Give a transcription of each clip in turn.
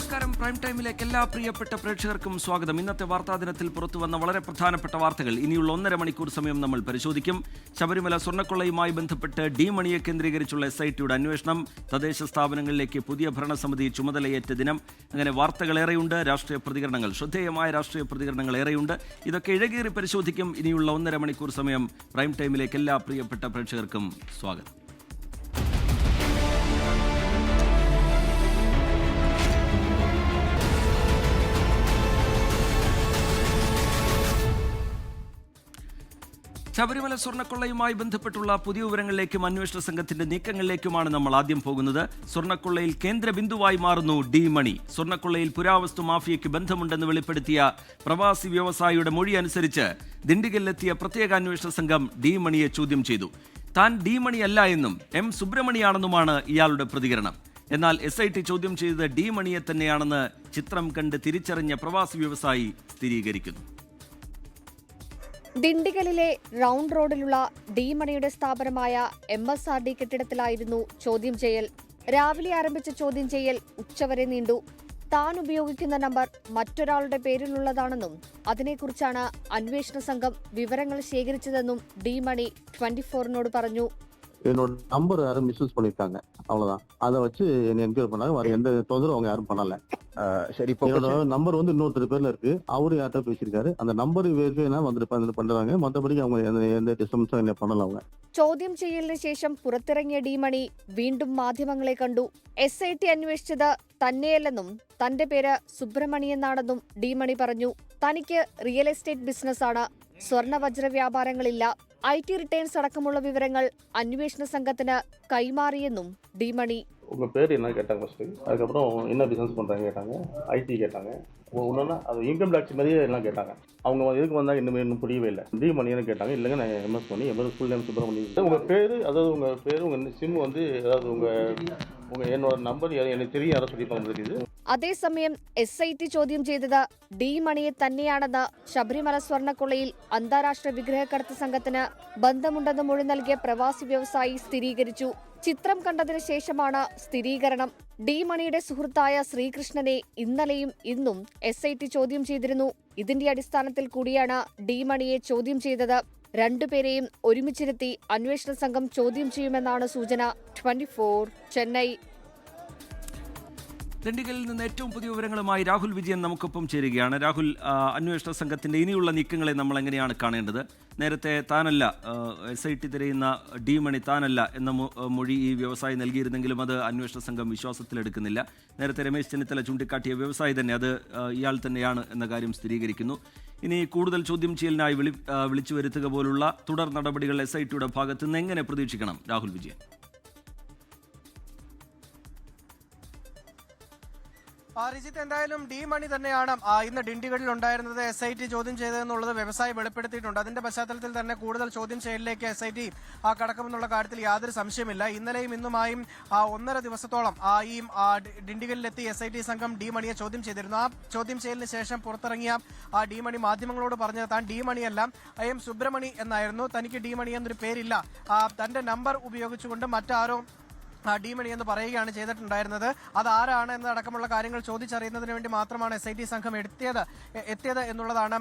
നമസ്കാരം. പ്രൈം ടൈമിലേക്ക് എല്ലാ പ്രിയപ്പെട്ട പ്രേക്ഷകർക്കും സ്വാഗതം. ഇന്നത്തെ വാർത്താ ദിനത്തിൽ പുറത്തുവന്ന വളരെ പ്രധാനപ്പെട്ട വാർത്തകൾ ഇനിയുള്ള 1.5 മണിക്കൂർ സമയം നമ്മൾ പരിശോധിക്കും. ശബരിമല സ്വർണ്ണക്കൊള്ളയുമായി ബന്ധപ്പെട്ട് ഡി മണിയെ കേന്ദ്രീകരിച്ചുള്ള SITയുടെ അന്വേഷണം, തദ്ദേശ സ്ഥാപനങ്ങളിലേക്ക് പുതിയ ഭരണസമിതി ചുമതലയേറ്റ ദിനം, അങ്ങനെ വാർത്തകളേറെയുണ്ട്. രാഷ്ട്രീയ പ്രതികരണങ്ങൾ, ശ്രദ്ധേയമായ രാഷ്ട്രീയ പ്രതികരണങ്ങൾ ഏറെയുണ്ട്. ഇതൊക്കെ ഇഴകേറി പരിശോധിക്കും. ഇനിയുള്ള 1.5 മണിക്കൂർ സമയം പ്രൈം ടൈമിലേക്ക് എല്ലാ പ്രിയപ്പെട്ട പ്രേക്ഷകർക്കും സ്വാഗതം. ശബരിമല സ്വർണ്ണക്കൊള്ളയുമായി ബന്ധപ്പെട്ടുള്ള പുതിയ വിവരങ്ങളിലേക്കും അന്വേഷണ സംഘത്തിന്റെ നീക്കങ്ങളിലേക്കുമാണ് നമ്മൾ ആദ്യം പോകുന്നത്. സ്വർണ്ണക്കൊള്ളയിൽ കേന്ദ്ര ബിന്ദുവായി മാറുന്നു ഡി മണി. സ്വർണ്ണക്കൊള്ളയിൽ പുരാവസ്തു മാഫിയയ്ക്ക് ബന്ധമുണ്ടെന്ന് വെളിപ്പെടുത്തിയ പ്രവാസി വ്യവസായിയുടെ മൊഴി അനുസരിച്ച് ദിണ്ടിഗലിലെത്തിയ പ്രത്യേക അന്വേഷണ സംഘം ഡി മണിയെ ചോദ്യം ചെയ്തു. താൻ ഡി മണിയല്ല എന്നും M സുബ്രഹ്മണിയാണെന്നുമാണ് ഇയാളുടെ പ്രതികരണം. എന്നാൽ SIT ചോദ്യം ചെയ്തത് ഡി മണിയെ തന്നെയാണെന്ന് ചിത്രം കണ്ട് തിരിച്ചറിഞ്ഞ പ്രവാസി വ്യവസായി സ്ഥിരീകരിക്കുന്നു. ദിണ്ടിഗലിലെ റൗണ്ട് റോഡിലുള്ള ഡി മണിയുടെ സ്ഥാപനമായ MSRD കെട്ടിടത്തിലായിരുന്നു ചോദ്യം ചെയ്യൽ. രാവിലെ ആരംഭിച്ച ചോദ്യം ചെയ്യൽ ഉച്ചവരെ നീണ്ടു. താൻ ഉപയോഗിക്കുന്ന നമ്പർ മറ്റൊരാളുടെ പേരിലുള്ളതാണെന്നും അതിനെക്കുറിച്ചാണ് അന്വേഷണ സംഘം വിവരങ്ങൾ ശേഖരിച്ചതെന്നും ഡി മണി 24-നോട് പറഞ്ഞു. என்னோட நம்பர் யாரும் மிஸ்யூஸ் பண்ணிருக்காங்க, அவ்வளவுதான். அதை வச்சு என்ன என்கொயரி பண்ணாங்க. வேற எந்த தொந்தரவும் அவங்க யாரும் பண்ணல. சரி, என்னோட நம்பர் வந்து இன்னொருத்தர் பேர்ல இருக்கு. அவரு யார்கிட்ட பேசியிருக்காரு. அந்த நம்பர் வெரிஃபை வந்துட்டு பண்றாங்க. மற்றபடி அவங்க எந்த டிஸ்டர்பன்ஸும் என்ன பண்ணல. அவங்க ചോദ്യം ചെയ്യലിന് ശേഷം പുറത്തിറങ്ങിയ ഡി മണി വീണ്ടും മാധ്യമങ്ങളെ കണ്ടു. SIT അന്വേഷിച്ചത് തന്നെയല്ലെന്നും തന്റെ പേര് സുബ്രഹ്മണിയെന്നാണെന്നും ഡി മണി പറഞ്ഞു. തനിക്ക് റിയൽ എസ്റ്റേറ്റ് ബിസിനസ്സാണ്, സ്വർണ്ണ വജ്ര വ്യാപാരങ്ങളില്ല. IT റിട്ടേൺസ് അടക്കമുള്ള വിവരങ്ങൾ അന്വേഷണ സംഘത്തിന് കൈമാറിയെന്നും ഡി മണി. உங்க பேர் என்ன கேட்டாங்க ஃபர்ஸ்ட். அதுக்கப்புறம் என்ன பிசினஸ் பண்றாங்க கேட்டாங்க. IT கேட்டாங்க. ஒன்னொன்னா அது இன்கம் டாக்ஸ் மாதிரியே எல்லாம் கேட்டாங்க. அவங்க எதுக்கு வந்தாங்க இன்னும் புரியவே இல்லை. டி மணின்னு கேட்டாங்க. இல்லைங்க நான் MS பண்ணி MS ஃபுல் நேம் சுப்ரமணி. உங்க பேரு, அதாவது உங்க பேரு, உங்க சிம் வந்து, அதாவது உங்க என்னோட நம்பர் எனக்கு தெரியும், யாரை சொல்லி பண்ண தெரியுது. അതേസമയം SIT ചോദ്യം ചെയ്തത് ഡി മണിയെ തന്നെയാണെന്ന് ശബരിമല സ്വർണ്ണക്കൊള്ളയിൽ അന്താരാഷ്ട്ര വിഗ്രഹക്കടത്ത് സംഘത്തിന് ബന്ധമുണ്ടെന്ന് മൊഴി നൽകിയ പ്രവാസി വ്യവസായി സ്ഥിരീകരിച്ചു. ചിത്രം കണ്ടതിന് ശേഷമാണ് സ്ഥിരീകരണം. ഡി മണിയുടെ സുഹൃത്തായ ശ്രീകൃഷ്ണനെ ഇന്നലെയും ഇന്നും SIT ചോദ്യം ചെയ്തിരുന്നു. ഇതിന്റെ അടിസ്ഥാനത്തിൽ കൂടിയാണ് ഡി മണിയെ ചോദ്യം ചെയ്തത്. രണ്ടുപേരെയും ഒരുമിച്ചിരുത്തി അന്വേഷണ സംഘം ചോദ്യം ചെയ്യുമെന്നാണ് സൂചന. 24 ചെന്നൈ. ദിണ്ടിഗലിൽ നിന്ന് ഏറ്റവും പുതിയ വിവരങ്ങളുമായി രാഹുൽ വിജയൻ നമുക്കൊപ്പം ചേരുകയാണ്. രാഹുൽ, അന്വേഷണ സംഘത്തിന്റെ ഇനിയുള്ള നീക്കങ്ങളെ നമ്മൾ എങ്ങനെയാണ് കാണേണ്ടത്? നേരത്തെ താനല്ല, SIT തിരയുന്ന ഡി മണി താനല്ല എന്ന മൊഴി ഈ വ്യവസായി നൽകിയിരുന്നെങ്കിലും അത് അന്വേഷണ സംഘം വിശ്വാസത്തിലെടുക്കുന്നില്ല. നേരത്തെ രമേശ് ചെന്നിത്തല ചൂണ്ടിക്കാട്ടിയ വ്യവസായി തന്നെ അത് ഇയാൾ തന്നെയാണ് എന്ന കാര്യം സ്ഥിരീകരിക്കുന്നു. ഇനി കൂടുതൽ ചോദ്യം ചെയ്യലിനായി വിളിച്ചു വരുത്തുക പോലുള്ള തുടർ നടപടികൾ SITയുടെ ഭാഗത്ത് നിന്ന് എങ്ങനെ പ്രതീക്ഷിക്കണം രാഹുൽ വിജയൻ? റിജിത്ത്, എന്തായാലും ഡി മണി തന്നെയാണ് ഇന്ന് ഡിണ്ടിഗലിൽ ഉണ്ടായിരുന്നത്. SIT ചോദ്യം ചെയ്തതെന്നുള്ളത് വ്യവസായി വെളിപ്പെടുത്തിയിട്ടുണ്ട്. അതിന്റെ പശ്ചാത്തലത്തിൽ തന്നെ കൂടുതൽ ചോദ്യം ചെയ്യലിലേക്ക് SIT കടക്കുമെന്നുള്ള കാര്യത്തിൽ യാതൊരു സംശയമില്ല. ഇന്നലെയും ഇന്നുമായും 1.5 ദിവസത്തോളം ഈ ഡിണ്ടിഗലിലെത്തി SIT സംഘം ഡി മണിയെ ചോദ്യം ചെയ്തിരുന്നു. ആ ചോദ്യം ചെയ്യലിന് ശേഷം പുറത്തിറങ്ങിയ ഡി മണി മാധ്യമങ്ങളോട് പറഞ്ഞത് താൻ ഡി മണിയല്ല, M സുബ്രഹ്മണി എന്നായിരുന്നു. തനിക്ക് ഡി മണി എന്നൊരു പേരില്ല. തന്റെ നമ്പർ ഉപയോഗിച്ചുകൊണ്ട് മറ്റാരോ ഡി മണി എന്ന് പറയുകയാണ് ചെയ്തിട്ടുണ്ടായിരുന്നത്. അത് ആരാണ് എന്നതടക്കമുള്ള കാര്യങ്ങൾ ചോദിച്ചറിയുന്നതിന് വേണ്ടി മാത്രമാണ് SIT സംഘം എത്തിയത് എന്നുള്ളതാണ്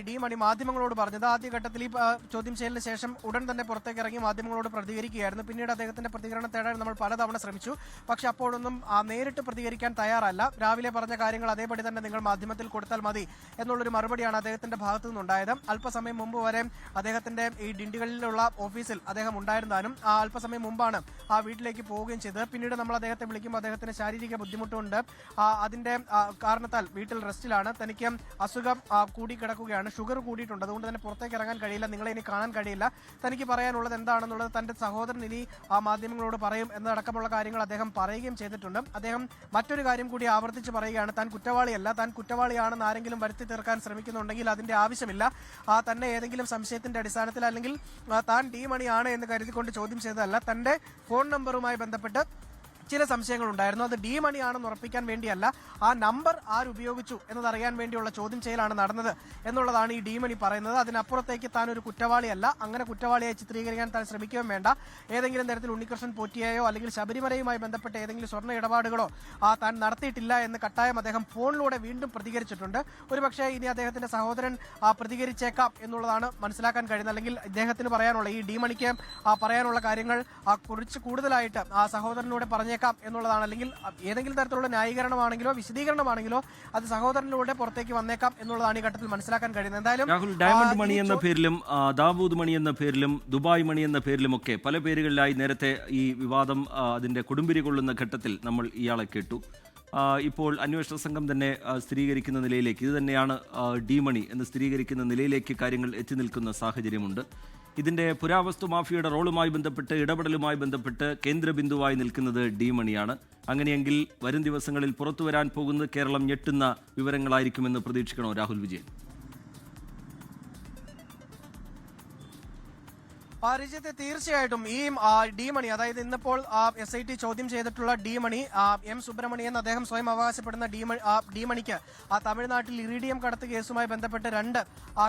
ഡി മണി മാധ്യമങ്ങളോട് പറഞ്ഞത്. ആദ്യഘട്ടത്തിൽ ഈ ചോദ്യം ചെയ്യലിന് ശേഷം ഉടൻ തന്നെ പുറത്തേക്ക് ഇറങ്ങി മാധ്യമങ്ങളോട് പ്രതികരിക്കുകയായിരുന്നു. പിന്നീട് അദ്ദേഹത്തിന്റെ പ്രതികരണം തേടാൻ നമ്മൾ പലതവണ ശ്രമിച്ചു. പക്ഷെ അപ്പോഴൊന്നും നേരിട്ട് പ്രതികരിക്കാൻ തയ്യാറല്ല. രാവിലെ പറഞ്ഞ കാര്യങ്ങൾ അതേപടി തന്നെ നിങ്ങൾ മാധ്യമത്തിൽ കൊടുത്താൽ മതി എന്നുള്ളൊരു മറുപടിയാണ് അദ്ദേഹത്തിന്റെ ഭാഗത്തു നിന്നുണ്ടായത്. അല്പസമയം മുമ്പ് വരെ അദ്ദേഹത്തിന്റെ ഈ ഡിണ്ടിഗലിലുള്ള ഓഫീസിൽ അദ്ദേഹം ഉണ്ടായിരുന്നാലും അല്പസമയം മുമ്പാണ് ആ വീട്ടിലേക്ക് പോവുകയും ചെയ്തത്. പിന്നീട് നമ്മൾ അദ്ദേഹത്തെ വിളിക്കുമ്പോൾ അദ്ദേഹത്തിന് ശാരീരിക ബുദ്ധിമുട്ടുണ്ട്. അതിന്റെ കാരണത്താൽ വീട്ടിൽ റെസ്റ്റിലാണ്. തനിക്ക് അസുഖം കൂടിക്കിടക്കുകയാണ്, ഷുഗർ കൂടിയിട്ടുണ്ട്. അതുകൊണ്ട് തന്നെ പുറത്തേക്ക് ഇറങ്ങാൻ കഴിയില്ല, നിങ്ങളെ ഇനി കാണാൻ കഴിയില്ല. തനിക്ക് പറയാനുള്ളത് എന്താണെന്നുള്ളത് തന്റെ സഹോദരൻ ഇനി മാധ്യമങ്ങളോട് പറയും എന്നതടക്കമുള്ള കാര്യങ്ങൾ അദ്ദേഹം പറയുകയും ചെയ്തിട്ടുണ്ട്. അദ്ദേഹം മറ്റൊരു കാര്യം കൂടി ആവർത്തിച്ച് പറയുകയാണ്, താൻ കുറ്റവാളിയല്ല. താൻ കുറ്റവാളിയാണെന്ന് ആരെങ്കിലും വരുത്തി തീർക്കാൻ ശ്രമിക്കുന്നുണ്ടെങ്കിൽ അതിന്റെ ആവശ്യമില്ല. തന്നെ ഏതെങ്കിലും സംശയത്തിന്റെ അടിസ്ഥാനത്തിൽ അല്ലെങ്കിൽ താൻ ഡി മണിയാണ് എന്ന് കരുതിക്കൊണ്ട് ചോദ്യം ചെയ്തതല്ല. തന്റെ ഫോൺ നമ്പറുമായി ബന്ധപ്പെട്ട് ചില സംശയങ്ങൾ ഉണ്ടായിരുന്നു. അത് ഡി മണിയാണെന്ന് ഉറപ്പിക്കാൻ വേണ്ടിയല്ല, ആ നമ്പർ ആരുപയോഗിച്ചു എന്നതറിയാൻ വേണ്ടിയുള്ള ചോദ്യം ചെയ്യലാണ് നടന്നത് എന്നുള്ളതാണ് ഈ ഡി മണി പറയുന്നത്. അതിനപ്പുറത്തേക്ക് താൻ ഒരു കുറ്റവാളിയല്ല, അങ്ങനെ കുറ്റവാളിയായി ചിത്രീകരിക്കാൻ താൻ ശ്രമിക്കുകയും വേണ്ട. ഏതെങ്കിലും തരത്തിൽ ഉണ്ണികൃഷ്ണൻ പോറ്റിയെയോ അല്ലെങ്കിൽ ശബരിമലയുമായി ബന്ധപ്പെട്ട ഏതെങ്കിലും സ്വർണ്ണ ഇടപാടുകളോ താൻ നടത്തിയിട്ടില്ല എന്ന് കട്ടായം അദ്ദേഹം ഫോണിലൂടെ വീണ്ടും പ്രതികരിച്ചിട്ടുണ്ട്. ഒരുപക്ഷെ ഇനി അദ്ദേഹത്തിന്റെ സഹോദരൻ പ്രതികരിച്ചേക്കാം എന്നുള്ളതാണ് മനസ്സിലാക്കാൻ കഴിയുന്നത്. അല്ലെങ്കിൽ ഇദ്ദേഹത്തിന് പറയാനുള്ള, ഈ ഡി മണിക്ക് പറയാനുള്ള കാര്യങ്ങൾ കുറിച്ച് കൂടുതലായിട്ട് ആ സഹോദരനിലൂടെ പറഞ്ഞേക്കാം എന്നുള്ളതാണ്. അല്ലെങ്കിൽ ഏതെങ്കിലും തരത്തിലുള്ള ന്യായീകരണമാണെങ്കിലോ വിശദീകരണമാണെങ്കിലോ അത് സഹോദരനിലൂടെ പുറത്തേക്ക് വന്നേക്കാം എന്നുള്ളതാണ് ഈ ഘട്ടത്തിൽ മനസ്സിലാക്കാൻ കഴിയുന്നത്. എന്തായാലും രാഹുൽ, ഡയമണ്ട് മണി എന്ന പേരിലും ദാവൂദ് മണി എന്ന പേരിലും ദുബായ് മണി എന്ന പേരിലുമൊക്കെ പല പേരുകളിലായി നേരത്തെ ഈ വിവാദം അതിന്റെ കൊടുമ്പിരി കൊള്ളുന്ന ഘട്ടത്തിൽ നമ്മൾ ഇയാളെ കേട്ടു. ഇപ്പോൾ അന്വേഷണ സംഘം തന്നെ സ്ഥിരീകരിക്കുന്ന നിലയിലേക്ക്, ഇത് തന്നെയാണ് ഡി മണി എന്ന് സ്ഥിരീകരിക്കുന്ന നിലയിലേക്ക് കാര്യങ്ങൾ എത്തി നിൽക്കുന്ന സാഹചര്യമുണ്ട്. ഇതിന്റെ പുരാവസ്തു മാഫിയയുടെ റോളുമായി ബന്ധപ്പെട്ട്, ഇടപെടലുമായി ബന്ധപ്പെട്ട് കേന്ദ്രബിന്ദുവായി നിൽക്കുന്നത് ഡി മണിയാണ്. അങ്ങനെയെങ്കിൽ വരും ദിവസങ്ങളിൽ പുറത്തു വരാൻ പോകുന്നത് കേരളം ഞെട്ടുന്ന വിവരങ്ങളായിരിക്കുമെന്ന് പ്രതീക്ഷിക്കണോ രാഹുൽ വിജയൻ? റിജിത്ത്, തീർച്ചയായിട്ടും ഈ ഡി മണി, അതായത് ഇന്നിപ്പോൾ SIT ചോദ്യം ചെയ്തിട്ടുള്ള ഡി മണി, M സുബ്രഹ്മണി എന്ന് അദ്ദേഹം സ്വയം അവകാശപ്പെടുന്ന ഡി മണിക്ക് തമിഴ്നാട്ടിൽ ഇറിഡിയം കടത്ത് കേസുമായി ബന്ധപ്പെട്ട് 2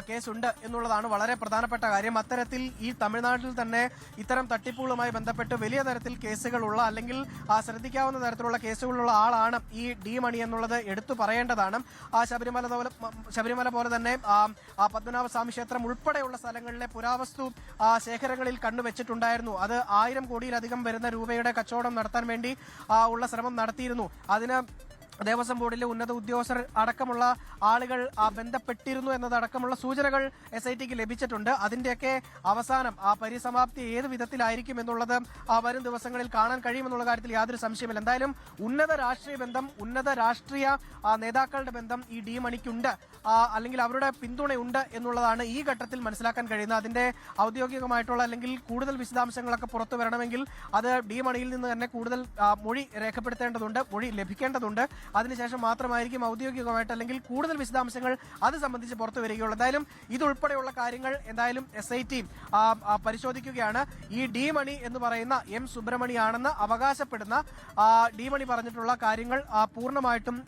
കേസുണ്ട് എന്നുള്ളതാണ് വളരെ പ്രധാനപ്പെട്ട കാര്യം. അത്തരത്തിൽ ഈ തമിഴ്നാട്ടിൽ തന്നെ ഇത്തരം തട്ടിപ്പുകളുമായി ബന്ധപ്പെട്ട് വലിയ തരത്തിൽ കേസുകളുള്ള, അല്ലെങ്കിൽ ശ്രദ്ധിക്കാവുന്ന തരത്തിലുള്ള കേസുകളുള്ള ആളാണ് ഈ ഡി മണി എന്നുള്ളത് എടുത്തു പറയേണ്ടതാണ്. ശബരിമല പോലെ തന്നെ പത്മനാഭസ്വാമി ക്ഷേത്രം ഉൾപ്പെടെയുള്ള സ്ഥലങ്ങളിലെ പുരാവസ്തു ശേഖരങ്ങളിൽ കണ്ണുവെച്ചിട്ടുണ്ടായിരുന്നു. അത് 1000 കോടിയിലധികം വരുന്ന രൂപയുടെ കച്ചവടം നടത്താൻ വേണ്ടി ഉള്ള ശ്രമം നടത്തിയിരുന്നു. അതിന് ദേവസ്വം ബോർഡിലെ ഉന്നത ഉദ്യോഗസ്ഥർ അടക്കമുള്ള ആളുകൾ ബന്ധപ്പെട്ടിരുന്നു എന്നതടക്കമുള്ള സൂചനകൾ SITക്ക് ലഭിച്ചിട്ടുണ്ട്. അതിന്റെയൊക്കെ അവസാനം പരിസമാപ്തി ഏത് വിധത്തിലായിരിക്കും എന്നുള്ളത് വരും ദിവസങ്ങളിൽ കാണാൻ കഴിയുമെന്നുള്ള കാര്യത്തിൽ യാതൊരു സംശയമില്ല. എന്തായാലും ഉന്നത രാഷ്ട്രീയ ബന്ധം, ഉന്നത രാഷ്ട്രീയ നേതാക്കളുടെ ബന്ധം ഈ ഡി മണിക്കുണ്ട്, അല്ലെങ്കിൽ അവരുടെ പിന്തുണയുണ്ട് എന്നുള്ളതാണ് ഈ ഘട്ടത്തിൽ മനസ്സിലാക്കാൻ കഴിയുന്നത്. അതിന്റെ ഔദ്യോഗികമായിട്ടുള്ള അല്ലെങ്കിൽ കൂടുതൽ വിശദാംശങ്ങളൊക്കെ പുറത്തു വരണമെങ്കിൽ അത് ഡി മണിയിൽ നിന്ന് തന്നെ കൂടുതൽ മൊഴി രേഖപ്പെടുത്തേണ്ടതുണ്ട്, മൊഴി ലഭിക്കേണ്ടതുണ്ട്. അതിനുശേഷം മാത്രമായിരിക്കും ഔദ്യോഗികമായിട്ട് അല്ലെങ്കിൽ കൂടുതൽ വിശദാംശങ്ങൾ അത് സംബന്ധിച്ച് പുറത്തു വരികയുള്ളൂ. എന്തായാലും ഇതുൾപ്പെടെയുള്ള കാര്യങ്ങൾ എന്തായാലും SIT പരിശോധിക്കുകയാണ്. ഈ ഡി മണി എന്ന് പറയുന്ന M സുബ്രഹ്മണിയാണെന്ന് അവകാശപ്പെടുന്ന ഡി മണി പറഞ്ഞിട്ടുള്ള കാര്യങ്ങൾ പൂർണ്ണമായിട്ടും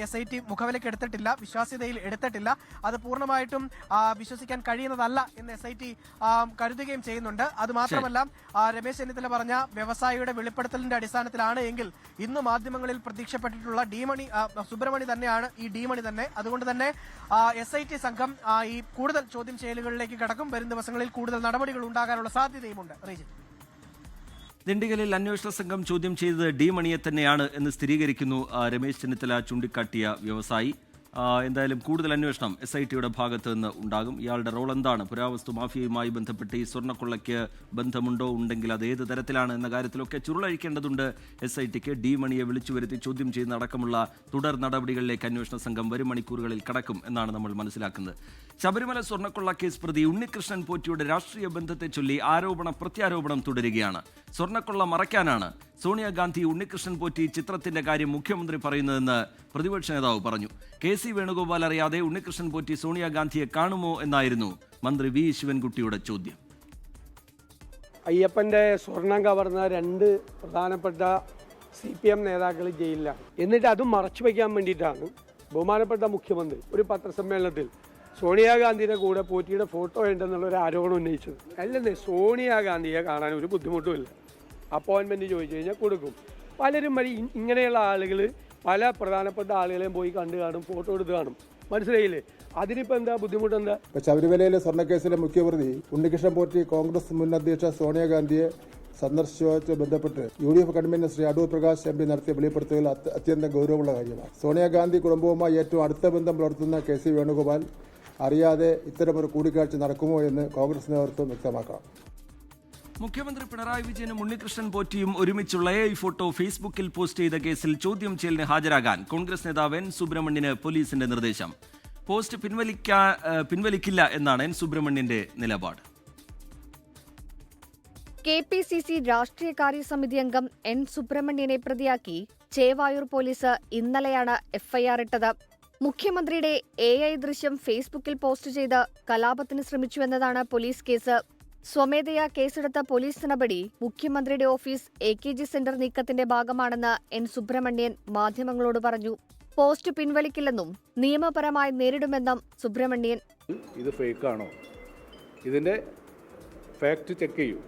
SIT മുഖവിലേക്ക് എടുത്തിട്ടില്ല, വിശ്വാസ്യതയിൽ എടുത്തിട്ടില്ല. അത് പൂർണ്ണമായിട്ടും വിശ്വസിക്കാൻ കഴിയുന്നതല്ല എന്ന് SIT കരുതുകയും ചെയ്യുന്നുണ്ട്. അത് മാത്രമല്ല, രമേശ് ചെന്നിത്തല പറഞ്ഞ വ്യവസായിയുടെ വെളിപ്പെടുത്തലിന്റെ അടിസ്ഥാനത്തിലാണ് എങ്കിൽ ഇന്ന് മാധ്യമങ്ങളിൽ പ്രത്യക്ഷപ്പെട്ടിട്ടുള്ള സുബ്രഹ്മണി തന്നെയാണ് ഈ ഡി മണി തന്നെ. അതുകൊണ്ട് തന്നെ SIT സംഘം ഈ കൂടുതൽ ചോദ്യം ചെയ്യലുകളിലേക്ക് കടക്കും. വരും ദിവസങ്ങളിൽ കൂടുതൽ നടപടികൾ ഉണ്ടാകാനുള്ള സാധ്യതയുമുണ്ട്. ദിണ്ടിഗലിൽ അന്വേഷണ സംഘം ചോദ്യം ചെയ്തത് ഡി മണിയെ തന്നെയാണ് എന്ന് സ്ഥിരീകരിക്കുന്നു രമേശ് ചെന്നിത്തല ചൂണ്ടിക്കാട്ടിയ വ്യവസായി. എന്തായാലും കൂടുതൽ അന്വേഷണം SITയുടെ ഭാഗത്ത് നിന്ന് ഉണ്ടാകും. ഇയാളുടെ റോൾ എന്താണ്, പുരാവസ്തു മാഫിയയുമായി ബന്ധപ്പെട്ട് ഈ സ്വർണ്ണക്കൊള്ളയ്ക്ക് ബന്ധമുണ്ടോ, ഉണ്ടെങ്കിൽ അത് ഏത് തരത്തിലാണ് എന്ന കാര്യത്തിലൊക്കെ ചുരുളഴിക്കേണ്ടതുണ്ട് SITക്ക്. ഡി മണിയെ വിളിച്ചു വരുത്തി ചോദ്യം ചെയ്യുന്ന അടക്കമുള്ള തുടർ നടപടികളിലേക്ക് അന്വേഷണ സംഘം വരും മണിക്കൂറുകളിൽ കടക്കും എന്നാണ് നമ്മൾ മനസ്സിലാക്കുന്നത്. ശബരിമല സ്വർണ്ണക്കൊള്ള കേസ് പ്രതി ഉണ്ണികൃഷ്ണൻ പോറ്റിയുടെ രാഷ്ട്രീയ ബന്ധത്തെ ചൊല്ലി ആരോപണ പ്രത്യാരോപണം തുടരുകയാണ്. സ്വർണ്ണക്കൊള്ള മറയ്ക്കാനാണ് സോണിയാഗാന്ധി ഉണ്ണികൃഷ്ണൻ പോറ്റി ചിത്രത്തിന്റെ കാര്യം മുഖ്യമന്ത്രി പറയുന്നതെന്ന് പ്രതിപക്ഷ നേതാവ് പറഞ്ഞു. KC വേണുഗോപാൽ അറിയാതെ ഉണ്ണികൃഷ്ണൻ പോറ്റി സോണിയാഗാന്ധിയെ കാണുമോ എന്നായിരുന്നു മന്ത്രി V ശിവൻകുട്ടിയുടെ ചോദ്യം. അയ്യപ്പന്റെ സ്വർണം കവർന്ന 2 പ്രധാനപ്പെട്ട CPM നേതാക്കൾ ജയിലിലാണ്. എന്നിട്ട് അതും മറച്ചു വയ്ക്കാൻ വേണ്ടിയിട്ടാണ് ബഹുമാനപ്പെട്ട മുഖ്യമന്ത്രി ഒരു പത്രസമ്മേളനത്തിൽ സോണിയാഗാന്ധിയുടെ കൂടെ പോറ്റിയുടെ ഫോട്ടോ ഉണ്ടെന്നുള്ള ഒരു ആരോപണം ഉന്നയിച്ചത്. അല്ലെന്നേ, സോണിയാഗാന്ധിയെ കാണാൻ ഒരു ബുദ്ധിമുട്ടുമില്ല. അപ്പോയിൻമെൻറ്റ് ചോദിച്ചു കഴിഞ്ഞാൽ കൊടുക്കും. പലരും വഴി ഇങ്ങനെയുള്ള ആളുകൾ പല പ്രധാനപ്പെട്ട ആളുകളെയും പോയി കണ്ടു കാണും, ഫോട്ടോ എടുത്ത് കാണും. മനസ്സിലായില്ലേ? അതിനിപ്പോൾ എന്താ ബുദ്ധിമുട്ടെന്താ? ശബരിമലയിലെ സ്വർണ്ണക്കേസിലെ മുഖ്യപ്രതി ഉണ്ണികൃഷ്ണൻ പോറ്റി കോൺഗ്രസ് മുൻ അധ്യക്ഷ സോണിയാഗാന്ധിയെ സന്ദർശിച്ചുമായി ബന്ധപ്പെട്ട് UDF convener Shri Adoor Prakash MP നടത്തിയ വെളിപ്പെടുത്തലുകൾ അത്യന്തം ഗൗരവമുള്ള കാര്യമാണ്. സോണിയാഗാന്ധി കുടുംബവുമായി ഏറ്റവും അടുത്ത ബന്ധം പുലർത്തുന്ന KC വേണുഗോപാൽ അറിയാതെ ഇത്തരമൊരു കൂടിക്കാഴ്ച നടക്കുമോ എന്ന് കോൺഗ്രസ് നേതൃത്വം വ്യക്തമാക്കാം. മുഖ്യമന്ത്രി പിണറായി വിജയനും ഉണ്ണികൃഷ്ണൻ പോറ്റിയും ഒരുമിച്ചുള്ള AI ഫോട്ടോ ഫേസ്ബുക്കിൽ പോസ്റ്റ് ചെയ്ത കേസിൽ ചോദ്യം ചെയ്യലിന് ഹാജരാകാൻ കോൺഗ്രസ് നേതാവ് N സുബ്രഹ്മണ്യന് പോലീസിന്റെ നിർദ്ദേശം. പോസ്റ്റ് പിൻവലിക്കില്ല എന്നാണ് N സുബ്രഹ്മണ്യന്റെ നിലപാട്. KPCC രാഷ്ട്രീയകാര്യ സമിതി അംഗം N സുബ്രഹ്മണ്യനെ പ്രതിയാക്കി ചേവായൂർ പോലീസ് ഇന്നലെയാണ് FIR ഇട്ടത്. മുഖ്യമന്ത്രിയുടെ AI ദൃശ്യം ഫേസ്ബുക്കിൽ പോസ്റ്റ് ചെയ്ത് കലാപത്തിന് ശ്രമിച്ചുവെന്നതാണ് പോലീസ് കേസ്. സ്വമേധയാ കേസെടുത്ത പോലീസ് നടപടി മുഖ്യമന്ത്രിയുടെ ഓഫീസ് AKG സെന്റർ നീക്കത്തിന്റെ ഭാഗമാണെന്ന് N. സുബ്രഹ്മണ്യൻ മാധ്യമങ്ങളോട് പറഞ്ഞു. പോസ്റ്റ് പിൻവലിക്കില്ലെന്നും നിയമപരമായി നേരിടുമെന്നും സുബ്രഹ്മണ്യൻ. ഇത് ഫേക്കാണോ, ഇതിൻ്റെ ഫാക്ട് ചെക്ക് ചെയ്യൂ,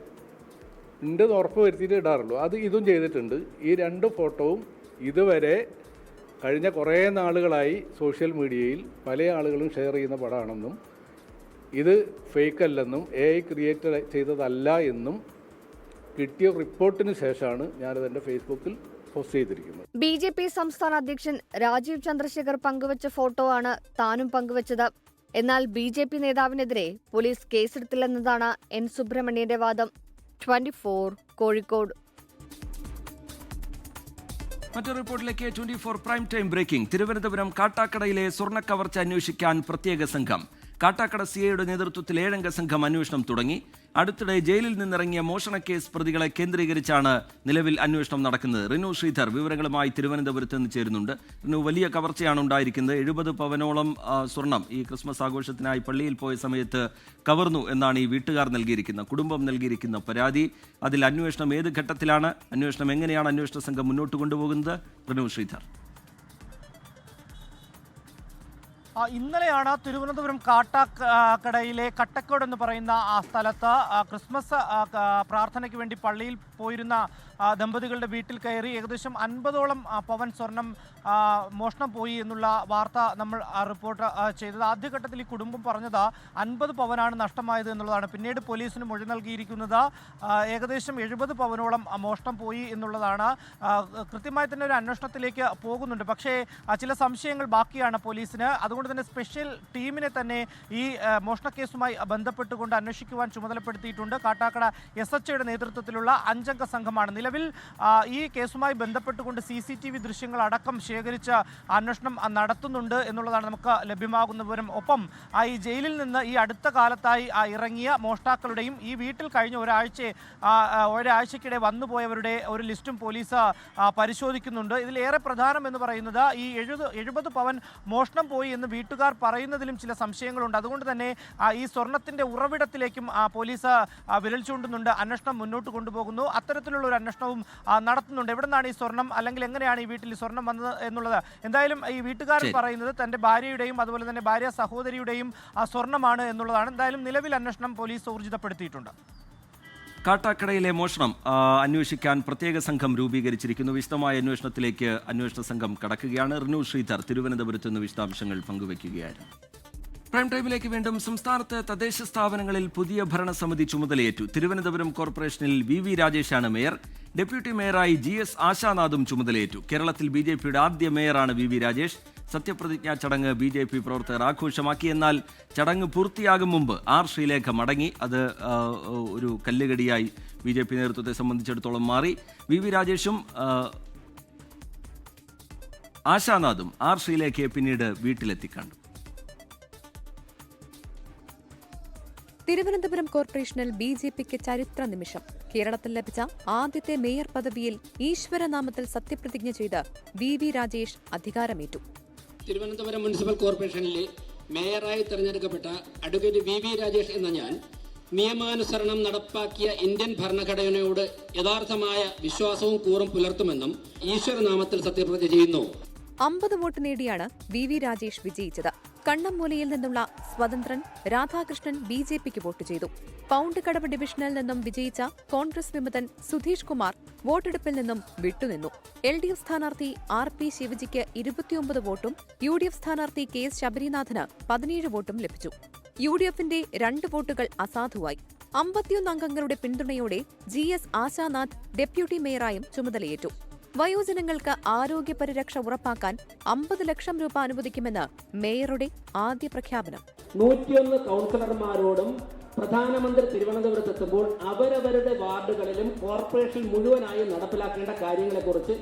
ഉണ്ടെന്ന് ഉറപ്പ് വരുത്തിയിട്ട് ഇടാറുള്ളൂ. ഇതും ചെയ്തിട്ടുണ്ട്. ഈ 2 ഫോട്ടോവും ഇതുവരെ കഴിഞ്ഞ കുറേ നാളുകളായി സോഷ്യൽ മീഡിയയിൽ പല ആളുകളും ഷെയർ ചെയ്യുന്ന പടമാണെന്നും ഇത് ഫേക്ക് അല്ലെന്നും AI ക്രിയേറ്റ് ചെയ്തതല്ല എന്നും കിട്ടിയ റിപ്പോർട്ടിന് ശേഷമാണ് ഞാനതെൻ്റെ ഫേസ്ബുക്കിൽ പോസ്റ്റ് ചെയ്തിരിക്കുന്നത്. BJP സംസ്ഥാന അധ്യക്ഷൻ രാജീവ് ചന്ദ്രശേഖർ പങ്കുവച്ച ഫോട്ടോ ആണ് താനും പങ്കുവച്ചത്. എന്നാൽ BJP നേതാവിനെതിരെ പോലീസ് കേസെടുത്തില്ലെന്നതാണ് N. സുബ്രഹ്മണ്യന്റെ വാദം. 24 കോഴിക്കോട്. മറ്റൊരു റിപ്പോർട്ടിലേക്ക് 24 പ്രൈം ടൈം ബ്രേക്കിംഗ്. തിരുവനന്തപുരം കാട്ടാക്കടയിലെ സ്വർണ്ണക്കവർച്ച അന്വേഷിക്കാൻ പ്രത്യേക സംഘം. കാട്ടാക്കട CIയുടെ നേതൃത്വത്തിൽ 7-അംഗ സംഘം അന്വേഷണം തുടങ്ങി. അടുത്തിടെ ജയിലിൽ നിന്നിറങ്ങിയ മോഷണക്കേസ് പ്രതികളെ കേന്ദ്രീകരിച്ചാണ് നിലവിൽ അന്വേഷണം നടക്കുന്നത്. റിനു ശ്രീധർ വിവരങ്ങളുമായി തിരുവനന്തപുരത്ത് നിന്ന് ചേരുന്നുണ്ട്. റിനു, വലിയ കവർച്ചയാണ് ഉണ്ടായിരിക്കുന്നത്. 70 പവനോളം സ്വർണം ഈ ക്രിസ്മസ് ആഘോഷത്തിനായി പള്ളിയിൽ പോയ സമയത്ത് കവർന്നു എന്നാണ് ഈ വീട്ടുകാർ നൽകിയിരിക്കുന്ന, കുടുംബം നൽകിയിരിക്കുന്ന പരാതി. അതിൽ അന്വേഷണം ഏത് ഘട്ടത്തിലാണ്? അന്വേഷണം എങ്ങനെയാണ് അന്വേഷണ സംഘം മുന്നോട്ട് കൊണ്ടുപോകുന്നത്? റിനു ശ്രീധർ. ഇന്നലെയാണ് തിരുവനന്തപുരം കാട്ടാക്കടയിലെ കട്ടക്കോട് എന്ന് പറയുന്ന ആ സ്ഥലത്ത് ക്രിസ്മസ് പ്രാർത്ഥനയ്ക്ക് വേണ്ടി പള്ളിയിൽ പോയിരുന്ന ദമ്പതികളുടെ വീട്ടിൽ കയറി ഏകദേശം 50ഓളം പവൻ സ്വർണം മോഷണം പോയി എന്നുള്ള വാർത്ത നമ്മൾ റിപ്പോർട്ട് ചെയ്തത്. ആദ്യഘട്ടത്തിൽ ഈ കുടുംബം പറഞ്ഞത് 50 പവനാണ് നഷ്ടമായത് എന്നുള്ളതാണ്. പിന്നീട് പോലീസിന് മൊഴി നൽകിയിരിക്കുന്നത് ഏകദേശം 70 പവനോളം മോഷണം പോയി എന്നുള്ളതാണ്. കൃത്യമായി തന്നെ ഒരു അന്വേഷണത്തിലേക്ക് പോകുന്നുണ്ട്. പക്ഷേ ചില സംശയങ്ങൾ ബാക്കിയാണ് പോലീസിന്. അതുകൊണ്ട് തന്നെ സ്പെഷ്യൽ ടീമിനെ തന്നെ ഈ മോഷണക്കേസുമായി ബന്ധപ്പെട്ടുകൊണ്ട് അന്വേഷിക്കുവാൻ ചുമതലപ്പെടുത്തിയിട്ടുണ്ട്. കാട്ടാക്കട SHOയുടെ നേതൃത്വത്തിലുള്ള 5-അംഗ സംഘമാണ്. നിലവിൽ ഈ കേസുമായി ബന്ധപ്പെട്ടുകൊണ്ട് CCTV ദൃശ്യങ്ങൾ അടക്കം ശേഖരിച്ച് അന്വേഷണം നടത്തുന്നുണ്ട് എന്നുള്ളതാണ് നമുക്ക് ലഭ്യമാകുന്ന വിവരം. ഒപ്പം ഈ ജയിലിൽ നിന്ന് ഈ അടുത്ത കാലത്തായി ഇറങ്ങിയ മോഷ്ടാക്കളുടെയും ഈ വീട്ടിൽ കഴിഞ്ഞ ഒരാഴ്ചക്കിടെ വന്നുപോയവരുടെ ഒരു ലിസ്റ്റും പോലീസ് പരിശോധിക്കുന്നുണ്ട്. ഇതിലേറെ പ്രധാനം എന്ന് പറയുന്നത് ഈ 70 പവൻ മോഷണം പോയി എന്ന് വീട്ടുകാർ പറയുന്നതിലും ചില സംശയങ്ങളുണ്ട്. അതുകൊണ്ട് തന്നെ ഈ സ്വർണത്തിന്റെ ഉറവിടത്തിലേക്കും പോലീസ് വിരൽ ചൂണ്ടുന്നുണ്ട്. അന്വേഷണം മുന്നോട്ട് കൊണ്ടുപോകുന്നു. അത്തരത്തിലുള്ള ഒരു അന്വേഷണവും നടത്തുന്നുണ്ട്. എവിടെ നിന്നാണ് ഈ സ്വർണം, അല്ലെങ്കിൽ എങ്ങനെയാണ് ഈ വീട്ടിൽ സ്വർണം വന്നത് എന്നുള്ളത്. എന്തായാലും ഈ വീട്ടുകാരൻ പറയുന്നത് തന്റെ ഭാര്യയുടെയും അതുപോലെ തന്നെ ഭാര്യ സഹോദരിയുടെയും സ്വർണമാണ് എന്നുള്ളതാണ്. എന്തായാലും നിലവിൽ അന്വേഷണം പോലീസ് ഊർജിതപ്പെടുത്തിയിട്ടുണ്ട്. കാട്ടാക്കടയിലെ മോഷണം അന്വേഷിക്കാൻ പ്രത്യേക സംഘം രൂപീകരിച്ചിരിക്കുന്നു. വിശദമായ അന്വേഷണത്തിലേക്ക് അന്വേഷണ സംഘം കടക്കുകയാണ്. റിനു ശ്രീധർ തിരുവനന്തപുരത്ത് നിന്ന് വിശദാംശങ്ങൾ പങ്കുവയ്ക്കുകയായിരുന്നു. പ്രൈം ടൈമിലേക്ക് വീണ്ടും. സംസ്ഥാനത്ത് തദ്ദേശ സ്ഥാപനങ്ങളിൽ പുതിയ ഭരണസമിതി ചുമതലയേറ്റു. തിരുവനന്തപുരം കോർപ്പറേഷനിൽ VV രാജേഷാണ് മേയർ. ഡെപ്യൂട്ടി മേയറായി GS ആശാനാഥും ചുമതലയേറ്റു. കേരളത്തിൽ BJPയുടെ ആദ്യ മേയറാണ് VV രാജേഷ്. സത്യപ്രതിജ്ഞാ ചടങ്ങ് BJP പ്രവർത്തകർ ആഘോഷമാക്കി. എന്നാൽ ചടങ്ങ് പൂർത്തിയാകും മുമ്പ് R ശ്രീലേഖ മടങ്ങി. അത് ഒരു കല്ലുകടിയായി BJP നേതൃത്വത്തെ സംബന്ധിച്ചിടത്തോളം മാറി. VV രാജേഷും ആശാനാഥും R ശ്രീലേഖയെ പിന്നീട് വീട്ടിലെത്തിക്കണ്ടു. തിരുവനന്തപുരം കോർപ്പറേഷനിൽ BJPക്ക് ചരിത്ര നിമിഷം. കേരളത്തിൽ ലഭിച്ച ആദ്യത്തെ മേയർ പദവിയിൽ ഈശ്വരനാമത്തിൽ സത്യപ്രതിജ്ഞ ചെയ്ത് VV രാജേഷ് അധികാരമേറ്റു. തിരുവനന്തപുരം മുനിസിപ്പൽ കോർപ്പറേഷനിലെ മേയറായി തെരഞ്ഞെടുക്കപ്പെട്ട അഡ്വക്കേറ്റ് VV രാജേഷ് എന്ന ഞാൻ നിയമാനുസരണം നടപ്പാക്കിയ ഇന്ത്യൻ ഭരണഘടനയോട് യഥാർത്ഥമായ വിശ്വാസവും കൂറും പുലർത്തുമെന്നും ഈശ്വരനാമത്തിൽ സത്യപ്രതിജ്ഞ ചെയ്യുന്നു. 50 വോട്ട് നേടിയാണ് VV രാജേഷ് വിജയിച്ചത്. കണ്ണമ്മൂലയിൽ നിന്നുള്ള സ്വതന്ത്രൻ രാധാകൃഷ്ണൻ BJPക്ക് വോട്ട് ചെയ്തു. പൗണ്ട് കടവ് ഡിവിഷനിൽ നിന്നും വിജയിച്ച കോൺഗ്രസ് വിമതൻ സുധീഷ് കുമാർ വോട്ടെടുപ്പിൽ നിന്നും വിട്ടുനിന്നു. LDF സ്ഥാനാർത്ഥി RP ശിവജിക്ക് 29 വോട്ടും UDF സ്ഥാനാർത്ഥി KS ശബരിനാഥന് 17 വോട്ടും ലഭിച്ചു. UDFന്റെ 2 വോട്ടുകൾ അസാധുവായി. 51 അംഗങ്ങളുടെ പിന്തുണയോടെ GS ആശാനാഥ് ഡെപ്യൂട്ടി മേയറായും ചുമതലയേറ്റു. വയോജനങ്ങൾക്ക് ആരോഗ്യ പരിരക്ഷ ഉറപ്പാക്കാൻ 50 ലക്ഷം രൂപ അനുവദിക്കുമെന്ന് മേയറുടെ ആദ്യ പ്രഖ്യാപനം. 101 കൗൺസിലർമാരോടും പ്രധാനമന്ത്രി തിരുവനന്തപുരത്തെത്തുമ്പോൾ അവരവരുടെ വാർഡുകളിലും കോർപ്പറേഷൻ മുഴുവനായും നടപ്പിലാക്കേണ്ട കാര്യങ്ങളെക്കുറിച്ച്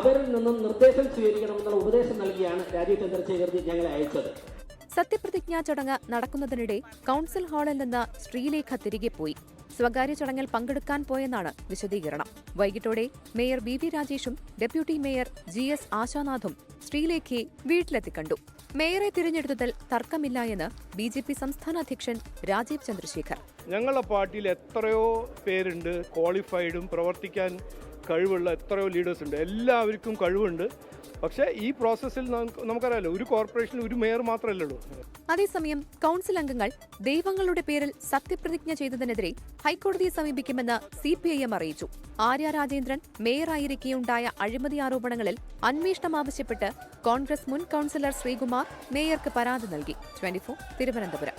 അവരിൽ നിന്നും നിർദ്ദേശം സ്വീകരിക്കണമെന്നുള്ള ഉപദേശം നൽകിയാണ് രാജീവ് ചന്ദ്രശേഖർജി ഞങ്ങളെ അയച്ചത്. സത്യപ്രതിജ്ഞാ ചടങ്ങ് നടക്കുന്നതിനിടെ കൌൺസിൽ ഹാളിൽ നിന്ന് ശ്രീലേഖ തിരികെ പോയി. സ്വകാര്യ ചടങ്ങിൽ പങ്കെടുക്കാൻ പോയെന്നാണ് വിശദീകരണം. വൈകിട്ടോടെ മേയർ VV രാജേഷും ഡെപ്യൂട്ടി മേയർ GS ആശാനാഥും ശ്രീലേഖയെ വീട്ടിലെത്തിക്കണ്ടു. മേയറെ തിരഞ്ഞെടുത്തതിൽ തർക്കമില്ല എന്ന് BJP സംസ്ഥാന അധ്യക്ഷൻ രാജീവ് ചന്ദ്രശേഖർ. ഞങ്ങളുടെ പാർട്ടിയിൽ എത്രയോ പേരുണ്ട്, ക്വാളിഫൈഡും പ്രവർത്തിക്കാൻ കഴിവുള്ള എത്രയോ ലീഡേഴ്സ് ഉണ്ട്. എല്ലാവർക്കും കഴിവുണ്ട്. പക്ഷേ ഈ പ്രോസസ്സിൽ നമുക്കറിയാലോ, ഒരു കോർപ്പറേഷനിൽ ഒരു മേയർ മാത്രമല്ലല്ലോ. അതേസമയം കൌൺസിൽ അംഗങ്ങൾ ദൈവങ്ങളുടെ പേരിൽ സത്യപ്രതിജ്ഞ ചെയ്തതിനെതിരെ ഹൈക്കോടതിയെ സമീപിക്കുമെന്ന് CPIM അറിയിച്ചു. ആര്യ രാജേന്ദ്രൻ മേയറായിരിക്കെയുണ്ടായ അഴിമതി ആരോപണങ്ങളിൽ അന്വേഷണം ആവശ്യപ്പെട്ട് കോൺഗ്രസ് മുൻ കൌൺസിലർ ശ്രീകുമാർ മേയർക്ക് പരാതി നൽകി. 24 തിരുവനന്തപുരം.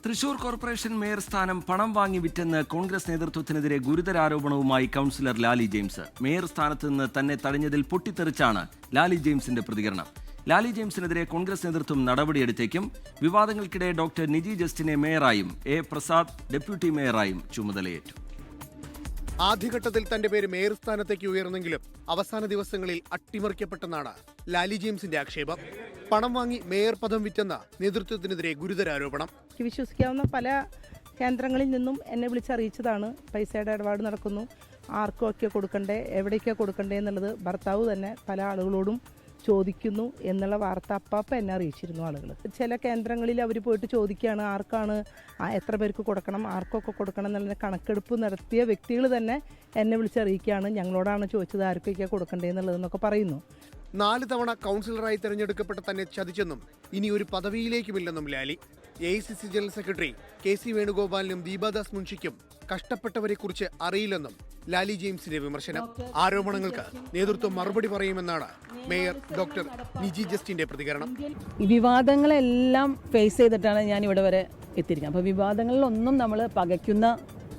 തൃശൂർ കോർപ്പറേഷൻ മേയർ സ്ഥാനം പണം വാങ്ങി വിറ്റെന്ന് കോൺഗ്രസ് നേതൃത്വത്തിനെതിരെ ഗുരുതര ആരോപണവുമായി കൌൺസിലർ ലാലി ജെയിംസ്. മേയർ സ്ഥാനത്ത് നിന്ന് തന്നെ തടഞ്ഞതിൽ പൊട്ടിത്തെറിച്ചാണ് ലാലി ജെയിംസിന്റെ പ്രതികരണം. ലാലി ജെയിംസിനെതിരെ കോൺഗ്രസ് നേതൃത്വം നടപടിയെടുത്തേക്കും. വിവാദങ്ങൾക്കിടെ ഡോക്ടർ നിജി ജസ്റ്റിനെ മേയറായും A. പ്രസാദ് ഡെപ്യൂട്ടി മേയറായും ചുമതലയേറ്റു. ആദ്യഘട്ടത്തിൽ തന്റെ പേര് മേയർ സ്ഥാനത്തേക്ക് ഉയർന്നെങ്കിലും അവസാന ദിവസങ്ങളിൽ അട്ടിമറിക്കപ്പെട്ടെന്നാണ് ലാലി ജെയിംസിന്റെ ആക്ഷേപം. പണം വാങ്ങി മേയർ പദം വിറ്റെന്ന നേതൃത്വത്തിനെതിരെ ഗുരുതര ആരോപണം. വിശ്വസിക്കാവുന്ന പല കേന്ദ്രങ്ങളിൽ നിന്നും എന്നെ വിളിച്ചറിയിച്ചതാണ്. പൈസയുടെ ഇടപാട് നടക്കുന്നു, ആർക്കൊക്കെ കൊടുക്കണ്ടേ, എവിടേക്കാണ് കൊടുക്കണ്ടേ എന്നുള്ളത് ഭർത്താവ് തന്നെ പല ആളുകളോടും ചോദിക്കുന്നു എന്നുള്ള വാർത്ത അപ്പം എന്നെ അറിയിച്ചിരുന്നു ആളുകൾ. ചില കേന്ദ്രങ്ങളിൽ അവർ പോയിട്ട് ചോദിക്കുകയാണ് ആർക്കാണ്, എത്ര പേർക്ക് കൊടുക്കണം, ആർക്കൊക്കെ കൊടുക്കണം എന്നുള്ള കണക്കെടുപ്പ് നടത്തിയ വ്യക്തികൾ തന്നെ എന്നെ വിളിച്ചറിയിക്കുകയാണ്. ഞങ്ങളോടാണ് ചോദിച്ചത് ആർക്കൊക്കെ കൊടുക്കണ്ടേ എന്നുള്ളതെന്നൊക്കെ പറയുന്നു. 4 തവണ കൗൺസിലറായി തെരഞ്ഞെടുക്കപ്പെട്ട തന്നെ ചതിച്ചെന്നും ഇനി ഒരു പദവിയിലേക്കുമില്ലെന്നും Lali. AICC general secretary KC വേണുഗോപാലിനും ദീപാദാസ് മുൻഷിക്കും കഷ്ടപ്പെട്ടവരെക്കുറിച്ച് അറിയില്ലെന്നും ലാലി ജെയിംസിന്റെ വിമർശനം. ആരോപണങ്ങൾക്ക് നേതൃത്വം മറുപടി പറയുമെന്നാണ് മേയർ ഡോക്ടർ നിജി ജസ്റ്റിന്റെ പ്രതികരണം. വിവാദങ്ങളെല്ലാം ഫേസ് ചെയ്തിട്ടാണ് ഞാൻ ഇവിടെ വരെ എത്തിയിരിക്കുന്നത്. അപ്പോൾ വിവാദങ്ങളിലൊന്നും നമ്മൾ പകയ്ക്കുന്ന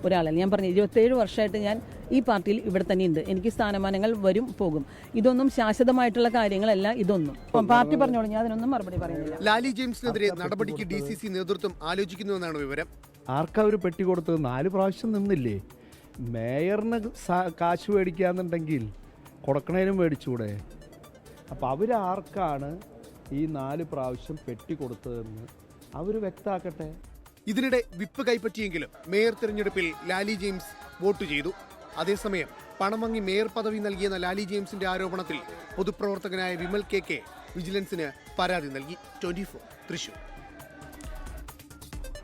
ഒരാളല്ല. ഞാൻ പറഞ്ഞു 27 വർഷമായിട്ട് ഞാൻ ഈ പാർട്ടിയിൽ ഇവിടെ തന്നെ ഉണ്ട്. എനിക്ക് സ്ഥാനമാനങ്ങൾ വരും പോകും. ഇതൊന്നും ശാശ്വതമായിട്ടുള്ള കാര്യങ്ങളല്ല. ഇതൊന്നും പാർട്ടി പറഞ്ഞോളൂ, ഞാൻ അതിനൊന്നും മറുപടി പറയുന്നില്ല. ലാലി ജെയിംസിനെതിരെ നടപടിക്ക് DCC നേതൃത്വം ആലോചിക്കുന്നുവെന്നാണ് വിവരം. ആർക്കാ ഒരു പെട്ടി കൊടുത്തത്? 4 പ്രാവശ്യം നിന്നില്ലേ? മേയറിന് കാശ് മേടിക്കാന്നുണ്ടെങ്കിൽ കൊടുക്കണേനും മേടിച്ചൂടെ? അപ്പോൾ അവരാർക്കാണ് ഈ 4 പ്രാവശ്യം പെട്ടി കൊടുത്തതെന്ന് അവർ വ്യക്തമാക്കട്ടെ. ഇതിനിടെ വിപ്പ് കൈപ്പറ്റിയെങ്കിലും മേയർ തിരഞ്ഞെടുപ്പിൽ ലാലി ജെയിംസ് വോട്ട് ചെയ്തു. അതേസമയം പണം വാങ്ങി മേയർ പദവി നൽകിയെന്ന ലാലി ജെയിംസിന്റെ ആരോപണത്തിൽ പൊതുപ്രവർത്തകനായ വിമൽ KK വിജിലൻസിന് പരാതി നൽകി. 24 തൃശൂർ.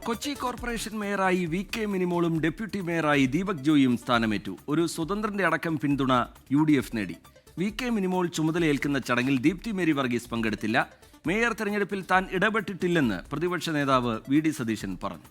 കൊച്ചി കോർപ്പറേഷൻ മേയറായി VK മിനിമോളും ഡെപ്യൂട്ടി മേയറായി ദീപക് ജോയിയും സ്ഥാനമേറ്റു. ഒരു സ്വതന്ത്രന്റെ അടക്കം പിന്തുണ UDF നേടി. VK മിനിമോൾ ചുമതലയേൽക്കുന്ന ചടങ്ങിൽ ദീപ്തി മേരി വർഗീസ് പങ്കെടുത്തില്ല. മേയർ തെരഞ്ഞെടുപ്പിൽ താൻ ഇടപെട്ടിട്ടില്ലെന്ന് പ്രതിപക്ഷ നേതാവ് VD സതീശൻ പറഞ്ഞു.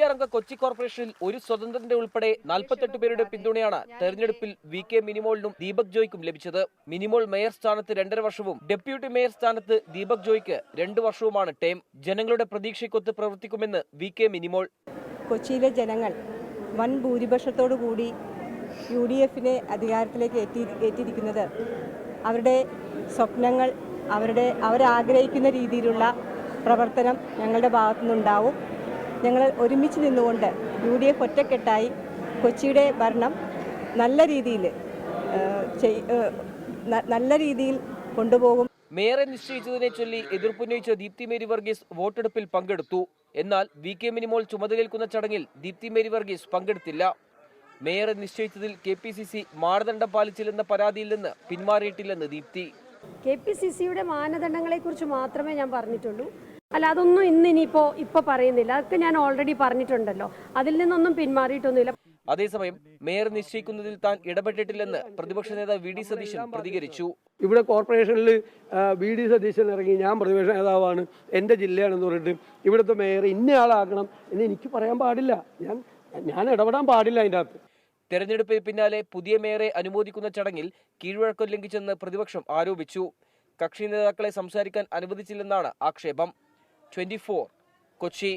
അംഗ കൊച്ചി കോർപ്പറേഷനിൽ ഒരു സ്വതന്ത്രന്റെ ഉൾപ്പെടെ 48 പേരുടെ പിന്തുണയാണ് തെരഞ്ഞെടുപ്പിൽ VK മിനിമോളിനും ദീപക് ജോയ്ക്കും ലഭിച്ചത്. മിനിമോൾ മേയർ സ്ഥാനത്ത് 2.5 വർഷവും ഡെപ്യൂട്ടി മേയർ സ്ഥാനത്ത് ദീപക് ജോയ്ക്ക് 2 വർഷവുമാണ് ടേം. ജനങ്ങളുടെ പ്രതീക്ഷയ്ക്കൊത്ത് പ്രവർത്തിക്കുമെന്ന് VK മിനിമോൾ. കൊച്ചിയിലെ ജനങ്ങൾ വൻ ഭൂരിപക്ഷത്തോടുകൂടി UDFനെ അധികാരത്തിലേക്ക് ഏറ്റിരിക്കുന്നത് അവരുടെ സ്വപ്നങ്ങൾ, അവരാഗ്രഹിക്കുന്ന രീതിയിലുള്ള പ്രവർത്തനം ഞങ്ങളുടെ ഭാഗത്തുനിന്നുണ്ടാവും. ഞങ്ങൾ ഒരുമിച്ച് നിന്നുകൊണ്ട് UDF ഒറ്റക്കെട്ടായി കൊച്ചിയുടെ ഭരണം നല്ല രീതിയിൽ കൊണ്ടുപോകും. മേയറെ നിശ്ചയിച്ചതിനെ ചൊല്ലി എതിർപ്പുന്നയിച്ച ദീപ്തി മേരി വർഗീസ് വോട്ടെടുപ്പിൽ പങ്കെടുത്തു. എന്നാൽ VK മിനിമോൾ ചുമതലയേൽക്കുന്ന ചടങ്ങിൽ ദീപ്തി മേരി വർഗീസ് പങ്കെടുത്തില്ല. മേയറെ നിശ്ചയിച്ചതിൽ KPCC മാനദണ്ഡം പാലിച്ചില്ലെന്ന പരാതിയിൽ നിന്ന് പിന്മാറിയിട്ടില്ലെന്ന് ദീപ്തി. KPCCയുടെ മാനദണ്ഡങ്ങളെക്കുറിച്ച് മാത്രമേ ഞാൻ പറഞ്ഞിട്ടുള്ളൂ. അല്ല, അതൊന്നും ഇനിയിപ്പോൾ പറയുന്നില്ല. അതൊക്കെ ഞാൻ ഓൾറെഡി പറഞ്ഞിട്ടുണ്ടല്ലോ. അതിൽ നിന്നൊന്നും പിന്മാറിയിട്ടൊന്നുമില്ല. അതേസമയം മേയർ നിശ്ചയിക്കുന്നതിൽ താൻ ഇടപെട്ടിട്ടില്ലെന്ന് പ്രതിപക്ഷ നേതാവ് VD സതീശൻ പ്രതികരിച്ചു. ഇവിടെ കോർപ്പറേഷനിൽ VD സതീശൻ ഇറങ്ങി ഞാൻ പ്രതിപക്ഷ നേതാവാണ്, എൻ്റെ ജില്ലയാണെന്ന് പറഞ്ഞിട്ട് ഇവിടുത്തെ മേയർ ഇന്നയാളാക്കണം എന്ന് എനിക്ക് പറയാൻ പാടില്ല. ഞാൻ ഇടപെടാൻ പാടില്ല അതിൻ്റെ അകത്ത്. തെരഞ്ഞെടുപ്പിന് പിന്നാലെ പുതിയ മേയറെ അനുമോദിക്കുന്ന ചടങ്ങിൽ കീഴ്വഴക്കം ലംഘിച്ചെന്ന് പ്രതിപക്ഷം ആരോപിച്ചു. കക്ഷി നേതാക്കളെ സംസാരിക്കാൻ അനുവദിച്ചില്ലെന്നാണ് ആക്ഷേപം. 24 കൊച്ചി.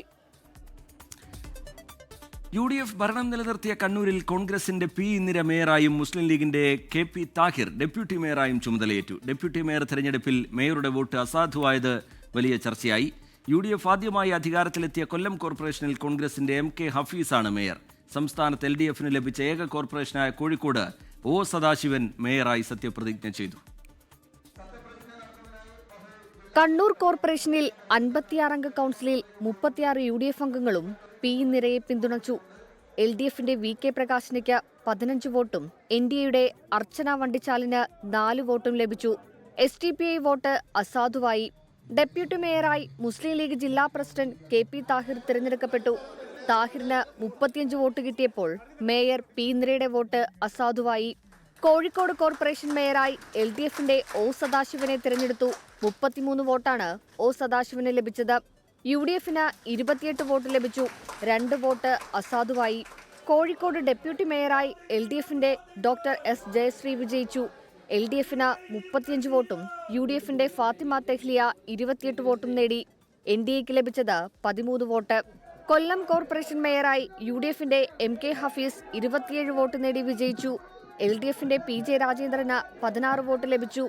UDF ഭരണം നിലനിർത്തിയ കണ്ണൂരിൽ കോൺഗ്രസിന്റെ P ഇന്ദിര മേയറായും മുസ്ലിം ലീഗിന്റെ KP താഹിർ ഡെപ്യൂട്ടി മേയറായും ചുമതലയേറ്റു. ഡെപ്യൂട്ടി മേയർ തെരഞ്ഞെടുപ്പിൽ മേയറുടെ വോട്ട് അസാധുവായത് വലിയ ചർച്ചയായി. UDF ആദ്യമായി അധികാരത്തിലെത്തിയ കൊല്ലം കോർപ്പറേഷനിൽ കോൺഗ്രസിന്റെ MK ഹഫീസാണ് മേയർ. സംസ്ഥാനത്ത് LDFന് ലഭിച്ച ഏക കോർപ്പറേഷനായ കോഴിക്കോട് O സദാശിവൻ മേയറായി സത്യപ്രതിജ്ഞ ചെയ്തു. കണ്ണൂർ കോർപ്പറേഷനിൽ 56 അംഗ കൗൺസിലിൽ 36 UDF അംഗങ്ങളും P നിരയെ പിന്തുണച്ചു. LDFന്റെ VK പ്രകാശിനിക്ക് 15 വോട്ടും NDAയുടെ അർച്ചന വണ്ടിച്ചാലിന് 4 വോട്ടും ലഭിച്ചു. SDPI വോട്ട് അസാധുവായി. ഡെപ്യൂട്ടി മേയറായി മുസ്ലിം ലീഗ് ജില്ലാ പ്രസിഡന്റ് KP താഹിർ തിരഞ്ഞെടുക്കപ്പെട്ടു. താഹിറിന് 35 വോട്ട് കിട്ടിയപ്പോൾ മേയർ P നിരയുടെ വോട്ട് അസാധുവായി. കോഴിക്കോട് കോർപ്പറേഷൻ മേയറായി LDFന്റെ O സദാശിവനെ തിരഞ്ഞെടുത്തു. 33 വോട്ടാണ് O സദാശിവന് ലഭിച്ചത്. UDFന് 28 വോട്ട് ലഭിച്ചു. 2 വോട്ട് അസാധുവായി. കോഴിക്കോട് ഡെപ്യൂട്ടി മേയറായി LDFന്റെ ഡോക്ടർ S ജയശ്രീ വിജയിച്ചു. LDFന് 35 വോട്ടും UDFന്റെ ഫാത്തിമ തെഹ്ലിയ 28 വോട്ടും നേടി. NDAക്ക് ലഭിച്ചത് 13 വോട്ട്. കൊല്ലം കോർപ്പറേഷൻ മേയറായി UDFന്റെ MK ഹഫീസ് 27 വോട്ട് നേടി വിജയിച്ചു. LDFന്റെ PJ രാജേന്ദ്രന് 16 വോട്ട് ലഭിച്ചു.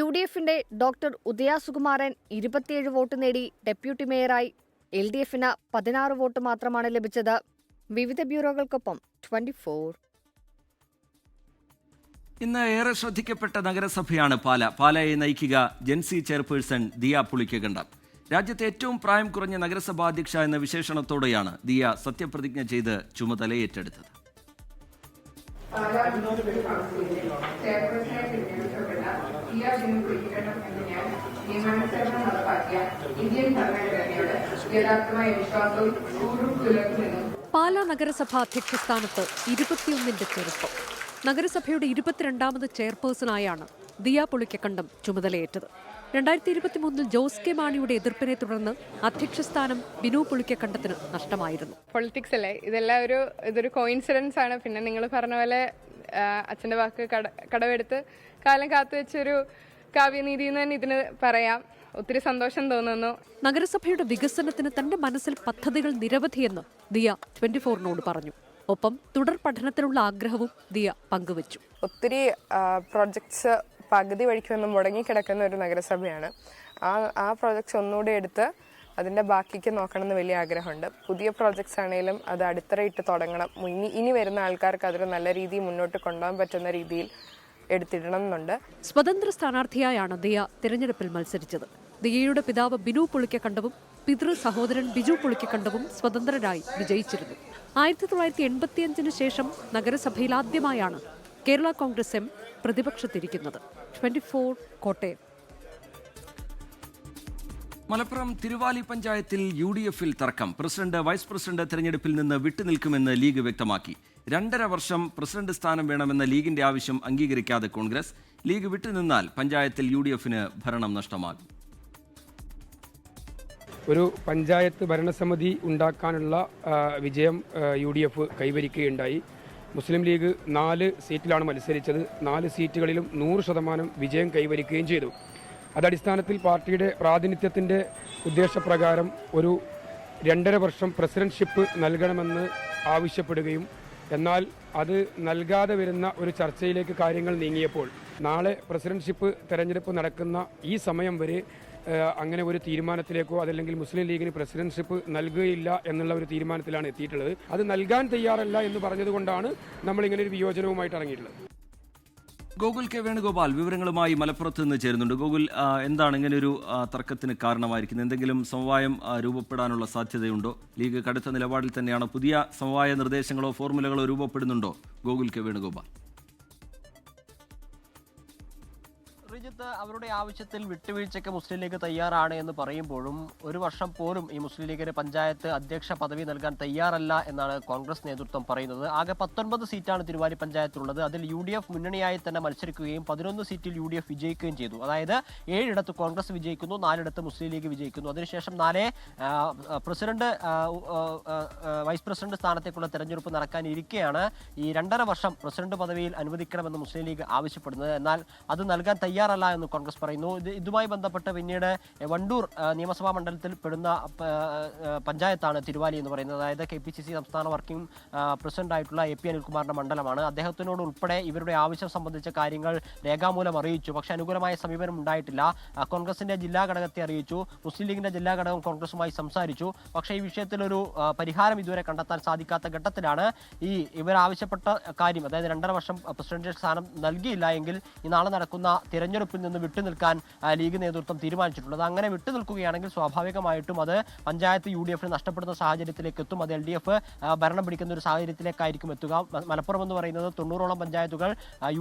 UDFന്റെ ഡോക്ടർ ഉദയ സുകുമാരൻ 27 വോട്ട് നേടി ഡെപ്യൂട്ടി മേയറായി. LDFന് 16 വോട്ട് മാത്രമാണ് ലഭിച്ചത്. വിവിധ ബ്യൂറോകൾക്കൊപ്പം 24. ഇന്ന് ഏറെ ശ്രദ്ധിക്കപ്പെട്ട നഗരസഭയാണ് പാല. പാലയെ നയിക്കുക ജൻസി ചെയർപേഴ്സൺ ദിയ പുളിക്കകണ്ടം. രാജ്യത്തെ ഏറ്റവും പ്രായം കുറഞ്ഞ നഗരസഭാ അധ്യക്ഷ എന്ന വിശേഷണത്തോടെയാണ് ദിയ സത്യപ്രതിജ്ഞ ചെയ്ത് ചുമതല ഏറ്റെടുത്തത്. പാലാ നഗരസഭാ അധ്യക്ഷ സ്ഥാനത്ത് 21ന്റെ ചെറുപ്പം. നഗരസഭയുടെ 22ാമത് ചെയർപേഴ്സണായാണ് ദിയ പുളിക്കക്കണ്ടം ചുമതലയേറ്റത്. 2023 ജോസ് കെ മാണിയുടെ എതിർപ്പിനെ തുടർന്ന് അധ്യക്ഷ സ്ഥാനം ബിനു പുളിക്കക്കണ്ടത്തിന് നഷ്ടമായിരുന്നു. പൊളിറ്റിക്സ് അല്ലേ, ഇതൊരു കോയിൻസിഡൻസ് ആണ്. പിന്നെ നിങ്ങൾ പറഞ്ഞ പോലെ അച്ഛൻ്റെ വാക്ക് കടമെടുത്ത് കാലം കാത്തുവെച്ചൊരു കാവ്യനീതി എന്ന് തന്നെ ഇതിന് പറയാം. ഒത്തിരി സന്തോഷം തോന്നുന്നു. നഗരസഭയുടെ വികസനത്തിന് തന്റെ മനസ്സിൽ പദ്ധതികൾ നിരവധിയെന്ന് ദിയ 24നോട് പറഞ്ഞു. ഒപ്പം തുടർ പഠനത്തിനുള്ള ആഗ്രഹവും ദിയ പങ്കുവച്ചു. ഒത്തിരി പ്രോജക്ട്സ് പകുതി വഴിക്ക് വന്ന് മുടങ്ങിക്കിടക്കുന്ന ഒരു നഗരസഭയാണ്. ആ പ്രോജക്ട്സ് ഒന്നുകൂടി എടുത്ത് അതിൻ്റെ ബാക്കിക്ക് നോക്കണമെന്ന് വലിയ ആഗ്രഹമുണ്ട്. പുതിയ പ്രോജക്ട്സ് ആണെങ്കിലും അത് അടിത്തറയിട്ട് തുടങ്ങണം. ഇനി വരുന്ന ആൾക്കാർക്ക് അതൊരു നല്ല രീതിയിൽ മുന്നോട്ട് കൊണ്ടുപോകാൻ പറ്റുന്ന രീതിയിൽ എടുത്തിടണം എന്നുണ്ട്. സ്വതന്ത്ര സ്ഥാനാർത്ഥിയായാണ് ദിയ തിരഞ്ഞെടുപ്പിൽ മത്സരിച്ചത്. ദിയയുടെ പിതാവ് ബിനു പുളിക്കക്കണ്ടവും പിതൃ സഹോദരൻ ബിജു പുളിക്കക്കണ്ടവും സ്വതന്ത്രരായി വിജയിച്ചിരുന്നു. 1985 ശേഷം നഗരസഭയിൽ ആദ്യമായാണ് കേരള കോൺഗ്രസ് എം പ്രതിപക്ഷത്തിരിക്കുന്നത്. 24 കോട്ടയം. മലപ്പുറം തിരുവാലി പഞ്ചായത്തിൽ UDFൽ തർക്കം. പ്രസിഡന്റ് വൈസ് പ്രസിഡന്റ് തെരഞ്ഞെടുപ്പിൽ നിന്ന് വിട്ടുനിൽക്കുമെന്ന് ലീഗ് വ്യക്തമാക്കി. 2.5 വർഷം പ്രസിഡന്റ് സ്ഥാനം വേണമെന്ന ലീഗിന്റെ ആവശ്യം അംഗീകരിക്കാതെ കോൺഗ്രസ്. ലീഗ് വിട്ടുനിന്നാൽ പഞ്ചായത്തിൽ UDFന് ഭരണം നഷ്ടമാകും. ഒരു പഞ്ചായത്ത് ഭരണസമിതി ഉണ്ടാക്കാനുള്ള വിജയം UDF കൈവരിക്കുകയുണ്ടായി. മുസ്ലിം ലീഗ് 4 സീറ്റിലാണ് മത്സരിച്ചത്. 4 സീറ്റുകളിലും 100% വിജയം കൈവരിക്കുകയും ചെയ്തു. അതടിസ്ഥാനത്തിൽ പാർട്ടിയുടെ പ്രാതിനിധ്യത്തിൻ്റെ ഉദ്ദേശപ്രകാരം ഒരു 2.5 വർഷം പ്രസിഡന്റ്ഷിപ്പ് നൽകണമെന്ന് ആവശ്യപ്പെടുകയും എന്നാൽ അത് നൽകാതെ വരുന്ന ഒരു ചർച്ചയിലേക്ക് കാര്യങ്ങൾ നീങ്ങിയപ്പോൾ നാളെ പ്രസിഡന്റ്ഷിപ്പ് തെരഞ്ഞെടുപ്പ് നടക്കുന്ന ഈ സമയം വരെ അങ്ങനെ ഒരു തീരുമാനത്തിലേക്കോ അതല്ലെങ്കിൽ മുസ്ലിം ലീഗിന് പ്രസിഡന്റ്ഷിപ്പ് നൽകുകയില്ല എന്നുള്ള ഒരു തീരുമാനത്തിലാണ് എത്തിയിട്ടുള്ളത്. അത് നൽകാൻ തയ്യാറല്ല എന്ന് പറഞ്ഞതുകൊണ്ടാണ് നമ്മളിങ്ങനെ ഒരു വിയോജനവുമായിട്ട് ഇറങ്ങിയിട്ടുള്ളത്. ഗോകുൽ കെ വേണുഗോപാൽ വിവരങ്ങളുമായി മലപ്പുറത്ത് നിന്ന് ചേരുന്നുണ്ട്. ഗോകുൽ, എന്താണ് ഇങ്ങനെയൊരു തർക്കത്തിന് കാരണമായിരിക്കുന്നത്? എന്തെങ്കിലും സമവായം രൂപപ്പെടാനുള്ള സാധ്യതയുണ്ടോ? ലീഗ് കടുത്ത നിലപാടിൽ തന്നെയാണ്. പുതിയ സമവായ നിർദ്ദേശങ്ങളോ ഫോർമുലകളോ രൂപപ്പെടുന്നുണ്ടോ? ഗോകുൽ കെ വേണുഗോപാൽ. അവരുടെ ആവശ്യത്തിൽ വിട്ടുവീഴ്ചയ്ക്ക് മുസ്ലിം ലീഗ് തയ്യാറാണ് എന്ന് പറയുമ്പോഴും ഒരു വർഷം പോലും ഈ മുസ്ലിം ലീഗിന് പഞ്ചായത്ത് അധ്യക്ഷ പദവി നൽകാൻ തയ്യാറല്ല എന്നാണ് കോൺഗ്രസ് നേതൃത്വം പറയുന്നത്. ആകെ 19 സീറ്റാണ് തിരുവാലി പഞ്ചായത്തിലുള്ളത്. അതിൽ UDF മുന്നണിയായി തന്നെ മത്സരിക്കുകയും 11 സീറ്റിൽ UDF വിജയിക്കുകയും ചെയ്തു. അതായത് 7 ഇടത്ത് കോൺഗ്രസ് വിജയിക്കുന്നു, 4 ഇടത്ത് മുസ്ലിം ലീഗ് വിജയിക്കുന്നു. അതിനുശേഷം 4 പ്രസിഡന്റ് വൈസ് പ്രസിഡന്റ് സ്ഥാനത്തേക്കുള്ള തെരഞ്ഞെടുപ്പ് നടക്കാനിരിക്കെയാണ് ഈ 2.5 വർഷം പ്രസിഡന്റ് പദവിയിൽ അനുവദിക്കണമെന്ന് മുസ്ലിം ലീഗ് ആവശ്യപ്പെടുന്നത്. എന്നാൽ അത് നൽകാൻ തയ്യാറല്ല എന്ന് കോൺഗ്രസ് പറയുന്നു. ഇതുമായി ബന്ധപ്പെട്ട് പിന്നീട് വണ്ടൂർ നിയമസഭാ മണ്ഡലത്തിൽ പെടുന്ന പഞ്ചായത്താണ് തിരുവാലി എന്ന് പറയുന്നത്. അതായത് KPCC സംസ്ഥാന വർക്കിംഗ് പ്രസിഡന്റ് ആയിട്ടുള്ള AP അനിൽകുമാറിന്റെ മണ്ഡലമാണ്. അദ്ദേഹത്തിനോട് ഉൾപ്പെടെ ഇവരുടെ ആവശ്യം സംബന്ധിച്ച കാര്യങ്ങൾ രേഖാമൂലം അറിയിച്ചു. പക്ഷേ അനുകൂലമായ സമീപനം ഉണ്ടായിട്ടില്ല. കോൺഗ്രസിന്റെ ജില്ലാ ഘടകത്തെ അറിയിച്ചു. മുസ്ലിം ലീഗിന്റെ ജില്ലാ ഘടകം കോൺഗ്രസുമായി സംസാരിച്ചു. പക്ഷേ ഈ വിഷയത്തിലൊരു പരിഹാരം ഇതുവരെ കണ്ടെത്താൻ സാധിക്കാത്ത ഘട്ടത്തിലാണ് ഇവർ ആവശ്യപ്പെട്ട കാര്യം, അതായത് 2.5 വർഷം പ്രസിഡന്റ് സ്ഥാനം നൽകിയില്ല എങ്കിൽ ഈ നാളെ നടക്കുന്ന തിരഞ്ഞെടുപ്പിൽ നിന്ന് വിട്ടുനിൽക്കാൻ ലീഗ് നേതൃത്വം തീരുമാനിച്ചിട്ടുള്ളത്. അങ്ങനെ വിട്ടുനിൽക്കുകയാണെങ്കിൽ സ്വാഭാവികമായിട്ടും അത് പഞ്ചായത്ത് UDF നഷ്ടപ്പെടുന്ന സാഹചര്യത്തിലേക്ക് എത്തും. അത് LDF ഭരണം പിടിക്കുന്ന ഒരു സാഹചര്യത്തിലേക്കായിരിക്കും എത്തുക. മലപ്പുറം എന്ന് പറയുന്നത് 90ഓളം പഞ്ചായത്തുകൾ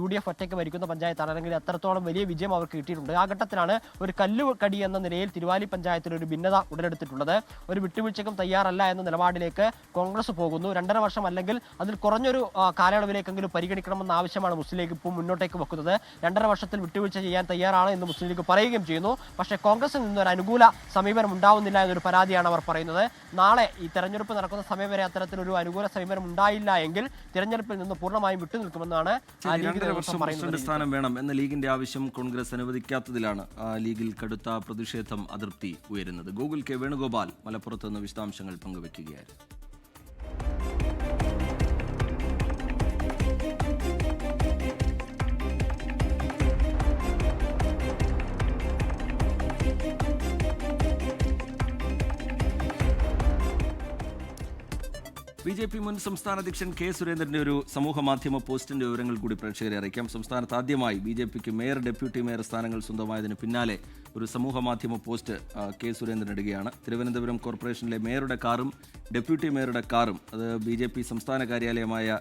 UDF ഒറ്റയ്ക്ക് ഭരിക്കുന്ന പഞ്ചായത്താണ്. അല്ലെങ്കിൽ അത്രത്തോളം വലിയ വിജയം അവർക്ക് കിട്ടിയിട്ടുണ്ട്. ആ ഘട്ടത്തിലാണ് ഒരു കല്ലുകടി എന്ന നിലയിൽ തിരുവാലി പഞ്ചായത്തിൽ ഒരു ഭിന്നത ഉടലെടുത്തിട്ടുള്ളത്. ഒരു വിട്ടുവീഴ്ചയ്ക്കും തയ്യാറല്ല എന്ന നിലപാടിലേക്ക് കോൺഗ്രസ് പോകുന്നു. 2.5 വർഷം അല്ലെങ്കിൽ അതിൽ കുറഞ്ഞൊരു കാലയളവിലേക്കെങ്കിലും പരിഗണിക്കണമെന്ന ആവശ്യമാണ് മുസ്ലിം ലീഗ് ഇപ്പോൾ മുന്നോട്ടേക്ക് വെക്കുന്നത്. 2.5 വർഷത്തിൽ വിട്ടുവീഴ്ച ചെയ്യാൻ തയ്യാറാണ് എന്ന് മുസ്ലിം ലീഗ് പറയുകയും ചെയ്യുന്നു. പക്ഷേ കോൺഗ്രസിൽ നിന്നൊരു അനുകൂല സമീപനം ഉണ്ടാവുന്നില്ല എന്നൊരു പരാതിയാണ് അവർ പറയുന്നത്. നാളെ ഈ തെരഞ്ഞെടുപ്പ് നടക്കുന്ന സമയം വരെ അത്തരത്തിലൊരു അനുകൂല സമീപനം ഉണ്ടായില്ല എങ്കിൽ തിരഞ്ഞെടുപ്പിൽ നിന്ന് പൂർണ്ണമായും വിട്ടുനിൽക്കുമെന്നാണ് സ്ഥാനം വേണം എന്ന ലീഗിന്റെ ആവശ്യം കോൺഗ്രസ് അനുവദിക്കാത്തതിലാണ് ലീഗിൽ കടുത്ത പ്രതിഷേധം, അതൃപ്തി ഉയരുന്നത്. ഗൂഗിൾ കെ വേണുഗോപാൽ മലപ്പുറത്ത് നിന്ന് വിശദാംശങ്ങൾ പങ്കുവയ്ക്കുകയായിരുന്നു. BJP മുൻ സംസ്ഥാന അധ്യക്ഷൻ K. സുരേന്ദ്രന്റെ ഒരു സമൂഹ മാധ്യമ പോസ്റ്റിന്റെ വിവരങ്ങൾ കൂടി പ്രേക്ഷകരെ അറിയിക്കാം. സംസ്ഥാനത്ത് ആദ്യമായി BJPക്ക് മേയർ, ഡെപ്യൂട്ടി മേയർ സ്ഥാനങ്ങൾ സ്വന്തമായതിന് പിന്നാലെ ഒരു സമൂഹ മാധ്യമ പോസ്റ്റ് K. സുരേന്ദ്രൻ ഇടുകയാണ്. തിരുവനന്തപുരം കോർപ്പറേഷനിലെ മേയറുടെ കാറും ഡെപ്യൂട്ടി മേയറുടെ കാറും അത് BJP സംസ്ഥാന കാര്യാലയമായ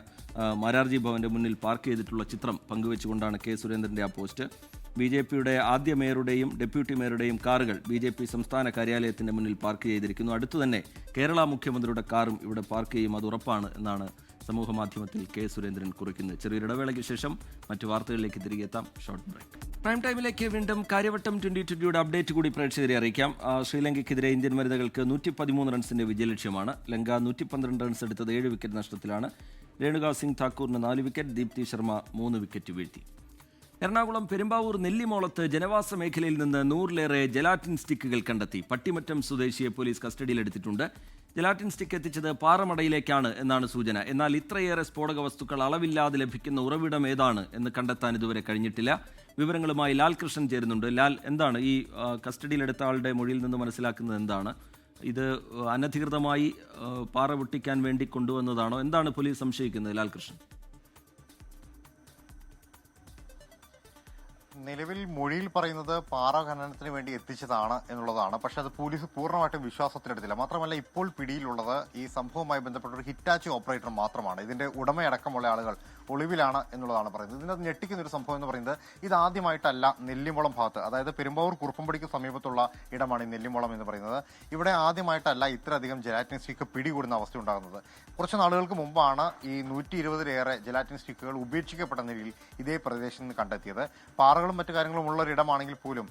മാരാർജി ഭവന്റെ മുന്നിൽ പാർക്ക് ചെയ്തിട്ടുള്ള ചിത്രം പങ്കുവെച്ചുകൊണ്ടാണ് K. സുരേന്ദ്രന്റെ ആ പോസ്റ്റ്. BJPയുടെ ആദ്യ മേയറുടെയും ഡെപ്യൂട്ടി മേയറുടെയും കാറുകൾ BJP സംസ്ഥാന കാര്യാലയത്തിന്റെ മുന്നിൽ പാർക്ക് ചെയ്തിരിക്കുന്നു. അടുത്തു തന്നെ കേരള മുഖ്യമന്ത്രിയുടെ കാറും ഇവിടെ പാർക്ക് ചെയ്യും, അത് ഉറപ്പാണ് എന്നാണ് സമൂഹ മാധ്യമത്തിൽ K. സുരേന്ദ്രൻ കുറിക്കുന്നത്. ചെറിയൊരു ഇടവേളയ്ക്ക് ശേഷം മറ്റു വാർത്തകളിലേക്ക് തിരികെ എത്താം. Short break. പ്രൈം ടൈമിലേക്ക് വീണ്ടും കാര്യവട്ടം 2020യുടെ അപ്ഡേറ്റ് കൂടി പ്രേക്ഷകരെ അറിയിക്കാം. ശ്രീലങ്കയ്ക്കെതിരെ ഇന്ത്യൻ വനിതകൾക്ക് 113 റൺസിന്റെ വിജയലക്ഷ്യമാണ്. ലങ്ക 112 റൺസ് എടുത്തത് 7 വിക്കറ്റ് നഷ്ടത്തിലാണ്. രേണുക സിംഗ് താക്കൂറിന് 4 വിക്കറ്റ്, ദീപ്തി ശർമ്മ 3 വിക്കറ്റ് വീഴ്ത്തി. എറണാകുളം പെരുമ്പാവൂർ നെല്ലിമോളത്ത് ജനവാസ മേഖലയിൽ നിന്ന് 100ലേറെ ജലാറ്റിൻ സ്റ്റിക്കുകൾ കണ്ടെത്തി. പട്ടിമറ്റം സ്വദേശിയെ പോലീസ് കസ്റ്റഡിയിലെടുത്തിട്ടുണ്ട്. ജലാറ്റിൻ സ്റ്റിക്ക് എത്തിച്ചത് പാറമടയിലേക്കാണ് എന്നാണ് സൂചന. എന്നാൽ ഇത്രയേറെ സ്ഫോടക വസ്തുക്കൾ അളവില്ലാതെ ലഭിക്കുന്ന ഉറവിടം ഏതാണ് എന്ന് കണ്ടെത്താൻ ഇതുവരെ കഴിഞ്ഞിട്ടില്ല. വിവരങ്ങളുമായി ലാൽ കൃഷ്ണൻ ചേരുന്നുണ്ട്. ലാൽ, എന്താണ് ഈ കസ്റ്റഡിയിലെടുത്ത ആളുടെ മൊഴിയിൽ നിന്ന് മനസ്സിലാക്കുന്നത്? എന്താണ് ഇത് അനധികൃതമായി പാറ പൊട്ടിക്കാൻ വേണ്ടി കൊണ്ടുവന്നതാണോ? എന്താണ് പോലീസ് സംശയിക്കുന്നത് ലാൽ കൃഷ്ണൻ? നിലവിൽ മൊഴിയിൽ പറയുന്നത് പാറ ഖനനത്തിന് വേണ്ടി എത്തിച്ചതാണ് എന്നുള്ളതാണ്. പക്ഷെ അത് പോലീസ് പൂർണ്ണമായിട്ടും വിശ്വാസത്തിലെടുത്തില്ല. മാത്രമല്ല, ഇപ്പോൾ പിടിയിലുള്ളത് ഈ സംഭവവുമായി ബന്ധപ്പെട്ട ഒരു ഹിറ്റാച്ചി ഓപ്പറേറ്റർ മാത്രമാണ്. ഇതിന്റെ ഉടമയടക്കമുള്ള ആളുകൾ ഒളിവിലാണ് എന്നുള്ളതാണ് പറയുന്നത്. ഇതിനകത്ത് ഞെട്ടിക്കുന്ന ഒരു സംഭവം എന്ന് പറയുന്നത് ഇതാദ്യമായിട്ടല്ല നെല്ലിമുളം ഭാഗത്ത്, അതായത് പെരുമ്പാവൂർ കുറുപ്പമ്പടിക്ക് സമീപത്തുള്ള ഇടമാണ് ഈ നെല്ലിമുളം എന്ന് പറയുന്നത്. ഇവിടെ ആദ്യമായിട്ടല്ല ഇത്രയധികം ജലാറ്റിൻ സ്റ്റിക്ക് പിടികൂടുന്ന അവസ്ഥ ഉണ്ടാകുന്നത്. കുറച്ച് നാളുകൾക്ക് മുമ്പാണ് ഈ 120-ലേറെ ജലാറ്റിൻ സ്റ്റിക്കുകൾ ഉപേക്ഷിക്കപ്പെട്ട നിലയിൽ ഇതേ പ്രദേശത്ത് നിന്ന് കണ്ടെത്തിയത്. പാറകളും മറ്റു കാര്യങ്ങളും ഉള്ള ഒരിടമാണെങ്കിൽ പോലും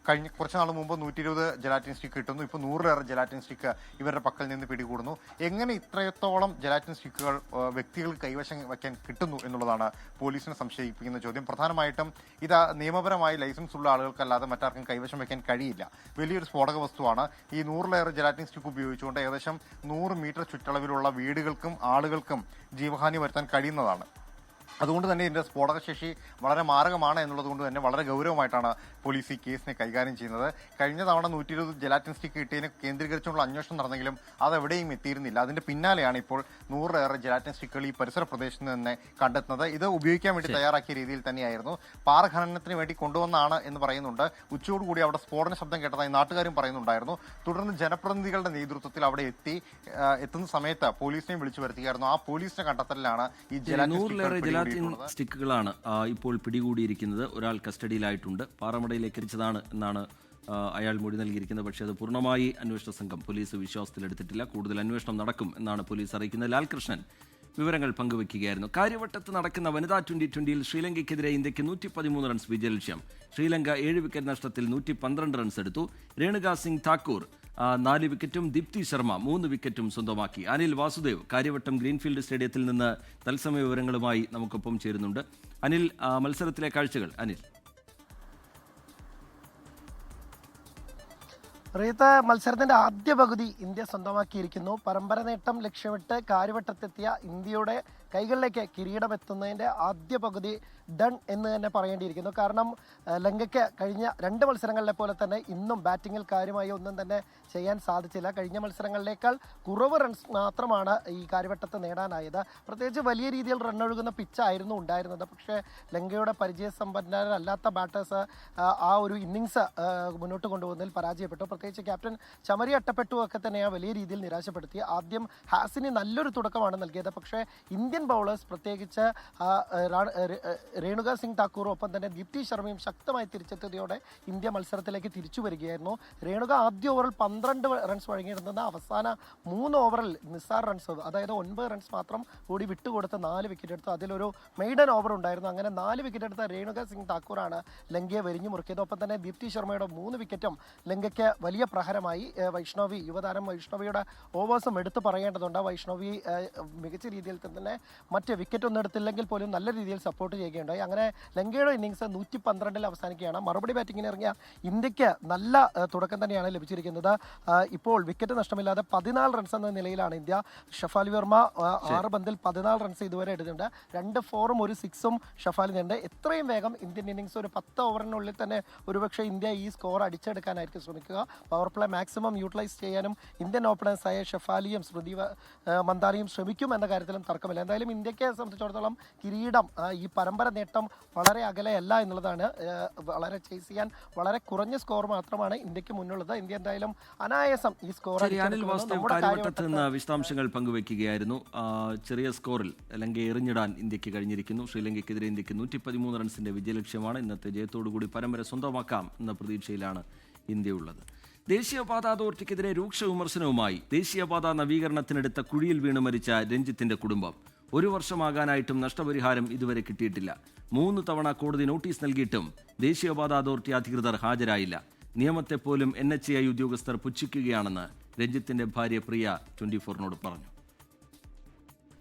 കഴിഞ്ഞ കുറച്ച് നാൾ മുമ്പ് 120 ജലാറ്റിൻ സ്റ്റിക്ക് കിട്ടുന്നു. ഇപ്പോൾ 100ലേറെ ജലാറ്റിൻ സ്റ്റിക്ക് ഇവരുടെ പക്കൽ നിന്ന് പിടികൂടുന്നു. എങ്ങനെ ഇത്രത്തോളം ജലാറ്റിൻ സ്റ്റിക്കുകൾ വ്യക്തികൾക്ക് കൈവശം വയ്ക്കാൻ കിട്ടുന്നു എന്നുള്ളതാണ് പോലീസിനെ സംശയിപ്പിക്കുന്ന ചോദ്യം. പ്രധാനമായിട്ടും ഇത് നിയമപരമായി ലൈസൻസ് ഉള്ള ആളുകൾക്കല്ലാതെ മറ്റാർക്കും കൈവശം വയ്ക്കാൻ കഴിയില്ല. വലിയൊരു സ്ഫോടക വസ്തുവാണ്. ഈ 100ലേറെ ജലാറ്റിൻ സ്റ്റിക്ക് ഉപയോഗിച്ചുകൊണ്ട് ഏകദേശം 100 മീറ്റർ ചുറ്റളവിലുള്ള വീടുകൾക്കും ആളുകൾക്കും ജീവഹാനി വരുത്താൻ കഴിയുന്നതാണ്. അതുകൊണ്ട് തന്നെ ഇതിന്റെ സ്ഫോടകശേഷി വളരെ മാരകമാണ് എന്നുള്ളത് കൊണ്ട് തന്നെ വളരെ ഗൗരവമായിട്ടാണ് പോലീസ് ഈ കേസിനെ കൈകാര്യം ചെയ്യുന്നത്. കഴിഞ്ഞ തവണ 120 ജലാറ്റിൻ സ്റ്റിക്ക് കിട്ടിയതിനെ കേന്ദ്രീകരിച്ചുള്ള അന്വേഷണം നടന്നെങ്കിലും അതെവിടെയും എത്തിയിരുന്നില്ല. അതിന്റെ പിന്നാലെയാണ് ഇപ്പോൾ 100ലേറെ ജലാറ്റിൻ സ്റ്റിക്കുകൾ ഈ പരിസര പ്രദേശത്ത് നിന്ന് കണ്ടെത്തുന്നത്. ഇത് ഉപയോഗിക്കാൻ വേണ്ടി തയ്യാറാക്കിയ രീതിയിൽ തന്നെയായിരുന്നു. പാറ ഖനനത്തിന് വേണ്ടി കൊണ്ടുവന്നാണ് എന്ന് പറയുന്നുണ്ട്. ഉച്ചയോടുകൂടി അവിടെ സ്ഫോടന ശബ്ദം കേട്ടതായി നാട്ടുകാരും പറയുന്നുണ്ടായിരുന്നു. തുടർന്ന് ജനപ്രതിനിധികളുടെ നേതൃത്വത്തിൽ അവിടെ എത്തുന്ന സമയത്ത് പോലീസിനെയും വിളിച്ചു വരുത്തിയായിരുന്നു. ആ പോലീസിന്റെ കണ്ടെത്തലിലാണ് ഈ ജലാറ്റിൻ സ്റ്റിക്കുകളാണ് ഇപ്പോൾ പിടികൂടിയിരിക്കുന്നത്. ഒരാൾ കസ്റ്റഡിയിലായിട്ടുണ്ട്. പാറമടയിലേക്ക് എത്തിച്ചതാണ് എന്നാണ് അയാൾ മൊഴി നൽകിയിരിക്കുന്നത്. പക്ഷേ അത് പൂർണ്ണമായി അന്വേഷണ സംഘം പോലീസ് വിശ്വാസത്തിലെടുത്തിട്ടില്ല. കൂടുതൽ അന്വേഷണം നടക്കും എന്നാണ് പോലീസ് അറിയിക്കുന്നത്. ലാൽകൃഷ്ണൻ വിവരങ്ങൾ പങ്കുവയ്ക്കുകയായിരുന്നു. കാര്യവട്ടത്ത് നടക്കുന്ന വനിതാ 2020യിൽ ശ്രീലങ്കയ്ക്കെതിരെ ഇന്ത്യക്ക് 113 റൺസ് വിജയലക്ഷ്യം. ശ്രീലങ്ക 7 വിക്കറ്റ് നഷ്ടത്തിൽ 112 റൺസ് എടുത്തു. രേണുക സിംഗ് താക്കൂർ 4 വിക്കറ്റും ദീപ്തി ശർമ്മ 3 വിക്കറ്റും സ്വന്തമാക്കി. അനിൽ വാസുദേവ് കാര്യവട്ടം ഗ്രീൻഫീൽഡ് സ്റ്റേഡിയത്തിൽ നിന്ന് തത്സമയ വിവരങ്ങളുമായി നമുക്കൊപ്പം ചേരുന്നുണ്ട്. അനിൽ, മത്സരത്തിലെ കാഴ്ചകൾ. അനിൽ. റീത്ത്, മത്സരത്തിന്റെ ആദ്യ പകുതി ഇന്ത്യ സ്വന്തമാക്കിയിരിക്കുന്നു. പരമ്പര നേട്ടം ലക്ഷ്യമിട്ട് കാര്യവട്ടത്തെത്തിയ ഇന്ത്യയുടെ കൈകളിലേക്ക് കിരീടം എത്തുന്നതിന്റെ ആദ്യ പകുതി ഡൺ എന്ന് തന്നെ പറയേണ്ടിയിരിക്കുന്നു. കാരണം ലങ്കയ്ക്ക് കഴിഞ്ഞ 2 മത്സരങ്ങളിലെ പോലെ തന്നെ ഇന്നും ബാറ്റിങ്ങിൽ കാര്യമായി ഒന്നും തന്നെ ചെയ്യാൻ സാധിച്ചില്ല. കഴിഞ്ഞ മത്സരങ്ങളിലേക്കാൾ കുറവ് റൺസ് മാത്രമാണ് ഈ കാര്യവട്ടത്ത് നേടാനായത്. പ്രത്യേകിച്ച് വലിയ രീതിയിൽ റണ്ണൊഴുകുന്ന പിച്ചായിരുന്നു ഉണ്ടായിരുന്നത്. പക്ഷേ ലങ്കയുടെ പരിചയസമ്പന്നരല്ലാത്ത ബാറ്റേഴ്സ് ആ ഒരു ഇന്നിങ്സ് മുന്നോട്ട് കൊണ്ടുപോകുന്നതിൽ പരാജയപ്പെട്ടു. പ്രത്യേകിച്ച് ക്യാപ്റ്റൻ ചമരി അട്ടപ്പെട്ടു ഒക്കെ തന്നെ വലിയ രീതിയിൽ നിരാശപ്പെടുത്തി. ആദ്യം ഹാസിന് നല്ലൊരു തുടക്കമാണ് നൽകിയത്. പക്ഷേ ഇന്ത്യൻ ബൗളേഴ്സ്, പ്രത്യേകിച്ച് രേണുക സിംഗ് താക്കൂറും ഒപ്പം തന്നെ ദീപ്തി ശർമ്മയും ശക്തമായി തിരിച്ചെത്തിയതോടെ ഇന്ത്യ മത്സരത്തിലേക്ക് തിരിച്ചു വരികയായിരുന്നു. രേണുക ആദ്യ ഓവറിൽ 12 റൺസ് വഴങ്ങിയിരുന്നത് അവസാന 3 ഓവറിൽ നിസ്സാർ റൺസ്, അതായത് 9 റൺസ് മാത്രം കൂടി വിട്ടുകൊടുത്ത് 4 വിക്കറ്റ് എടുത്തു. അതിലൊരു മെയ്ഡൻ ഓവർ ഉണ്ടായിരുന്നു. അങ്ങനെ 4 വിക്കറ്റ് എടുത്ത രേണുക സിംഗ് താക്കൂറാണ് ലങ്കയെ വരിഞ്ഞു മുറുക്കിയത്. ഒപ്പം തന്നെ ദീപ്തി ശർമ്മയുടെ 3 വിക്കറ്റും ലങ്കയ്ക്ക് വലിയ പ്രഹരമായി. വൈഷ്ണവി, യുവതാരം വൈഷ്ണവിയുടെ ഓവേഴ്സും എടുത്തു പറയേണ്ടതുണ്ട്. വൈഷ്ണവി മികച്ച രീതിയിൽ തന്നെ മറ്റ് വിക്കറ്റ് ഒന്നും എടുത്തില്ലെങ്കിൽ പോലും നല്ല രീതിയിൽ സപ്പോർട്ട് ചെയ്യുകയുണ്ടായി. അങ്ങനെ ലങ്കയുടെ ഇന്നിങ്സ് 112 അവസാനിക്കുകയാണ്. മറുപടി ബാറ്റിങ്ങിന് ഇറങ്ങിയ ഇന്ത്യക്ക് നല്ല തുടക്കം തന്നെയാണ് ലഭിച്ചിരിക്കുന്നത്. ഇപ്പോൾ വിക്കറ്റ് നഷ്ടമില്ലാതെ 14 റൺസ് എന്ന നിലയിലാണ് ഇന്ത്യ. ഷഫാലി വർമ്മ 6 പന്തിൽ 14 റൺസ് ഇതുവരെ എടുത്തിട്ടുണ്ട്. 2 4ഉം 1 6ഉം ഷഫാലിനുണ്ട്. എത്രയും വേഗം ഇന്ത്യൻ ഇന്നിങ്സ് ഒരു 10 ഓവറിനുള്ളിൽ തന്നെ ഒരുപക്ഷെ ഇന്ത്യ ഈ സ്കോർ അടിച്ചെടുക്കാനായിരിക്കും ശ്രമിക്കുക. പവർ പ്ലേ മാക്സിമം യൂട്ടിലൈസ് ചെയ്യാനും ഇന്ത്യൻ ഓപ്പണേഴ്സായ ഷഫാലിയും സ്മൃതി മന്ദാനയും ശ്രമിക്കും എന്ന കാര്യത്തിലും തർക്കമില്ല. എന്തായാലും ഇന്ത്യക്ക് സംബന്ധിച്ചിടത്തോളം കിരീടം, ഈ പരമ്പര നേട്ടം വളരെ അകലെയല്ല എന്നുള്ളതാണ്. വളരെ ചേസ് ചെയ്യാൻ വളരെ കുറഞ്ഞ സ്കോർ മാത്രമാണ് ഇന്ത്യക്ക് മുന്നുള്ളത്. ഇന്ത്യ എന്തായാലും അനായാസം ഈ സ്കോർ വിശദാംശങ്ങൾ പങ്കുവയ്ക്കുകയായിരുന്നു. ചെറിയ സ്കോറിൽ ലങ്കയെ എറിഞ്ഞിടാൻ ഇന്ത്യക്ക് കഴിഞ്ഞിരിക്കുന്നു. ശ്രീലങ്കയ്ക്കെതിരെ ഇന്ത്യക്ക് 113 റൺസിന്റെ വിജയലക്ഷ്യമാണ്. ഇന്നത്തെ ജയത്തോടുകൂടി പരമ്പര സ്വന്തമാക്കാം എന്ന പ്രതീക്ഷയിലാണ് ഇന്ത്യ ഉള്ളത്. ദേശീയപാത അതോറിറ്റിക്കെതിരെ രൂക്ഷ വിമർശനവുമായി ദേശീയപാത നവീകരണത്തിനെടുത്ത കുഴിയിൽ വീണ് മരിച്ച രഞ്ജിത്തിന്റെ കുടുംബം. 1 വർഷമാകാനായിട്ടും നഷ്ടപരിഹാരം ഇതുവരെ കിട്ടിയിട്ടില്ല. 3 തവണ കോടതി നോട്ടീസ് നൽകിയിട്ടും ദേശീയപാത അതോറിറ്റി അധികൃതർ ഹാജരായില്ല. നിയമത്തെ പോലും NHAI ഉദ്യോഗസ്ഥർ പുച്ഛിക്കുകയാണെന്ന് രഞ്ജിത്തിന്റെ ഭാര്യ പ്രിയ 24നോട് പറഞ്ഞു.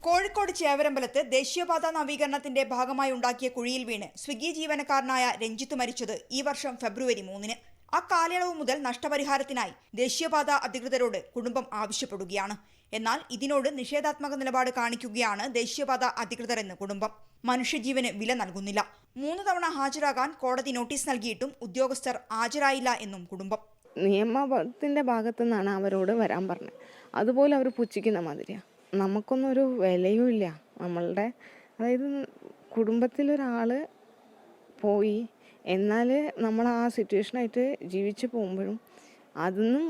കോഴിക്കോട് ചേവരമ്പലത്ത് ദേശീയപാത നവീകരണത്തിന്റെ ഭാഗമായി ഉണ്ടാക്കിയ കുഴിയിൽ വീണ് സ്വിഗ്ഗി ജീവനക്കാരനായ രഞ്ജിത്ത് മരിച്ചത് ഈ വർഷം ഫെബ്രുവരി 3-ന്. ആ കാലയളവ് മുതൽ നഷ്ടപരിഹാരത്തിനായി ദേശീയപാത അധികൃതരോട് കുടുംബം ആവശ്യപ്പെടുകയാണ്. എന്നാൽ ഇതിനോട് നിഷേധാത്മക നിലപാട് കാണിക്കുകയാണ് ദേശീയപാത അധികൃതരെന്ന് കുടുംബം. മനുഷ്യജീവന് വില നൽകുന്നില്ല. 3 തവണ ഹാജരാകാൻ കോടതി നോട്ടീസ് നൽകിയിട്ടും ഉദ്യോഗസ്ഥർ ഹാജരായില്ല എന്നും കുടുംബം. നിയമത്തിന്റെ ഭാഗത്തു നിന്നാണ് അവരോട് വരാൻ പറഞ്ഞത്. അതുപോലെ അവർ പുച്ഛിക്കുന്ന മാതിരിയാണ്. നമുക്കൊന്നും ഒരു വിലയും ഇല്ല. നമ്മളുടെ, അതായത് കുടുംബത്തിലൊരാൾ പോയി, എന്നാൽ നമ്മൾ ആ സിറ്റുവേഷനായിട്ട് ജീവിച്ചു പോകുമ്പോഴും അതൊന്നും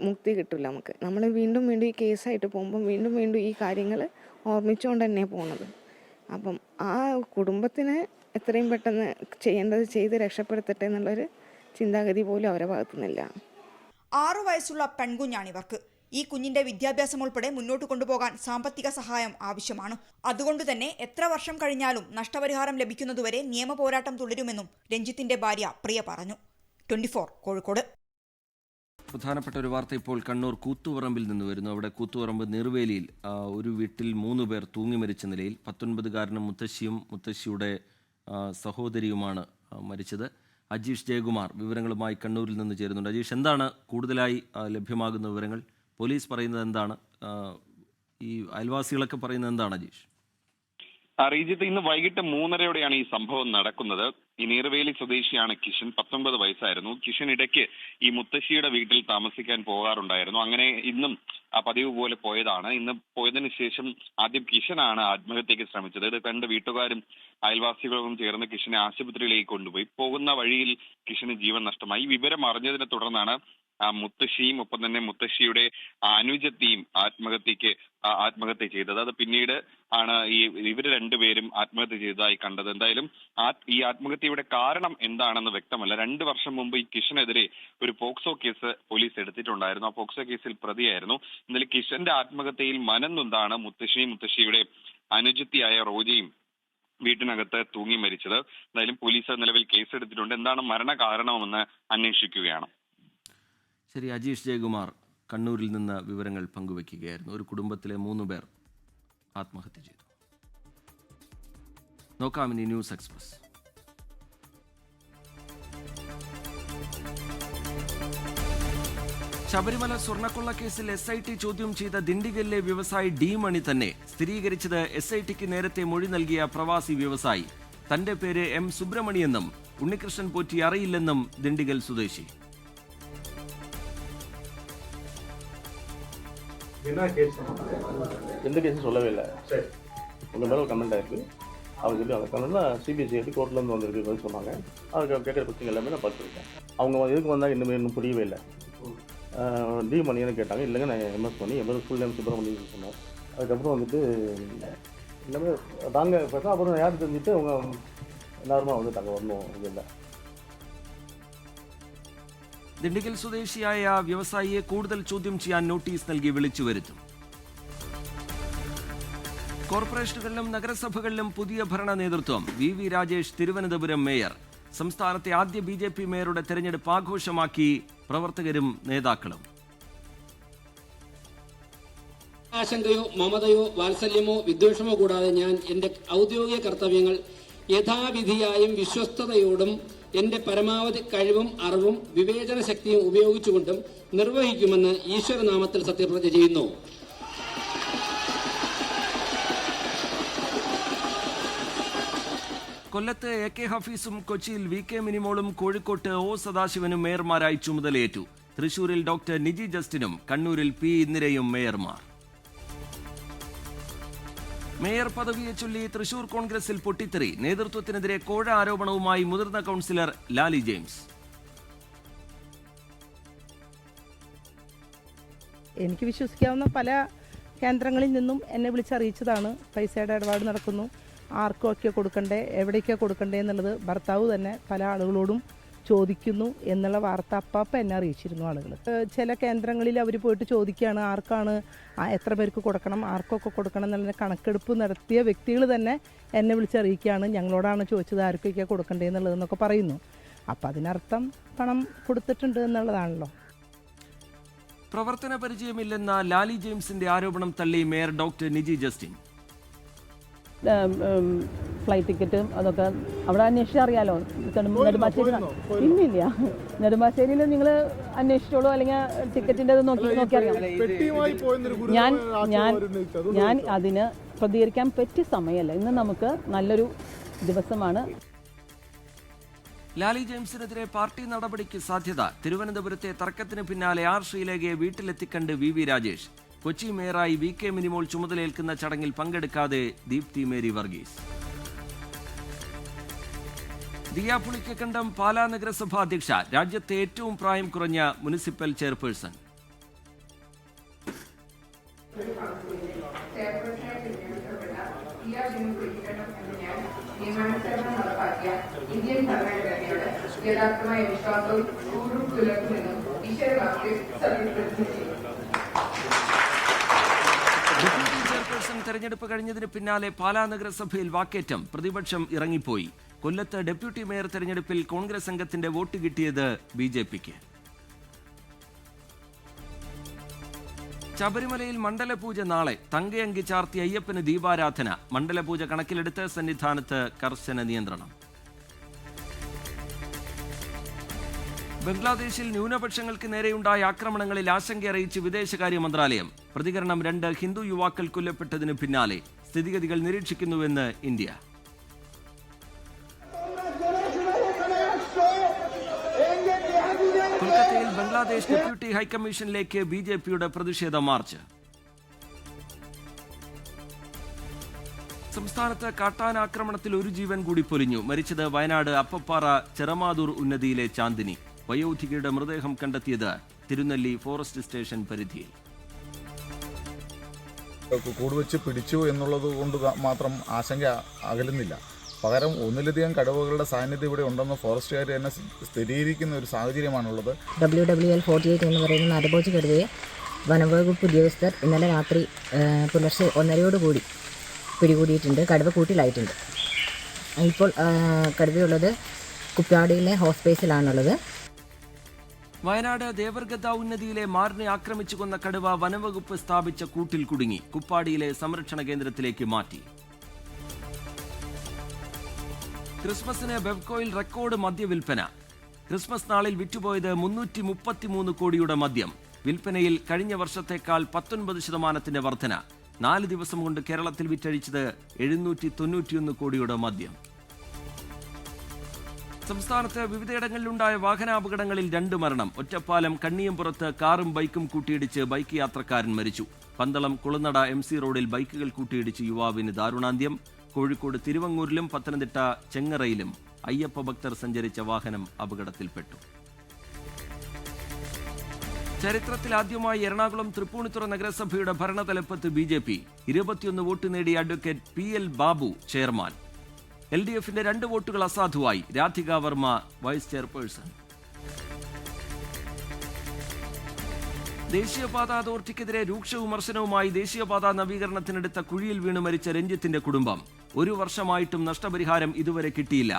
മുക്തി കിട്ടില്ല നമുക്ക്. നമ്മൾ വീണ്ടും വീണ്ടും ഈ കേസായിട്ട് പോകുമ്പം വീണ്ടും വീണ്ടും ഈ കാര്യങ്ങൾ ഓർമ്മിച്ചുകൊണ്ട് തന്നെ പോകുന്നത്. അപ്പം ആ കുടുംബത്തിന് എത്രയും പെട്ടെന്ന് ചെയ്യേണ്ടത് ചെയ്ത് രക്ഷപ്പെടുത്തട്ടെ എന്നുള്ളൊരു ചിന്താഗതി പോലും അവരുടെ ഭാഗത്തുനിന്നില്ല. 6 വയസ്സുള്ള പെൺകുഞ്ഞാണിവർക്ക്. ഈ കുഞ്ഞിന്റെ വിദ്യാഭ്യാസം ഉൾപ്പെടെ മുന്നോട്ട് കൊണ്ടുപോകാൻ സാമ്പത്തിക സഹായം ആവശ്യമാണ്. അതുകൊണ്ട് തന്നെ എത്ര വർഷം കഴിഞ്ഞാലും നഷ്ടപരിഹാരം ലഭിക്കുന്നതുവരെ നിയമ പോരാട്ടം തുടരുമെന്നും രഞ്ജിത്തിന്റെ ഭാര്യ പ്രിയ പറഞ്ഞു. 24 കോഴിക്കോട്. പ്രധാനപ്പെട്ട ഒരു വാർത്ത ഇപ്പോൾ കണ്ണൂർ കൂത്തുപറമ്പിൽ നിന്ന് വരുന്നു. അവിടെ കൂത്തുപറമ്പ് നീർവേലിയിൽ ഒരു വീട്ടിൽ 3 പേർ തൂങ്ങി മരിച്ച നിലയിൽ 19-കാരനും മുത്തശ്ശിയും മുത്തശ്ശിയുടെ സഹോദരിയുമാണ് മരിച്ചത്. അജീഷ് ജയകുമാർ വിവരങ്ങളുമായി കണ്ണൂരിൽ നിന്ന് ചേരുന്നുണ്ട്. അജീഷ്, എന്താണ് കൂടുതലായി ലഭ്യമാകുന്ന വിവരങ്ങൾ? പോലീസ് പറയുന്നത് എന്താണ്? ഈ അയൽവാസികളൊക്കെ പറയുന്നത് എന്താണ് അജീഷ്? റീജിത്ത്, ഇന്ന് വൈകിട്ട് 3:30യോടെയാണ് ഈ സംഭവം നടക്കുന്നത്. ഈ നീർവേലി സ്വദേശിയാണ് കിഷൻ. 19 വയസ്സായിരുന്നു. കിഷൻ ഇടയ്ക്ക് ഈ മുത്തശ്ശിയുടെ വീട്ടിൽ താമസിക്കാൻ പോകാറുണ്ടായിരുന്നു. അങ്ങനെ ഇന്നും ആ പതിവ് പോലെ പോയതാണ്. ഇന്ന് പോയതിനു ശേഷം ആദ്യം കിഷനാണ് ആത്മഹത്യക്ക് ശ്രമിച്ചത്. ഇത് കണ്ട് വീട്ടുകാരും അയൽവാസികളും ചേർന്ന് കിഷനെ ആശുപത്രിയിലേക്ക് കൊണ്ടുപോയി. പോകുന്ന വഴിയിൽ കിഷന് ജീവൻ നഷ്ടമായി. വിവരം അറിഞ്ഞതിനെ തുടർന്നാണ് മുത്തശ്ശിയും ഒപ്പം തന്നെ മുത്തശ്ശിയുടെ അനുജത്തിയും ആത്മഹത്യ ചെയ്തത്. അത് പിന്നീട് ആണ് ഇവർ 2 പേരും ആത്മഹത്യ ചെയ്തതായി കണ്ടത്. എന്തായാലും ഈ ആത്മഹത്യയുടെ കാരണം എന്താണെന്ന് വ്യക്തമല്ല. 2 വർഷം മുമ്പ് ഈ കിഷനെതിരെ ഒരു പോക്സോ കേസ് പോലീസ് എടുത്തിട്ടുണ്ടായിരുന്നു. ആ പോക്സോ കേസിൽ പ്രതിയായിരുന്നു. എന്നാലും കിഷന്റെ ആത്മഹത്യയിൽ മനംനൊന്താണ് മുത്തശ്ശിയുടെ അനുജത്തിയായ റോജയും വീട്ടിനകത്ത് തൂങ്ങി മരിച്ചത്. എന്തായാലും പോലീസ് നിലവിൽ കേസെടുത്തിട്ടുണ്ട്. എന്താണ് മരണ കാരണമെന്ന് അന്വേഷിക്കുകയാണ്. ശരി, അജീഷ് ജയകുമാർ കണ്ണൂരിൽ നിന്ന് വിവരങ്ങൾ പങ്കുവയ്ക്കുകയായിരുന്നു. ഒരു കുടുംബത്തിലെ 3 പേർ ആത്മഹത്യ ചെയ്തു. നോക്കാം ഇനി ന്യൂസ് എക്സ്പ്രസ്. ശബരിമല സ്വർണ്ണക്കൊള്ള കേസിൽ SIT ചോദ്യം ചെയ്ത ദിണ്ടിഗലിലെ വ്യവസായി ഡി മണി തന്നെ സ്ഥിരീകരിച്ചത് SITക്ക് നേരത്തെ മൊഴി നൽകിയ പ്രവാസി വ്യവസായി. തന്റെ പേര് M സുബ്രഹ്മണിയെന്നും ഉണ്ണികൃഷ്ണൻ പോറ്റി അറിയില്ലെന്നും ദിണ്ടിഗൽ സ്വദേശി. எந்த கேஸும் சொல்லவே இல்லை. உங்கள் மேலே ஒரு கமெண்ட் ஆயிருக்கு. அவங்க சொல்லி அந்த கமெண்ட்லாம் CBICID கோர்ட்லேருந்து வந்திருக்கு சொன்னாங்க. அதுக்கு கேட்குற பிரச்சனை எல்லாமே நான் பார்த்துருக்கேன். அவங்க எதுக்கு வந்தால் இன்னும் புரியவே இல்லை. டி மணின்னு கேட்டாங்க. இல்லைங்க நான் MS பண்ணி MS ஃபுல் நேம் சுப்பிரமணியன் சொன்னேன். அதுக்கப்புறம் வந்துட்டு எல்லாமே தாங்க பார்த்தா அப்புறம் யார் தெரிஞ்சுட்டு அவங்க எல்லாருமா வந்துட்டாங்க. ஒன்றும் இது இல்லை. ദിണ്ടിഗൽ സ്വദേശിയായ വ്യവസായിയെ കൂടുതൽ ചോദ്യം ചെയ്യാൻ നോട്ടീസ് നൽകി വിളിച്ചു വരുത്തും. കോർപ്പറേഷനുകളിലും നഗരസഭകളിലും പുതിയ ഭരണ നേതൃത്വം. VV Rajesh Thiruvananthapuram mayor. സംസ്ഥാനത്തെ ആദ്യ BJP മേയറുടെ തെരഞ്ഞെടുപ്പ് ആഘോഷമാക്കി പ്രവർത്തകരും നേതാക്കളും. ആശങ്കയോ മമതയോ വാത്സല്യമോ വിദ്വേഷമോ കൂടാതെ ഞാൻ എന്റെ ഔദ്യോഗിക കർത്തവ്യങ്ങൾ യഥാവിധിയായും വിശ്വസ്തയോടും എന്റെ പരമാവധി കഴിവും അറിവും വിവേചന ശക്തിയും ഉപയോഗിച്ചുകൊണ്ടും നിർവഹിക്കുമെന്ന് ഈശ്വരനാമത്തിൽ സത്യപ്രതിജ്ഞ ചെയ്യുന്നു. കൊല്ലത്ത് AK ഹഫീസും കൊച്ചിയിൽ VK മിനിമോളും കോഴിക്കോട്ട് O സദാശിവനും മേയർമാരായി ചുമതലയേറ്റു. തൃശൂരിൽ ഡോക്ടർ നിജി ജസ്റ്റിനും കണ്ണൂരിൽ P ഇന്ദിരയും മേയർമാർ. മേയർ പദവിയെ ചൊല്ലി തൃശൂർ കോൺഗ്രസിൽ പൊട്ടിത്തെറി. നേതൃത്വത്തിനെതിരെ കോഴ ആരോപണവുമായി മുതിർന്ന കൗൺസിലർ ലാലി ജെയിംസ്. എനിക്ക് വിശ്വസിക്കാവുന്ന പല കേന്ദ്രങ്ങളിൽ നിന്നും എന്നെ വിളിച്ചറിയിച്ചതാണ് പൈസയുടെ ഇടപാട് നടക്കുന്നു, ആർക്കൊക്കെ കൊടുക്കണ്ടേ, എവിടേക്കാണ് കൊടുക്കണ്ടേ എന്നുള്ളത് ഭർത്താവ് തന്നെ പല ആളുകളോടും ചോദിക്കുന്നു എന്നുള്ള വാർത്ത അപ്പം എന്നെ അറിയിച്ചിരുന്നു ആളുകൾ. ചില കേന്ദ്രങ്ങളിൽ അവർ പോയിട്ട് ചോദിക്കുകയാണ് ആർക്കാണ് എത്ര പേർക്ക് കൊടുക്കണം, ആർക്കൊക്കെ കൊടുക്കണം എന്നുള്ള കണക്കെടുപ്പ് നടത്തിയ വ്യക്തികൾ തന്നെ എന്നെ വിളിച്ചറിയിക്കുകയാണ് ഞങ്ങളോടാണ് ചോദിച്ചത് ആർക്കൊക്കെ കൊടുക്കണ്ടേ എന്നുള്ളതെന്നൊക്കെ പറയുന്നു. അപ്പം അതിനർത്ഥം പണം കൊടുത്തിട്ടുണ്ട് എന്നുള്ളതാണല്ലോ. പ്രവർത്തന പരിചയമില്ലെന്ന ലാലി ജെയിംസിന്റെ ആരോപണം തള്ളി mayor doctor Niji Justin. Flight ടിക്കറ്റും അതൊക്കെ അവിടെ അന്വേഷിച്ചറിയാലോ. നെടുമ്പാശ്ശേരി ഇല്ലില്ല, നെടുമ്പാശ്ശേരിയിൽ നിങ്ങൾ അന്വേഷിച്ചോളൂ, അല്ലെങ്കിൽ ടിക്കറ്റിൻ്റെ നോക്കിയറിയാം. ഞാൻ അതിന് പ്രതികരിക്കാൻ പറ്റിയ സമയമല്ല. ഇന്ന് നമുക്ക് നല്ലൊരു ദിവസമാണ്. ലാലി ജെയിംസിനെതിരെ പാർട്ടി നടപടിക്ക് സാധ്യത. തിരുവനന്തപുരത്തെ തർക്കത്തിന് പിന്നാലെ R ശ്രീലേഖയെ വീട്ടിലെത്തിക്കണ്ട് VV Rajesh. Kochi മേയറായി VK Minimol ചുമതലയേൽക്കുന്ന ചടങ്ങിൽ പങ്കെടുക്കാതെ ദീപ്തി മേരി വർഗീസ്. ദിയ പുളിക്കക്കണ്ടം പാലാ നഗരസഭാ അധ്യക്ഷ. രാജ്യത്തെ ഏറ്റവും പ്രായം കുറഞ്ഞ മുനിസിപ്പൽ ചെയർപേഴ്സൺ. ഇന്ത്യൻ ഭരണഘടനയോട് യഥാർത്ഥമായ വിശ്വാസവും കൂറും പുലർത്തുമെന്നും ഈശ്വരവാക്യം സത്യപ്രതിജ്ഞ ചെയ്യും. ഡെപ്യൂട്ടി ചെയർപേഴ്സൺ തെരഞ്ഞെടുപ്പ് കഴിഞ്ഞതിന് പിന്നാലെ പാലാ നഗരസഭയിൽ വാക്കേറ്റം. പ്രതിപക്ഷം ഇറങ്ങിപ്പോയി. കൊല്ലത്ത് ഡെപ്യൂട്ടി മേയർ തെരഞ്ഞെടുപ്പിൽ കോൺഗ്രസ് അംഗത്തിന്റെ വോട്ട് കിട്ടിയത് BJPക്ക്. ശബരിമലയിൽ മണ്ഡലപൂജ നാളെ. തങ്കയങ്കി ചാർത്തി അയ്യപ്പന് ദീപാരാധന. മണ്ഡലപൂജ കണക്കിലെടുത്ത് സന്നിധാനത്ത് കർശന നിയന്ത്രണം. ബംഗ്ലാദേശിൽ ന്യൂനപക്ഷങ്ങൾക്ക് നേരെയുണ്ടായ ആക്രമണങ്ങളിൽ ആശങ്കയറിയിച്ച് വിദേശകാര്യ മന്ത്രാലയം. പ്രതികരണം 2 ഹിന്ദു യുവാക്കൾ കൊല്ലപ്പെട്ടതിന് പിന്നാലെ. സ്ഥിതിഗതികൾ നിരീക്ഷിക്കുന്നുവെന്ന് ഇന്ത്യ. കൊൽക്കത്തയിൽ ബംഗ്ലാദേശ് ഡെപ്യൂട്ടി ഹൈക്കമ്മീഷനിലേക്ക് BJPയുടെ പ്രതിഷേധ മാർച്ച്. സംസ്ഥാനത്ത് കാട്ടാനാക്രമണത്തിൽ 1 ജീവൻ കൂടി പൊലിഞ്ഞു. മരിച്ചത് വയനാട് അപ്പപ്പാറ ചെറമാതൂർ ഉന്നതിയിലെ ചാന്ദിനി. വയോധികയുടെ മൃതദേഹം കണ്ടെത്തിയത് തിരുനെല്ലി ഫോറസ്റ്റ് സ്റ്റേഷൻ പരിധിയിൽ. കൂടുവെച്ച് പിടിച്ചു എന്നുള്ളത് കൊണ്ട് മാത്രം ആശങ്ക അകലുന്നില്ല. പകരം ഒന്നിലധികം കടുവകളുടെ സാന്നിധ്യം ഇവിടെ ഉണ്ടെന്ന് ഫോറസ്റ്റുകാർ തന്നെ സ്ഥിരീകരിക്കുന്ന ഒരു സാഹചര്യമാണുള്ളത്. WWL48 എന്ന് പറയുന്ന നരഭോജി കടുവയെ വനംവകുപ്പ് ഉദ്യോഗസ്ഥർ ഇന്നലെ രാത്രി പുലർച്ചെ 1:30 പിടികൂടിയിട്ടുണ്ട്. കടുവ കൂട്ടിലായിട്ടുണ്ട്. ഇപ്പോൾ കടുവയുള്ളത് കുപ്പ്യാടിയിലെ ഹോസ്പേസിലാണുള്ളത്. വയനാട് ദേവർഗദ്ദ ഉന്നതിയിലെ മാറിനെ ആക്രമിച്ചു കൊന്ന കടുവ വനംവകുപ്പ് സ്ഥാപിച്ച കൂട്ടിൽ കുടുങ്ങി. കുപ്പാടിയിലെ സംരക്ഷണ കേന്ദ്രത്തിലേക്ക് മാറ്റി. ക്രിസ്മസിന് ബെവ്കോയിൽ റെക്കോർഡ് മദ്യവിൽപ്പന. ക്രിസ്മസ് നാളിൽ വിറ്റുപോയത് 333 കോടിയുടെ മദ്യം. വിൽപ്പനയിൽ കഴിഞ്ഞ വർഷത്തേക്കാൾ 19% വർധന. 4 ദിവസം കൊണ്ട് കേരളത്തിൽ വിറ്റഴിച്ചത് 791 കോടിയുടെ മദ്യം. സംസ്ഥാനത്ത് വിവിധയിടങ്ങളിലുണ്ടായ വാഹനാപകടങ്ങളിൽ 2 മരണം. ഒറ്റപ്പാലം കണ്ണിയമ്പുറത്ത് കാറും ബൈക്കും കൂട്ടിയിടിച്ച് ബൈക്ക് യാത്രക്കാരൻ മരിച്ചു. പന്തളം കുളനട MC റോഡിൽ ബൈക്കുകൾ കൂട്ടിയിടിച്ച് യുവാവിന് ദാരുണാന്ത്യം. കോഴിക്കോട് തിരുവങ്ങൂരിലും പത്തനംതിട്ട ചെങ്ങറയിലും അയ്യപ്പ ഭക്തർ സഞ്ചരിച്ച വാഹനം അപകടത്തിൽപ്പെട്ടു. ചരിത്രത്തിലാദ്യമായി എറണാകുളം തൃപ്പൂണിത്തുറ നഗരസഭയുടെ ഭരണതലപ്പത്ത് BJP. 21 വോട്ട് നേടിയ അഡ്വക്കേറ്റ് PL ബാബു ചെയർമാൻ. LDFന്റെ 2 വോട്ടുകൾ അസാധുവായി. Radhika Varma vice chairperson. ദേശീയപാത അതോറിറ്റിക്കെതിരെ രൂക്ഷ വിമർശനവുമായി ദേശീയപാത നവീകരണത്തിനെടുത്ത കുഴിയിൽ വീണ് മരിച്ച രഞ്ജിത്തിന്റെ കുടുംബം. 1 വർഷമായിട്ടും നഷ്ടപരിഹാരം ഇതുവരെ കിട്ടിയില്ല.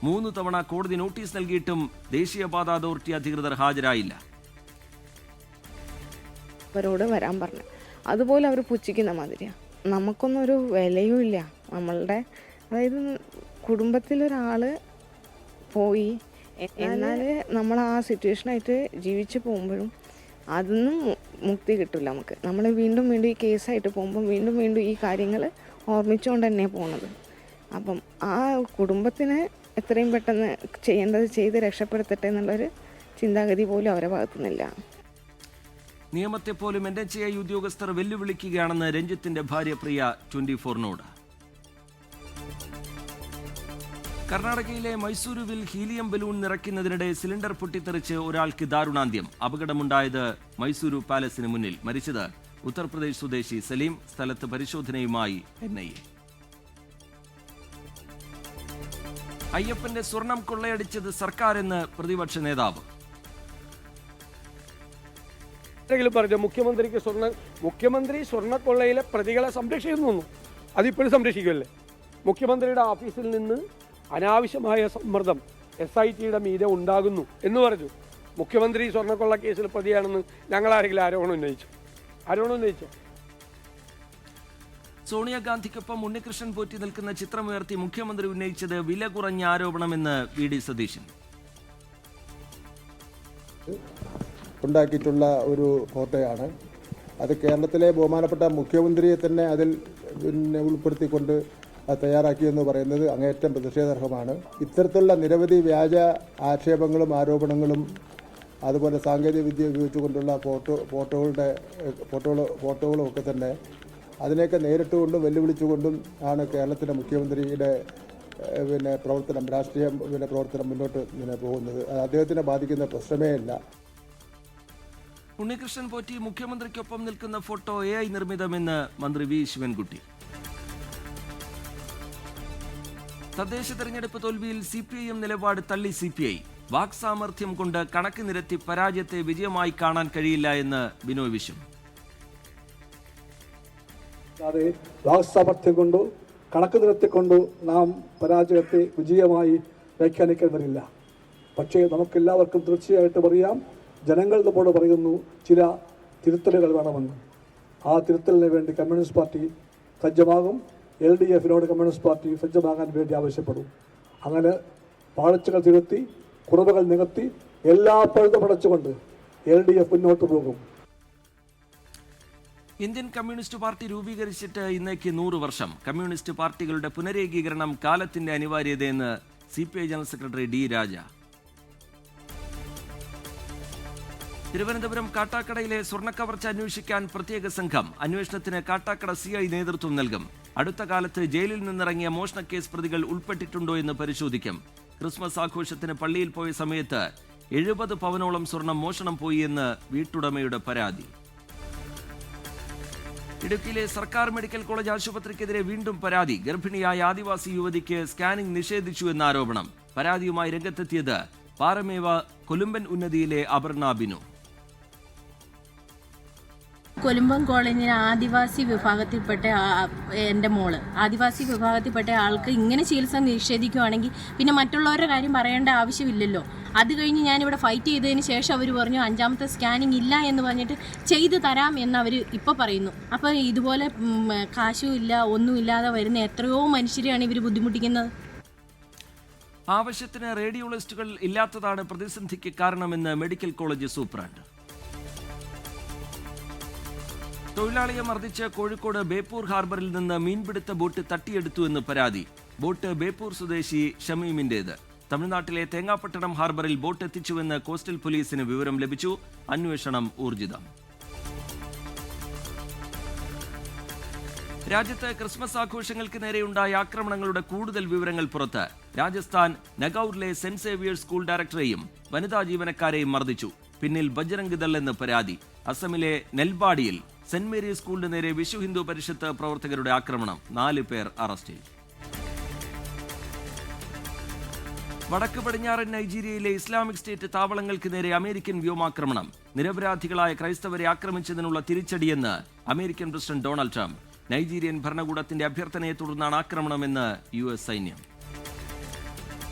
3 തവണ കോടതി നോട്ടീസ് നൽകിയിട്ടും ദേശീയപാത അതോറിറ്റി അധികൃതർ ഹാജരായില്ല. അവരോട് വരാൻ പറഞ്ഞു. അതുപോലെ അവർ പുച്ഛിക്കുന്ന മാതിരിയാണ്. നമുക്കൊന്നും ഒരു വിലയും ഇല്ല. നമ്മളുടെ അതായത് കുടുംബത്തിലൊരാൾ പോയി എന്നാൽ നമ്മൾ ആ സിറ്റുവേഷനായിട്ട് ജീവിച്ച് പോകുമ്പോഴും അതൊന്നും മുക്തി കിട്ടില്ല നമുക്ക്. നമ്മൾ വീണ്ടും വീണ്ടും ഈ കേസായിട്ട് പോകുമ്പം വീണ്ടും വീണ്ടും ഈ കാര്യങ്ങൾ ഓർമ്മിച്ചുകൊണ്ട് തന്നെ പോണത്. അപ്പം ആ കുടുംബത്തിന് എത്രയും പെട്ടെന്ന് ചെയ്യേണ്ടത് ചെയ്ത് രക്ഷപ്പെടുത്തട്ടെ എന്നുള്ളൊരു ചിന്താഗതി പോലും അവരെ ഭാഗത്തുനിന്നില്ല. നിയമത്തെ പോലും NHAI ഉദ്യോഗസ്ഥർ വെല്ലുവിളിക്കുകയാണെന്ന് രഞ്ജിത്തിന്റെ ഭാര്യ പ്രിയ 24നോട്. കർണാടകയിലെ മൈസൂരുവിൽ ഹീലിയം ബലൂൺ നിറയ്ക്കുന്നതിനിടെ സിലിണ്ടർ പൊട്ടിത്തെറിച്ച് ഒരാൾക്ക് ദാരുണാന്ത്യം. അപകടമുണ്ടായത് മൈസൂരു പാലസിന് മുന്നിൽ. മരിച്ചത് ഉത്തർപ്രദേശ് സ്വദേശി സലീം. സ്ഥലത്ത് പരിശോധനയുമായി NIA. അയ്യപ്പന്റെ സ്വർണം കൊള്ളയടിച്ചത് സർക്കാരെന്ന് പ്രതിപക്ഷ നേതാവ്. പറഞ്ഞു മുഖ്യമന്ത്രി സ്വർണ്ണക്കൊള്ളയിലെ പ്രതികളെ സംരക്ഷിക്കുന്നു. അതിപ്പോഴും സംരക്ഷിക്കുമല്ലേ? മുഖ്യമന്ത്രിയുടെ ഓഫീസിൽ നിന്ന് അനാവശ്യമായ സമ്മർദ്ദം SITയുടെ മീതെ ഉണ്ടാകുന്നു എന്ന് പറഞ്ഞു. മുഖ്യമന്ത്രി സ്വർണ്ണക്കൊള്ള കേസിൽ പ്രതിയാണെന്ന് ഞങ്ങൾ ആരെങ്കിലും ആരോപണം ഉന്നയിച്ചു? സോണിയാഗാന്ധിക്കൊപ്പം ഉണ്ണികൃഷ്ണൻ പോറ്റി നിൽക്കുന്ന ചിത്രമുയർത്തി മുഖ്യമന്ത്രി ഉന്നയിച്ചത് വില കുറഞ്ഞ ആരോപണമെന്ന് VD സതീശൻ. ഉണ്ടാക്കിയിട്ടുള്ള ഒരു ഫോട്ടോയാണ് അത്. കേരളത്തിലെ ബഹുമാനപ്പെട്ട മുഖ്യമന്ത്രിയെ തന്നെ അതിൽ ഉൾപ്പെടുത്തിക്കൊണ്ട് തയ്യാറാക്കിയെന്ന് പറയുന്നത് അങ്ങേയറ്റം പ്രതിഷേധാർഹമാണ്. ഇത്തരത്തിലുള്ള നിരവധി വ്യാജ ആക്ഷേപങ്ങളും ആരോപണങ്ങളും അതുപോലെ സാങ്കേതിക വിദ്യ ഉപയോഗിച്ചുകൊണ്ടുള്ള ഫോട്ടോകളും ഒക്കെ തന്നെ അതിനെയൊക്കെ നേരിട്ടുകൊണ്ടും വെല്ലുവിളിച്ചുകൊണ്ടും ആണ് കേരളത്തിലെ മുഖ്യമന്ത്രിയുടെ രാഷ്ട്രീയ പ്രവർത്തനം മുന്നോട്ട് പോകുന്നത്. അദ്ദേഹത്തിനെ ബാധിക്കുന്ന പ്രശ്നമേ അല്ല. ഉണ്ണികൃഷ്ണൻ പോറ്റി മുഖ്യമന്ത്രിക്കൊപ്പം നിൽക്കുന്ന ഫോട്ടോ AI നിർമ്മിതമെന്ന് മന്ത്രി V ശിവൻകുട്ടി. തദ്ദേശ തെരഞ്ഞെടുപ്പ് തോൽവിയിൽ CPIM നിലപാട് തള്ളി CPI. വാക്സാമർഥ്യം കൊണ്ട് കണക്ക് നിരത്തി പരാജയത്തെ വിജയമായി കാണാൻ കഴിയില്ല എന്ന് ബിനോയ് വിശ്വം. വാക്സാമർഥ്യം കൊണ്ടോ കണക്ക് നിരത്തിക്കൊണ്ടോ നാം പരാജയത്തെ വിജയമായി വ്യാഖ്യാനിക്കാൻ വരില്ല. പക്ഷേ നമുക്കെല്ലാവർക്കും തീർച്ചയായിട്ടും അറിയാം, ജനങ്ങൾ നമ്മോട് പറയുന്നു ചില തിരുത്തലുകൾ വേണമെന്ന്. ആ തിരുത്തലിന് വേണ്ടി കമ്മ്യൂണിസ്റ്റ് പാർട്ടി സജ്ജമാകും. LDFനോട് കമ്മ്യൂണിസ്റ്റ് പാർട്ടി സജ്ജമാകാൻ വേണ്ടി ആവശ്യപ്പെടും. അങ്ങനെ പാളിച്ചകൾ തിരുത്തി കുറവുകൾ നികത്തി എല്ലാ പഴുതമടച്ചുകൊണ്ട് LDF മുന്നോട്ട് പോകും. ഇന്ത്യൻ കമ്മ്യൂണിസ്റ്റ് പാർട്ടി രൂപീകരിച്ചിട്ട് ഇന്നേക്ക് 100 വർഷം. കമ്മ്യൂണിസ്റ്റ് പാർട്ടികളുടെ പുനരേകീകരണം കാലത്തിന്റെ അനിവാര്യതയെന്ന് CPI ജനറൽ സെക്രട്ടറി D രാജ. തിരുവനന്തപുരം കാട്ടാക്കടയിലെ സ്വർണ്ണക്കവർച്ച അന്വേഷിക്കാൻ പ്രത്യേക സംഘം. അന്വേഷണത്തിന് കാട്ടാക്കട CI നേതൃത്വം നൽകും. അടുത്ത കാലത്ത് ജയിലിൽ നിന്നിറങ്ങിയ മോഷണക്കേസ് പ്രതികൾ ഉൾപ്പെട്ടിട്ടുണ്ടോ എന്ന് പരിശോധിക്കും. ക്രിസ്മസ് ആഘോഷത്തിന് പള്ളിയിൽ പോയ സമയത്ത് 70 പവനോളം സ്വർണം മോഷണം പോയി എന്ന് വീട്ടുടമയുടെ പരാതി. ഇടുക്കിയിലെ സർക്കാർ മെഡിക്കൽ കോളേജ് ആശുപത്രിക്കെതിരെ വീണ്ടും പരാതി. ഗർഭിണിയായ ആദിവാസി യുവതിക്ക് സ്കാനിംഗ് നിഷേധിച്ചു എന്ന ആരോപണം. പരാതിയുമായി രംഗത്തെത്തിയത് പാറമേവ കൊലുമ്പൻ ഉന്നതിയിലെ അപർണ ബിനു. കൊലുമ്പം കോളേജിന് ആദിവാസി വിഭാഗത്തിൽപ്പെട്ട എൻ്റെ മോള് ആദിവാസി വിഭാഗത്തിൽപ്പെട്ട ആൾക്ക് ഇങ്ങനെ ചികിത്സ നിഷേധിക്കുകയാണെങ്കിൽ പിന്നെ മറ്റുള്ളവരുടെ കാര്യം പറയേണ്ട ആവശ്യമില്ലല്ലോ. അത് കഴിഞ്ഞ് ഞാനിവിടെ ഫൈറ്റ് ചെയ്തതിന് ശേഷം അവർ പറഞ്ഞു 5ാമത്തെ സ്കാനിങ് ഇല്ല എന്ന് പറഞ്ഞിട്ട് ചെയ്തു തരാം എന്ന് അവർ ഇപ്പോൾ പറയുന്നു. അപ്പോൾ ഇതുപോലെ കാശും ഇല്ല ഒന്നുമില്ലാതെ വരുന്ന എത്രയോ മനുഷ്യരെയാണ് ഇവർ ബുദ്ധിമുട്ടിക്കുന്നത്. ആവശ്യത്തിന് റേഡിയോളജിസ്റ്റുകൾ ഇല്ലാത്തതാണ് പ്രതിസന്ധിക്ക് കാരണമെന്ന് മെഡിക്കൽ കോളേജ് സൂപ്രണ്ട്. തൊഴിലാളിയെ മർദ്ദിച്ച് കോഴിക്കോട് ബേപ്പൂർ ഹാർബറിൽ നിന്ന് മീൻപിടുത്ത ബോട്ട് തട്ടിയെടുത്തുവെന്ന് പരാതി. ബോട്ട് ബേപ്പൂർ സ്വദേശി ഷമീമിന്റേത്. തമിഴ്നാട്ടിലെ തേങ്ങാപ്പട്ടണം ഹാർബറിൽ ബോട്ട് എത്തിച്ചുവെന്ന് കോസ്റ്റൽ പോലീസിന് വിവരം ലഭിച്ചു. അന്വേഷണം ഊർജിതം. രാജ്യത്ത് ക്രിസ്മസ് ആഘോഷങ്ങൾക്ക് നേരെയുണ്ടായ ആക്രമണങ്ങളുടെ കൂടുതൽ വിവരങ്ങൾ പുറത്ത്. രാജസ്ഥാൻ നഗൌറിലെ സെന്റ് സേവിയേഴ്സ് സ്കൂൾ ഡയറക്ടറെയും വനിതാ ജീവനക്കാരെയും മർദ്ദിച്ചു. പിന്നിൽ ബജ്രംഗ് ദൾ എന്ന് പരാതി. അസമിലെ നെൽബാഡിയിൽ സെന്റ് മേരീസ് സ്കൂളിന് നേരെ വിശ്വ ഹിന്ദു പരിഷത്ത് പ്രവർത്തകരുടെ ആക്രമണം. 4 പേർ അറസ്റ്റിൽ. വടക്ക് പടിഞ്ഞാറൻ നൈജീരിയയിലെ ഇസ്ലാമിക് സ്റ്റേറ്റ് താവളങ്ങൾക്ക് നേരെ അമേരിക്കൻ വ്യോമാക്രമണം. നിരപരാധികളായ ക്രൈസ്തവരെ ആക്രമിച്ചതിനുള്ള തിരിച്ചടിയെന്ന് American president Donald Trump. Nigerian ഭരണകൂടത്തിന്റെ അഭ്യർത്ഥനയെ തുടർന്നാണ് ആക്രമണമെന്ന് US സൈന്യം.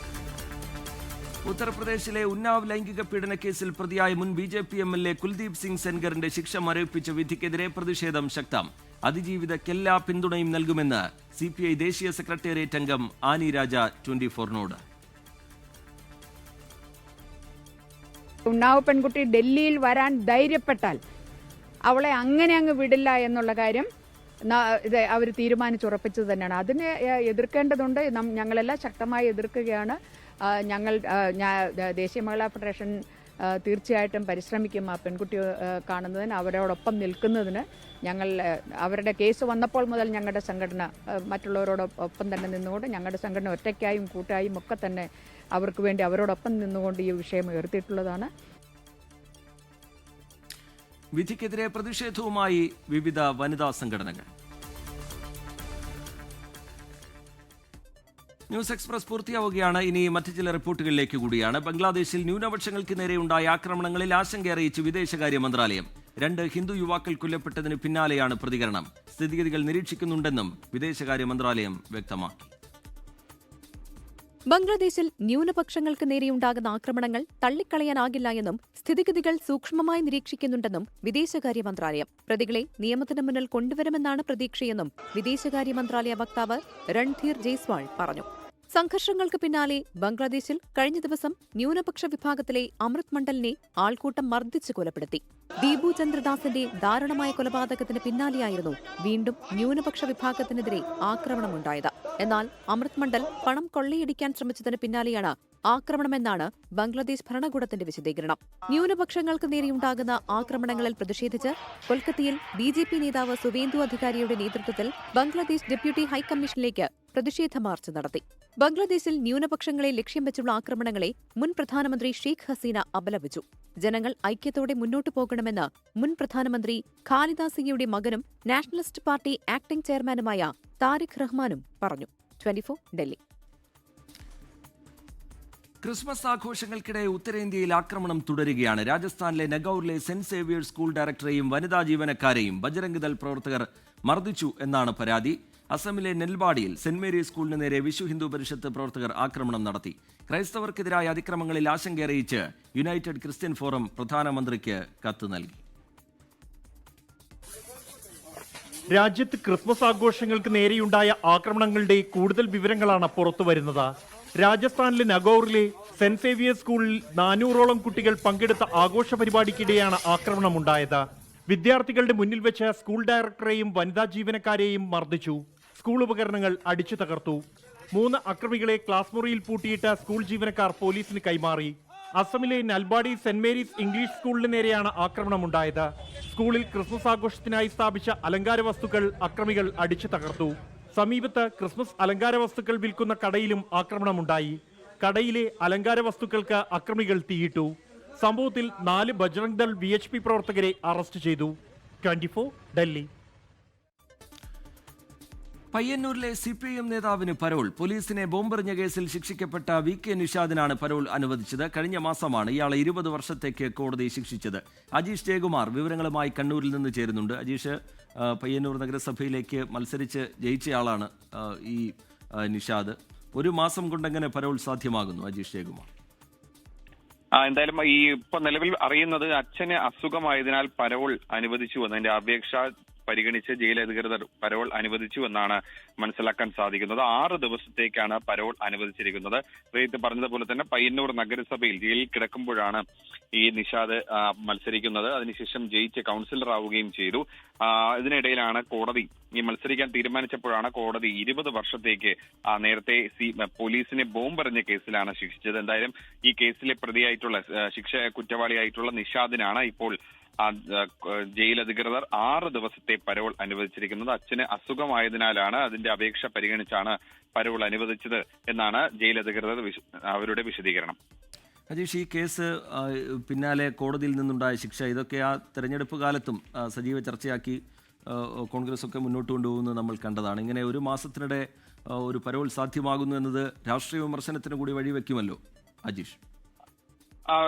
ഉത്തർപ്രദേശിലെ ഉന്നാവ് ലൈംഗിക പീഡന കേസിൽ പ്രതിയായ മുൻ BJP MLA കുൽദീപ് സിംഗ് സെൻഗറിന്റെ ശിക്ഷ മരവിപ്പിച്ച വിധിക്കെതിരെ പ്രതിഷേധം ശക്തം. അതിജീവിതയ്ക്ക് എല്ലാ പിന്തുണയും നൽകുമെന്ന് CPI ദേശീയ സെക്രട്ടേറിയറ്റ് അംഗം ആനി രാജ 24നോട്. ഉന്നാവ് പെൺകുട്ടി ഡൽഹിയിൽ വരാൻ ധൈര്യപ്പെട്ടാൽ അവളെ അങ്ങനെ അങ്ങ് വിടില്ല എന്നുള്ള കാര്യം ഇത് അവർ തീരുമാനിച്ചുറപ്പിച്ചത് തന്നെയാണ്. അതിനെ എതിർക്കേണ്ടതുണ്ട്. ഞങ്ങളെല്ലാം ശക്തമായി എതിർക്കുകയാണ്. ഞങ്ങൾ ദേശീയ മഹിളാ ഫെഡറേഷൻ തീർച്ചയായിട്ടും പരിശ്രമിക്കും ആ പെൺകുട്ടി കാണുന്നതിന്, അവരോടൊപ്പം നിൽക്കുന്നതിന്. ഞങ്ങൾ അവരുടെ കേസ് വന്നപ്പോൾ മുതൽ ഞങ്ങളുടെ സംഘടന മറ്റുള്ളവരോടൊപ്പം തന്നെ നിന്നുകൊണ്ട്, ഞങ്ങളുടെ സംഘടന ഒറ്റയ്ക്കായും കൂട്ടായും ഒക്കെ തന്നെ അവർക്ക് വേണ്ടി അവരോടൊപ്പം നിന്നുകൊണ്ട് ഈ വിഷയം ഉയർത്തിയിട്ടുള്ളതാണ്. വിധിക്കെതിരെ പ്രതിഷേധവുമായി വിവിധ വനിതാ സംഘടനകൾ. ന്യൂസ് എക്സ്പ്രസ് പൂർത്തിയാവുകയാണ്. ഇനി മറ്റു ചില റിപ്പോർട്ടുകളിലേക്ക് കൂടിയാണ്. ബംഗ്ലാദേശിൽ ന്യൂനപക്ഷങ്ങൾക്ക് നേരെയുണ്ടായ ആക്രമണങ്ങളിൽ ആശങ്ക അറിയിച്ച് വിദേശകാര്യ മന്ത്രാലയം. 2 ഹിന്ദു യുവാക്കൾ കൊല്ലപ്പെട്ടതിന് പിന്നാലെയാണ് പ്രതികരണം. സ്ഥിതിഗതികൾ നിരീക്ഷിക്കുന്നുണ്ടെന്നും വിദേശകാര്യ മന്ത്രാലയം വ്യക്തമാക്കി. ബംഗ്ലാദേശിൽ ന്യൂനപക്ഷങ്ങൾക്ക് നേരെയുണ്ടാകുന്ന ആക്രമണങ്ങൾ തള്ളിക്കളയാനാകില്ല എന്നും സ്ഥിതിഗതികൾ സൂക്ഷ്മമായി നിരീക്ഷിക്കുന്നുണ്ടെന്നും വിദേശകാര്യ മന്ത്രാലയം. പ്രതികളെ നിയമത്തിന് മുന്നിൽ കൊണ്ടുവരുമെന്നാണ് പ്രതീക്ഷയെന്നും വിദേശകാര്യ മന്ത്രാലയ വക്താവ് രൺധീർ ജയ്സ്വാൾ പറഞ്ഞു. സംഘർഷങ്ങൾക്ക് പിന്നാലെ ബംഗ്ലാദേശിൽ കഴിഞ്ഞ ദിവസം ന്യൂനപക്ഷ വിഭാഗത്തിലെ അമൃത് മണ്ഡലിനെ ആൾക്കൂട്ടം മർദ്ദിച്ച് കൊലപ്പെടുത്തി. ദീപു ചന്ദ്രദാസിന്റെ ദാരുണമായ കൊലപാതകത്തിന് പിന്നാലെയായിരുന്നു വീണ്ടും ന്യൂനപക്ഷ വിഭാഗത്തിനെതിരെ ആക്രമണമുണ്ടായത്. എന്നാൽ അമൃത് മണ്ഡൽ പണം കൊള്ളയടിക്കാൻ ശ്രമിച്ചതിന് പിന്നാലെയാണ് ആക്രമണമെന്നാണ് ബംഗ്ലാദേശ് ഭരണകൂടത്തിന്റെ വിശദീകരണം. ന്യൂനപക്ഷങ്ങൾക്ക് നേരെയുണ്ടാകുന്ന ആക്രമണങ്ങളിൽ പ്രതിഷേധിച്ച് കൊൽക്കത്തയിൽ BJP നേതാവ് സുവേന്ദു അധികാരിയുടെ നേതൃത്വത്തിൽ ബംഗ്ലാദേശ് ഡെപ്യൂട്ടി ഹൈക്കമ്മീഷനിലേക്ക് പ്രതിഷേധ മാർച്ച് നടത്തി. ബംഗ്ലാദേശിൽ ന്യൂനപക്ഷങ്ങളെ ലക്ഷ്യം വെച്ചുള്ള ആക്രമണങ്ങളെ മുൻ പ്രധാനമന്ത്രി ഷെയ്ഖ് ഹസീന അപലപിച്ചു. ജനങ്ങൾ ഐക്യത്തോടെ മുന്നോട്ടു പോകണമെന്ന് മുൻ പ്രധാനമന്ത്രി ഖാലിദ സിംഗയുടെ മകനും നാഷണലിസ്റ്റ് പാർട്ടി ആക്ടിംഗ് ചെയർമാനുമായ താരിഖ് റഹ്മാനും പറഞ്ഞു. 24 ഡൽഹി. ക്രിസ്മസ് ആഘോഷങ്ങൾക്കിടെ ഉത്തരേന്ത്യയിൽ ആക്രമണം തുടരുകയാണ്. രാജസ്ഥാനിലെ നഗൌറിലെ സെന്റ് സേവിയേഴ്സ് സ്കൂൾ ഡയറക്ടറെയും വനിതാ ജീവനക്കാരെയും ബജ്രംഗ് ദൾ പ്രവർത്തകർ മർദ്ദിച്ചു എന്നാണ് പരാതി. അസമിലെ നെൽബാഡിയിൽ സെന്റ് മേരീസ് സ്കൂളിന് നേരെ വിശ്വ ഹിന്ദു പരിഷത്ത് പ്രവർത്തകർ ആക്രമണം നടത്തി. ക്രൈസ്തവർക്കെതിരായ അതിക്രമങ്ങളിൽ ആശങ്കയറിയിച്ച് യുണൈറ്റഡ് ക്രിസ്ത്യൻ ഫോറം പ്രധാനമന്ത്രിക്ക് കത്ത് നൽകി. രാജ്യത്ത് ക്രിസ്മസ് ആഘോഷങ്ങൾക്ക് നേരെയുണ്ടായ ആക്രമണങ്ങളുടെ കൂടുതൽ വിവരങ്ങളാണ് പുറത്തുവരുന്നത്. രാജസ്ഥാനിലെ നഗൌറിലെ സെന്റ് സേവിയേഴ്സ് സ്കൂളിൽ 400ഓളം കുട്ടികൾ പങ്കെടുത്ത ആഘോഷ പരിപാടിക്കിടെയാണ് ആക്രമണമുണ്ടായത്. വിദ്യാർത്ഥികളുടെ മുന്നിൽ വെച്ച് സ്കൂൾ ഡയറക്ടറെയും വനിതാ ജീവനക്കാരെയും മർദ്ദിച്ചു. സ്കൂൾ ഉപകരണങ്ങൾ അടിച്ചു തകർത്തു. 3 അക്രമികളെ ക്ലാസ് മുറിയിൽ പൂട്ടിയിട്ട് സ്കൂൾ ജീവനക്കാർ പോലീസിന് കൈമാറി. അസമിലെ നൽബാഡി സെന്റ് മേരീസ് ഇംഗ്ലീഷ് സ്കൂളിന് നേരെയാണ് ആക്രമണമുണ്ടായത്. സ്കൂളിൽ ക്രിസ്മസ് ആഘോഷത്തിനായി സ്ഥാപിച്ച അലങ്കാര വസ്തുക്കൾ അക്രമികൾ അടിച്ചു തകർത്തു. സമീപത്ത് ക്രിസ്മസ് അലങ്കാര വസ്തുക്കൾ വിൽക്കുന്ന കടയിലും ആക്രമണമുണ്ടായി. കടയിലെ അലങ്കാര വസ്തുക്കൾക്ക് അക്രമികൾ തീയിട്ടു. സംഭവത്തിൽ 4 ബജ്രംഗ് ദൾ VHP പ്രവർത്തകരെ അറസ്റ്റ് ചെയ്തു. 24 ഡൽഹി. പയ്യന്നൂരിലെ CPIM നേതാവിന് പരോൾ. പോലീസിനെ ബോംബെറിഞ്ഞ കേസിൽ ശിക്ഷിക്കപ്പെട്ട VK നിഷാദിനാണ് പരോൾ അനുവദിച്ചത്. കഴിഞ്ഞ മാസമാണ് ഇയാളെ 20 വർഷത്തേക്ക് കോടതി ശിക്ഷിച്ചത്. അജീഷ് ജയകുമാർ വിവരങ്ങളുമായി കണ്ണൂരിൽ നിന്ന് ചേരുന്നുണ്ട്. അജീഷ്, പയ്യന്നൂർ നഗരസഭയിലേക്ക് മത്സരിച്ച് ജയിച്ചയാളാണ് ഈ നിഷാദ്. 1 മാസം കൊണ്ടെങ്ങനെ പരോൾ സാധ്യമാകുന്നു? അജീഷ് ജയകുമാർ. എന്തായാലും ഇപ്പൊ നിലവിൽ അറിയുന്നത് അച്ഛന് അസുഖമായതിനാൽ പരോൾ അനുവദിച്ചു എന്നതിന്റെ അപേക്ഷ പരിഗണിച്ച് ജയിൽ അധികൃതർ പരോൾ അനുവദിച്ചു എന്നാണ് മനസ്സിലാക്കാൻ സാധിക്കുന്നത്. 6 ദിവസത്തേക്കാണ് പരോൾ അനുവദിച്ചിരിക്കുന്നത്. റീത്ത് പറഞ്ഞതുപോലെ തന്നെ പയ്യന്നൂർ നഗരസഭയിൽ ജയിലിൽ കിടക്കുമ്പോഴാണ് ഈ നിഷാദ് മത്സരിക്കുന്നത്. അതിനുശേഷം ജയിച്ച് കൗൺസിലർ ആവുകയും ചെയ്തു. ഇതിനിടയിലാണ് കോടതി ഈ മത്സരിക്കാൻ തീരുമാനിച്ചപ്പോഴാണ് കോടതി 20 വർഷത്തേക്ക് നേരത്തെ പോലീസിനെ ബോംബെറിഞ്ഞ കേസിലാണ് ശിക്ഷിച്ചത്. എന്തായാലും ഈ കേസിലെ പ്രതിയായിട്ടുള്ള കുറ്റവാളിയായിട്ടുള്ള നിഷാദിനാണ് ഇപ്പോൾ ജയിൽ അധികൃതർ 6 ദിവസത്തെ പരോൾ അനുവദിച്ചിരിക്കുന്നത്. അച്ഛന് അസുഖമായതിനാലാണ് അതിന്റെ അപേക്ഷ പരിഗണിച്ചാണ് പരോൾ അനുവദിച്ചത് എന്നാണ് ജയിൽ അധികൃതർ അവരുടെ വിശദീകരണം. അജീഷ്, ഈ കേസ് പിന്നാലെ കോടതിയിൽ നിന്നുണ്ടായ ശിക്ഷ ഇതൊക്കെ ആ തെരഞ്ഞെടുപ്പ് കാലത്തും സജീവ ചർച്ചയാക്കി കോൺഗ്രസ് ഒക്കെ മുന്നോട്ട് കൊണ്ടുപോകുന്നത് നമ്മൾ കണ്ടതാണ്. ഇങ്ങനെ ഒരു മാസത്തിനിടെ ഒരു പരോൾ സാധ്യമാകുന്നു എന്നത് രാഷ്ട്രീയ വിമർശനത്തിന് കൂടി വഴിവെക്കുമല്ലോ അജീഷ്.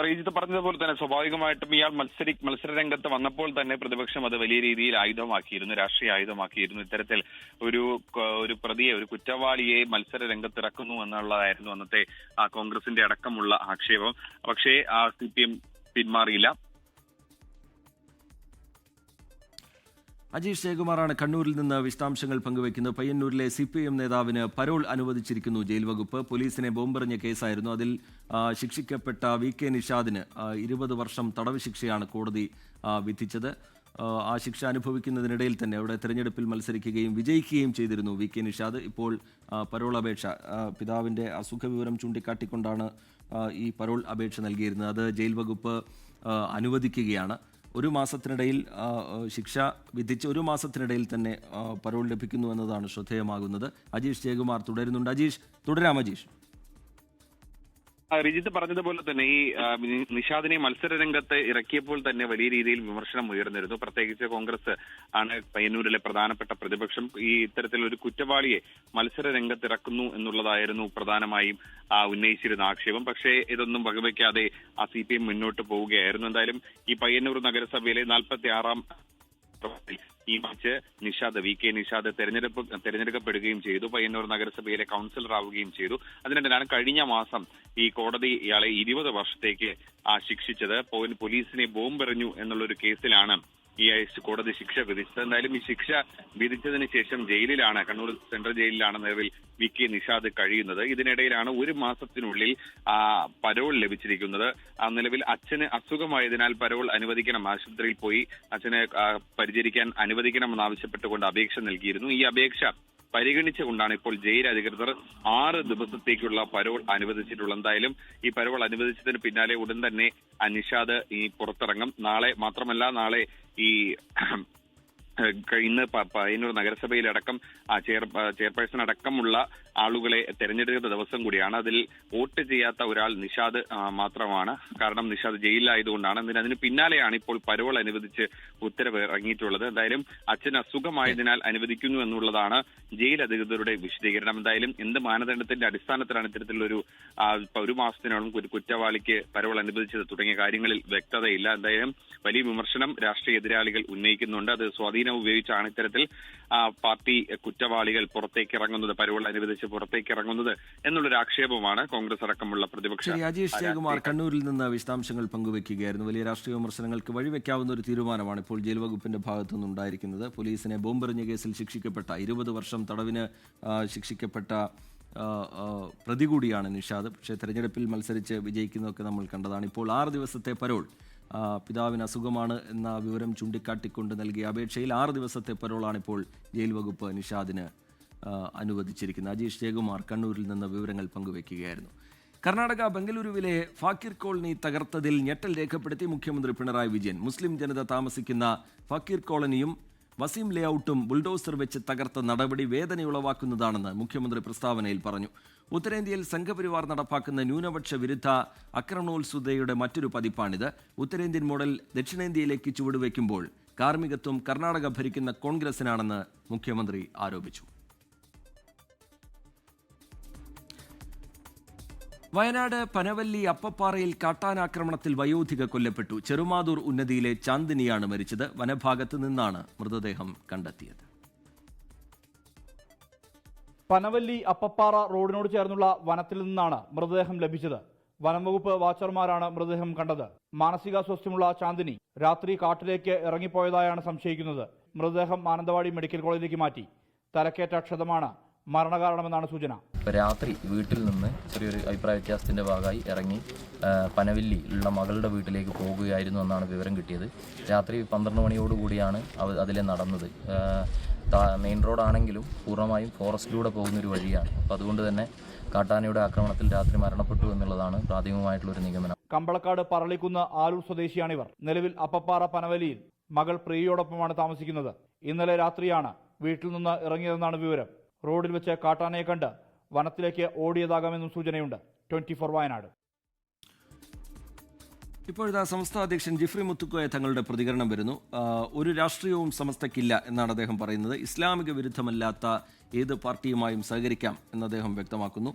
റീജിത്ത് പറഞ്ഞതുപോലെ തന്നെ സ്വാഭാവികമായിട്ടും ഇയാൾ മത്സര രംഗത്ത് വന്നപ്പോൾ തന്നെ പ്രതിപക്ഷം അത് വലിയ രീതിയിൽ ആയുധമാക്കിയിരുന്നു, രാഷ്ട്രീയ ആയുധമാക്കിയിരുന്നു. ഇത്തരത്തിൽ ഒരു പ്രതിയെ, ഒരു കുറ്റവാളിയെ മത്സര രംഗത്തിറക്കുന്നു എന്നുള്ളതായിരുന്നു അന്നത്തെ കോൺഗ്രസിന്റെ അടക്കമുള്ള ആക്ഷേപം. പക്ഷേ CPM പിന്മാറിയില്ല. അജീഷ് ജയകുമാറാണ് കണ്ണൂരിൽ നിന്ന് വിശദാംശങ്ങൾ പങ്കുവയ്ക്കുന്നത്. പയ്യന്നൂരിലെ CPM നേതാവിന് പരോൾ അനുവദിച്ചിരിക്കുന്നു ജയിൽ വകുപ്പ്. പോലീസിനെ ബോംബെറിഞ്ഞ കേസായിരുന്നു. അതിൽ ശിക്ഷിക്കപ്പെട്ട VK നിഷാദിന് 20 വർഷം തടവ് ശിക്ഷയാണ് കോടതി വിധിച്ചത്. ആ ശിക്ഷ അനുഭവിക്കുന്നതിനിടയിൽ തന്നെ അവിടെ തെരഞ്ഞെടുപ്പിൽ മത്സരിക്കുകയും വിജയിക്കുകയും ചെയ്തിരുന്നു VK നിഷാദ്. ഇപ്പോൾ പരോൾ അപേക്ഷ പിതാവിൻ്റെ അസുഖവിവരം ചൂണ്ടിക്കാട്ടിക്കൊണ്ടാണ് ഈ പരോൾ അപേക്ഷ നൽകിയിരുന്നത്. അത് ജയിൽ വകുപ്പ് അനുവദിക്കുകയാണ്. ഒരു മാസത്തിനിടയിൽ ശിക്ഷ വിധിച്ച് 1 മാസത്തിനിടയിൽ തന്നെ പരോൾ ലഭിക്കുന്നു എന്നതാണ് ശ്രദ്ധേയമാകുന്നത്. അജീഷ് ജയകുമാർ തുടരുന്നുണ്ട്. അജീഷ്, തുടരാം അജീഷ്. റിജിത്ത് പറഞ്ഞതുപോലെ തന്നെ ഈ നിഷാദിനെ മത്സര രംഗത്ത് ഇറക്കിയപ്പോൾ തന്നെ വലിയ രീതിയിൽ വിമർശനം ഉയർന്നിരുന്നു. പ്രത്യേകിച്ച് കോൺഗ്രസ് ആണ് പയ്യന്നൂരിലെ പ്രധാനപ്പെട്ട പ്രതിപക്ഷം. ഈ ഇത്തരത്തിലൊരു കുറ്റവാളിയെ മത്സര രംഗത്ത് ഇറക്കുന്നു എന്നുള്ളതായിരുന്നു പ്രധാനമായും ഉന്നയിച്ചിരുന്ന ആക്ഷേപം. പക്ഷേ ഇതൊന്നും വകവയ്ക്കാതെ CPM മുന്നോട്ട് പോവുകയായിരുന്നു. എന്തായാലും ഈ പയ്യന്നൂർ നഗരസഭയിലെ 46ാം ഈ മാർച്ച് VK നിഷാദ് തെരഞ്ഞെടുക്കപ്പെടുകയും ചെയ്തു. പയ്യന്നൂർ നഗരസഭയിലെ കൗൺസിലർ ആവുകയും ചെയ്തു. അതിനിടയിലാണ് കഴിഞ്ഞ മാസം ഈ കോടതി ഇയാളെ 20 വർഷത്തേക്ക് ശിക്ഷിച്ചത്. പോലീസിനെ ബോംബെറിഞ്ഞു എന്നുള്ളൊരു കേസിലാണ് ഈ കോടതി ശിക്ഷ വിധിച്ചത്. എന്തായാലും ഈ ശിക്ഷ വിധിച്ചതിന് ശേഷം ജയിലിലാണ്, കണ്ണൂർ സെൻട്രൽ ജയിലിലാണ് നിലവിൽ VK നിഷാദ് കഴിയുന്നത്. ഇതിനിടയിലാണ് 1 മാസത്തിനുള്ളിൽ പരോൾ ലഭിച്ചിരിക്കുന്നത്. നിലവിൽ അച്ഛന് അസുഖമായതിനാൽ പരോൾ അനുവദിക്കണം, ആശുപത്രിയിൽ പോയി അച്ഛനെ പരിചരിക്കാൻ അനുവദിക്കണമെന്നാവശ്യപ്പെട്ടുകൊണ്ട് അപേക്ഷ നൽകിയിരുന്നു. ഈ അപേക്ഷ പരിഗണിച്ചുകൊണ്ടാണ് ഇപ്പോൾ ജയിൽ അധികൃതർ 6 ദിവസത്തേക്കുള്ള പരോൾ അനുവദിച്ചിട്ടുള്ളത്. എന്തായാലും ഈ പരോൾ അനുവദിച്ചതിന് പിന്നാലെ ഉടൻ തന്നെ നിഷാദ് ഈ പുറത്തിറങ്ങും. നാളെ ഈ ഇന്ന് പയ്യന്നൂർ നഗരസഭയിലടക്കം ചെയർപേഴ്സൺ അടക്കമുള്ള ആളുകളെ തെരഞ്ഞെടുക്കുന്ന ദിവസം കൂടിയാണ്. അതിൽ വോട്ട് ചെയ്യാത്ത ഒരാൾ നിഷാദ് മാത്രമാണ്. കാരണം നിഷാദ് ജയിലിലായതുകൊണ്ടാണ്. അതിന് പിന്നാലെയാണ് ഇപ്പോൾ പരോൾ അനുവദിച്ച് ഉത്തരവ് ഇറങ്ങിയിട്ടുള്ളത്. എന്തായാലും അച്ഛന് അസുഖമായതിനാൽ അനുവദിക്കുന്നു എന്നുള്ളതാണ് ജയിൽ അധികൃതരുടെ വിശദീകരണം. എന്തായാലും എന്ത് മാനദണ്ഡത്തിന്റെ അടിസ്ഥാനത്തിലാണ് ഇത്തരത്തിലൊരു 1 മാസത്തിനോളം ഒരു കുറ്റവാളിക്ക് പരോൾ അനുവദിച്ചത് തുടങ്ങിയ കാര്യങ്ങളിൽ വ്യക്തതയില്ല. എന്തായാലും വലിയ വിമർശനം രാഷ്ട്രീയ എതിരാളികൾ ഉന്നയിക്കുന്നുണ്ട്. അത് സ്വാധീനം ഉപയോഗിച്ചാണ് ഇത്തരത്തിൽ പാർട്ടി കുറ്റവാളികൾ പുറത്തേക്ക് ഇറങ്ങുന്നത്, പരോൾ അനുവദിച്ച് പുറത്തേക്ക് ഇറങ്ങുന്നത് എന്നുള്ളൊരു ആക്ഷേപമാണ് കോൺഗ്രസ് അടക്കമുള്ള പ്രതിപക്ഷം. അജീഷ് ജയകുമാർ കണ്ണൂരിൽ നിന്ന് വിശദാംശങ്ങൾ പങ്കുവയ്ക്കുകയായിരുന്നു. വലിയ രാഷ്ട്രീയ വിമർശനങ്ങൾക്ക് വഴിവെക്കാവുന്ന ഒരു തീരുമാനമാണ് ഇപ്പോൾ ജയിൽ വകുപ്പിന്റെ ഭാഗത്തുനിന്നുണ്ടായിരിക്കുന്നത്. പോലീസിനെ ബോംബെറിഞ്ഞ കേസിൽ ശിക്ഷിക്കപ്പെട്ട 20 വർഷം തടവിന് ശിക്ഷിക്കപ്പെട്ട പ്രതി കൂടിയാണ് നിഷാദ്. പക്ഷേ തെരഞ്ഞെടുപ്പിൽ മത്സരിച്ച് വിജയിക്കുന്നതൊക്കെ നമ്മൾ കണ്ടതാണ്. ഇപ്പോൾ 6 ദിവസത്തെ പരോൾ പിതാവിന് അസുഖമാണ് എന്ന വിവരം ചൂണ്ടിക്കാട്ടിക്കൊണ്ട് നൽകിയ അപേക്ഷയിൽ 6 ദിവസത്തെ പരോളാണ് ഇപ്പോൾ ജയിൽ വകുപ്പ് നിഷാദിന് അനുവദിച്ചിരിക്കുന്നത്. അജീഷ് ജയകുമാർ കണ്ണൂരിൽ നിന്ന് വിവരങ്ങൾ പങ്കുവയ്ക്കുകയായിരുന്നു. കർണാടക ബംഗളൂരുവിലെ ഫാക്കിർ കോളനി തകർത്തതിൽ ഞെട്ടൽ രേഖപ്പെടുത്തി മുഖ്യമന്ത്രി പിണറായി വിജയൻ. മുസ്ലിം ജനത താമസിക്കുന്ന ഫാക്കിർ കോളനിയും വസീം ലേഔട്ടും ബുൾഡോസർ വെച്ച് തകർത്ത നടപടി വേദനയുളവാക്കുന്നതാണെന്ന് മുഖ്യമന്ത്രി പ്രസ്താവനയിൽ പറഞ്ഞു. ഉത്തരേന്ത്യയിൽ സംഘപരിവാർ നടപ്പാക്കുന്ന ന്യൂനപക്ഷ വിരുദ്ധ ആക്രമണോത്സുകതയുടെ മറ്റൊരു പതിപ്പാണിത്. ഉത്തരേന്ത്യൻ മോഡൽ ദക്ഷിണേന്ത്യയിലേക്ക് ചുവടുവെക്കുമ്പോൾ കാർമ്മികത്വം കർണാടക ഭരിക്കുന്ന കോൺഗ്രസിനാണെന്ന് മുഖ്യമന്ത്രി ആരോപിച്ചു. വയനാട് പനവല്ലി അപ്പപ്പാറയിൽ കാട്ടാനാക്രമണത്തിൽ വയോധിക കൊല്ലപ്പെട്ടു. ചെറുമാതൂർ ഉന്നതിയിലെ ചാന്ദിനിയാണ് മരിച്ചത്. വനഭാഗത്ത് നിന്നാണ് മൃതദേഹം കണ്ടെത്തിയത്. പനവല്ലി അപ്പപ്പാറ റോഡിനോട് ചേർന്നുള്ള വനത്തിൽ നിന്നാണ് മൃതദേഹം ലഭിച്ചത്. വനംവകുപ്പ് വാച്ചർമാരാണ് മൃതദേഹം കണ്ടത്. മാനസികാസ്വാസ്ഥ്യമുള്ള ചാന്ദിനി രാത്രി കാട്ടിലേക്ക് ഇറങ്ങിപ്പോയതായാണ് സംശയിക്കുന്നത്. മൃതദേഹം മാനന്തവാടി മെഡിക്കൽ കോളേജിലേക്ക് മാറ്റി. തലക്കേറ്റ ക്ഷതമാണ് മരണകാരണമെന്നാണ് സൂചന. രാത്രി വീട്ടിൽ നിന്ന് ചെറിയൊരു അഭിപ്രായ വ്യത്യാസത്തിൻ്റെ ഭാഗമായി ഇറങ്ങി പനവില്ലിയിലുള്ള മകളുടെ വീട്ടിലേക്ക് പോകുകയായിരുന്നു എന്നാണ് വിവരം കിട്ടിയത്. രാത്രി 12 മണിയോടുകൂടിയാണ് അതിലെ നടന്നത്. മെയിൻ റോഡാണെങ്കിലും പൂർണ്ണമായും ഫോറസ്റ്റിലൂടെ പോകുന്നൊരു വഴിയാണ്. അപ്പോൾ അതുകൊണ്ട് തന്നെ കാട്ടാനയുടെ ആക്രമണത്തിൽ രാത്രി മരണപ്പെട്ടു എന്നുള്ളതാണ് പ്രാഥമികമായിട്ടുള്ളൊരു നിഗമനം. കമ്പളക്കാട് പറളിക്കുന്ന് ആലൂർ സ്വദേശിയാണിവർ. നിലവിൽ അപ്പപ്പാറ പനവലിയിൽ മകൾ പ്രിയയോടൊപ്പമാണ് താമസിക്കുന്നത്. ഇന്നലെ രാത്രിയാണ് വീട്ടിൽ നിന്ന് ഇറങ്ങിയതെന്നാണ് വിവരം. റോഡിൽ വെച്ച് കാട്ടാനയെ കണ്ട് വനത്തിലേക്ക് ഓടിയതാകാമെന്നും സൂചനയുണ്ട്. 24 വയനാട്. ഇപ്പോഴത്തെ സംസ്ഥാന അധ്യക്ഷൻ ജിഫ്രി മുത്തുക്കോയ തങ്ങളുടെ പ്രതികരണം വരുന്നു. ഒരു രാഷ്ട്രീയവും സമസ്തയ്ക്കില്ല എന്നാണ് അദ്ദേഹം പറയുന്നത്. ഇസ്ലാമിക വിരുദ്ധമല്ലാത്ത ഏത് പാർട്ടിയുമായും സഹകരിക്കാം എന്ന് അദ്ദേഹം വ്യക്തമാക്കുന്നു.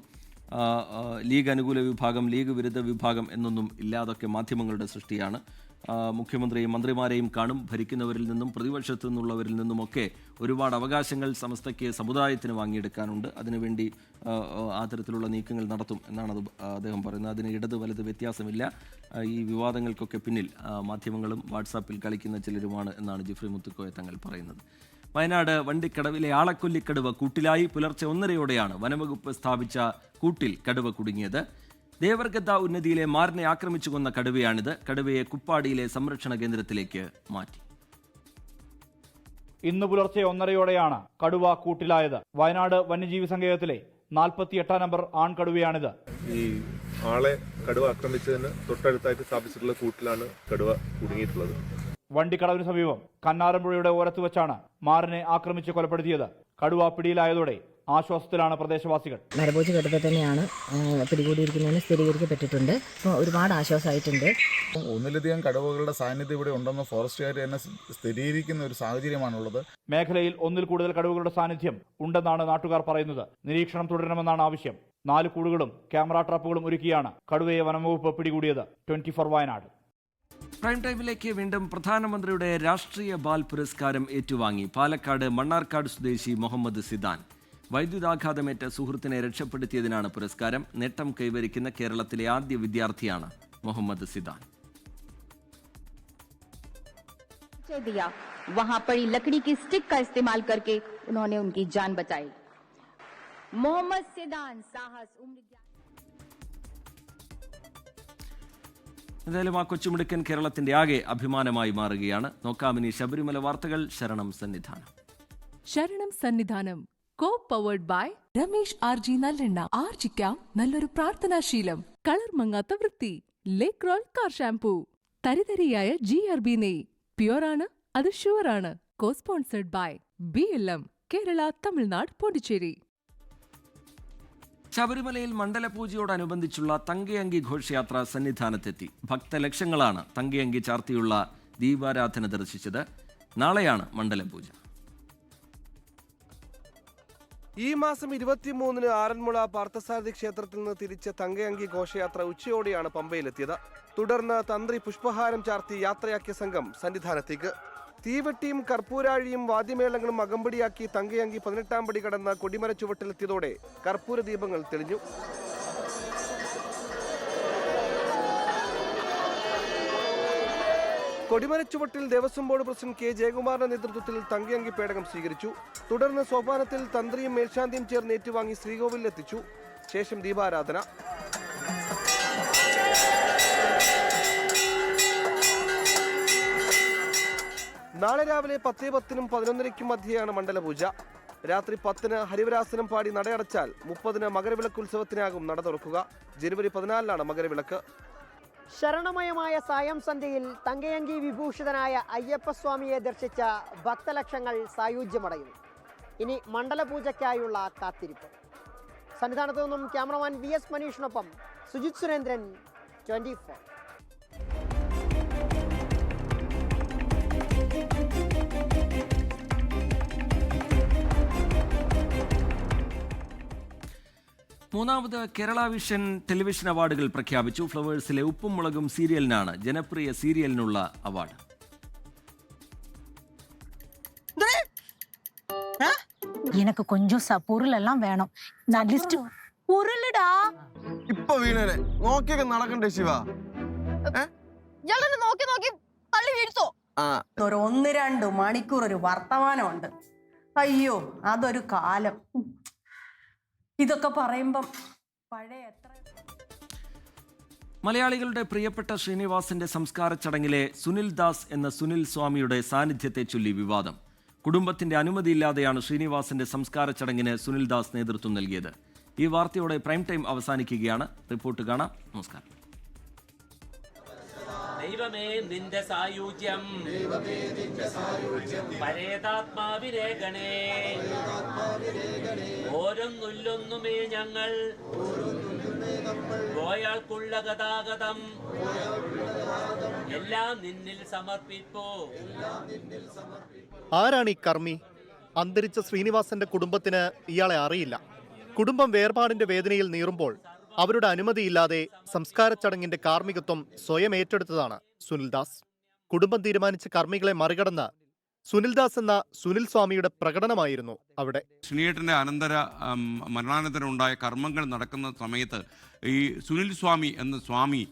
ലീഗ് അനുകൂല വിഭാഗം, ലീഗ് വിരുദ്ധ വിഭാഗം എന്നൊന്നും ഇല്ലാതൊക്കെ മാധ്യമങ്ങളുടെ സൃഷ്ടിയാണ്. മുഖ്യമന്ത്രിയും മന്ത്രിമാരെയും കാണും. ഭരിക്കുന്നവരിൽ നിന്നും പ്രതിപക്ഷത്തു നിന്നുള്ളവരിൽ നിന്നുമൊക്കെ ഒരുപാട് അവകാശങ്ങൾ സമസ്തയ്ക്ക് സമുദായത്തിന് വാങ്ങിയെടുക്കാനുണ്ട്. അതിനുവേണ്ടി ആ തരത്തിലുള്ള നീക്കങ്ങൾ നടത്തും എന്നാണ് അദ്ദേഹം പറയുന്നത്. അതിന് ഇടത് വലത് വ്യത്യാസമില്ല. ഈ വിവാദങ്ങൾക്കൊക്കെ പിന്നിൽ മാധ്യമങ്ങളും വാട്സാപ്പിൽ കളിക്കുന്ന ചിലരുമാണ് എന്നാണ് ജിഫ്രി മുത്തുക്കോയ തങ്ങൾ പറയുന്നത്. വയനാട് വണ്ടിക്കടവിലെ ആളക്കൊല്ലിക്കടുവ കൂട്ടിലായി. പുലർച്ചെ 1:30യോടെയാണ് വനംവകുപ്പ് സ്ഥാപിച്ച കൂട്ടിൽ കടുവ കുടുങ്ങിയത്. ദേവർഗദ്ദ ഉന്നതിയിലെ മാറിനെ ആക്രമിച്ചു കൊന്ന കടുവയാണിത്. കടുവയെ കുപ്പാടിയിലെ സംരക്ഷണ കേന്ദ്രത്തിലേക്ക് മാറ്റി. ഇന്ന് പുലർച്ചെ 1:30യോടെയാണ് കടുവ കൂട്ടിലായത്. വയനാട് വന്യജീവി സങ്കേതത്തിലെ 48 നമ്പർ ആൺകടുവയാണിത്. ഈ ആളെ കടുവ ആക്രമിച്ചതിന് തൊട്ടടുത്തായിട്ട് സ്ഥാപിച്ചിട്ടുള്ള കൂട്ടിലാണ് കടുവ കുടുങ്ങിയിട്ടുള്ളത്. വണ്ടിക്കടവിന് സമീപം കന്നാരമ്പുഴയുടെ ഓരത്ത് വെച്ചാണ് മാറിനെ ആക്രമിച്ച് കൊലപ്പെടുത്തിയത്. കടുവ പിടിയിലായതോടെ ആശ്വാസത്തിലാണ് പ്രദേശവാസികൾ. നരഭോജി കടുവ തന്നെയാണ് പിടികൂടിയിരിക്കുന്നതെന്ന് സ്ഥിരീകരിക്കപ്പെട്ടിട്ടുണ്ട്. ഇപ്പോൾ ഒരുപാട് ആശ്വാസമായിട്ടുണ്ട്. ഒന്നിലധികം കടുവകളുടെ സാന്നിധ്യം ഇവിടെ ഉണ്ടെന്ന് ഫോറസ്റ്റുകാർ തന്നെ സ്ഥിരീകരിക്കുന്ന ഒരു സാഹചര്യമാണുള്ളത്. മേഖലയിൽ 1-ൽ കൂടുതൽ കടുവകളുടെ സാന്നിധ്യം ഉണ്ടെന്നാണ് നാട്ടുകാർ പറയുന്നത്. നിരീക്ഷണം തുടരണമെന്നാണ് ആവശ്യം. 4 കൂടുകളും ക്യാമറ ട്രാപ്പുകളും ഒരുക്കിയാണ് കടുവയെ വനംവകുപ്പ് പിടികൂടിയത്. 24 വയനാട്. പ്രൈം ടൈമിലേക്ക് വീണ്ടും പ്രധാനമന്ത്രിയുടെ രാഷ്ട്രീയ ബാൽ പുരസ്കാരം ഏറ്റുവാങ്ങി പാലക്കാട് മണ്ണാർക്കാട് സ്വദേശി മുഹമ്മദ് സിദാൻ. വൈദ്യുതാഘാതമേറ്റ സുഹൃത്തിനെ രക്ഷപ്പെടുത്തിയതിനാണ് പുരസ്കാരം. നേട്ടം കൈവരിക്കുന്ന കേരളത്തിലെ ആദ്യ വിദ്യാർത്ഥിയാണ് മുഹമ്മദ് സിദാൻ. वहां पड़ी लकड़ी की स्टिक का इस्तेमाल करके उन्होंने उनकी जान बचाई. मोहम्मद सिदान साहस എന്തായാലും ആ കൊച്ചുമിടുക്കൻ കേരളത്തിന്റെ ആകെ അഭിമാനമായി മാറുകയാണ്. നോക്കാമിനി ശബരിമല വാർത്തകൾ. ശരണം സന്നിധാനം. ശരണം Sannidhanam co-powered by Ramesh RG നല്ലെണ്ണ. ആർജിക്കാം നല്ലൊരു പ്രാർത്ഥനാശീലം. കളർ മങ്ങാത്ത വൃത്തി. ലേക്രോൾ കാർ ഷാംപൂ. തരിതരിയായ GRB നെയ്. പ്യുവറാണ്, അത് ഷുവറാണ്. co-sponsored by BLM Kerala, Tamil Nadu, Pondicherry. ശബരിമലയിൽ മണ്ഡലപൂജയോടനുബന്ധിച്ചുള്ള തങ്കയങ്കി ഘോഷയാത്ര സന്നിധാനത്തെത്തി. ഭക്തലക്ഷങ്ങളാണ് തങ്കയങ്കി ചാർത്തിയുള്ള ദീപാരാധന ദർശിച്ചത്. നാളെയാണ് മണ്ഡലപൂജ. ഈ മാസം 23-ന് ആറന്മുള പാർത്ഥസാരഥി ക്ഷേത്രത്തിൽ നിന്ന് തിരിച്ച തങ്കയങ്കി ഘോഷയാത്ര ഉച്ചയോടെയാണ് പമ്പയിലെത്തിയത്. തുടർന്ന് തന്ത്രി പുഷ്പഹാരം ചാർത്തി യാത്രയാക്കിയ സംഘം സന്നിധാനത്തേക്ക്. തീവെട്ടിയും കർപ്പൂരാഴിയും വാദ്യമേളങ്ങളും അകമ്പടിയാക്കി തങ്കയങ്കി 18-ാം പടി കടന്ന് കൊടിമര ചുവട്ടിലെത്തിയതോടെ കർപ്പൂര ദീപങ്ങൾ തെളിഞ്ഞു. കൊടിമരച്ചുവട്ടിൽ ദേവസ്വം ബോർഡ് പ്രസിഡന്റ് കെ ജയകുമാറിന്റെ നേതൃത്വത്തിൽ തങ്കയങ്കി പേടകം സ്വീകരിച്ചു. തുടർന്ന് സോപാനത്തിൽ തന്ത്രിയും മേൽശാന്തിയും ചേർന്ന് ഏറ്റുവാങ്ങി ശ്രീകോവിലെത്തിച്ചു. ശേഷം ദീപാരാധന. നാളെ രാവിലെ 10:10-നും 11:00-നും മധ്യയാണ് മണ്ഡലപൂജ. രാത്രി 10-ന് ഹരിവരാസനം പാടി നടയടച്ചാൽ 30-ന് മകരവിളക്ക് ഉത്സവത്തിനാകും നട തുറക്കുക. ജനുവരി 14-നാണ് മകരവിളക്ക്. ശരണമയമായ സായം സന്ധ്യയിൽ തങ്കയങ്കി വിഭൂഷിതനായ അയ്യപ്പസ്വാമിയെ ദർശിച്ച ഭക്തലക്ഷങ്ങൾ സായുജ്യമടയുന്നു. ഇനി മണ്ഡലപൂജയ്ക്കായുള്ള കാത്തിരിപ്പ്. സന്നിധാനത്തു നിന്നും ക്യാമറമാൻ VS മനീഷിനൊപ്പം സുജിത് സുരേന്ദ്രൻ, 24. മൂന്നാമത് കേരള വിഷൻ ടെലിവിഷൻ അവാർഡുകൾ പ്രഖ്യാപിച്ചു. ഫ്ലവേഴ്സിലെ ഉപ്പും മുളകും സീരിയലിനാണ് ജനപ്രിയ സീരിയലിനുള്ള അവാർഡ്. எனக்கு கொஞ்சம் பொருளெல்லாம் வேணும். நான் லிஸ்ட் பொருளடா ഇപ്പൊ വീണരെ നോക്കിയൊക്കെ നടക്കണ്ടേ ശിവ? നോക്കി നോക്കി തള്ളി വീഴ്ത്തോ? ഒരു 1-2 മണിക്കൂർ ഒരു വർത്തമാനമുണ്ട്. അയ്യോ അതൊരു കാലം. ഇതൊക്കെ പറയുമ്പം പഴയ എത്ര മലയാളികളുടെ പ്രിയപ്പെട്ട ശ്രീനിവാസന്റെ സംസ്കാര ചടങ്ങിലെ സുനിൽ ദാസ് എന്ന സുനിൽ സ്വാമിയുടെ സാന്നിധ്യത്തെ ചൊല്ലി വിവാദം. കുടുംബത്തിന്റെ അനുമതിയില്ലാതെയാണ് ശ്രീനിവാസന്റെ സംസ്കാര ചടങ്ങിന് സുനിൽ ദാസ് നേതൃത്വം നൽകിയത്. ഈ വാർത്തയോടെ പ്രൈം ടൈം അവസാനിക്കുകയാണ്. റിപ്പോർട്ട് കാണാം. നമസ്കാരം. ദൈവമേ നിന്റെ സായുജ്യം പരേതാത്മാവിരേഖണേ, ഓരോന്നുല്ലൊന്നുമേ ഞങ്ങൾ പോയാൾക്കുള്ള ഗതാഗതം എല്ലാം നിന്നിൽ സമർപ്പിപ്പോ. ആരാണ് ഈ കർമ്മി? അന്തരിച്ച ശ്രീനിവാസന്റെ കുടുംബത്തിന് ഇയാളെ അറിയില്ല. കുടുംബം വേർപാടിന്റെ വേദനയിൽ നീറുമ്പോൾ അവരുടെ അനുമതിയില്ലാതെ സംസ്കാര ചടങ്ങിന്റെ കാർമ്മികത്വം സ്വയം ഏറ്റെടുത്തതാണ് സുനിൽദാസ്. കുടുംബം തീരുമാനിച്ച കർമ്മികളെ മറികടന്ന് സുനിൽദാസ് എന്ന സുനിൽ സ്വാമിയുടെ പ്രകടനമായിരുന്നു അവിടെ. ശ്രീയേട്ടൻ്റെ മരണാനന്തരം ഉണ്ടായ കർമ്മങ്ങൾ നടക്കുന്ന സമയത്ത് ഈ സുനിൽ സ്വാമി എന്ന സ്വാമി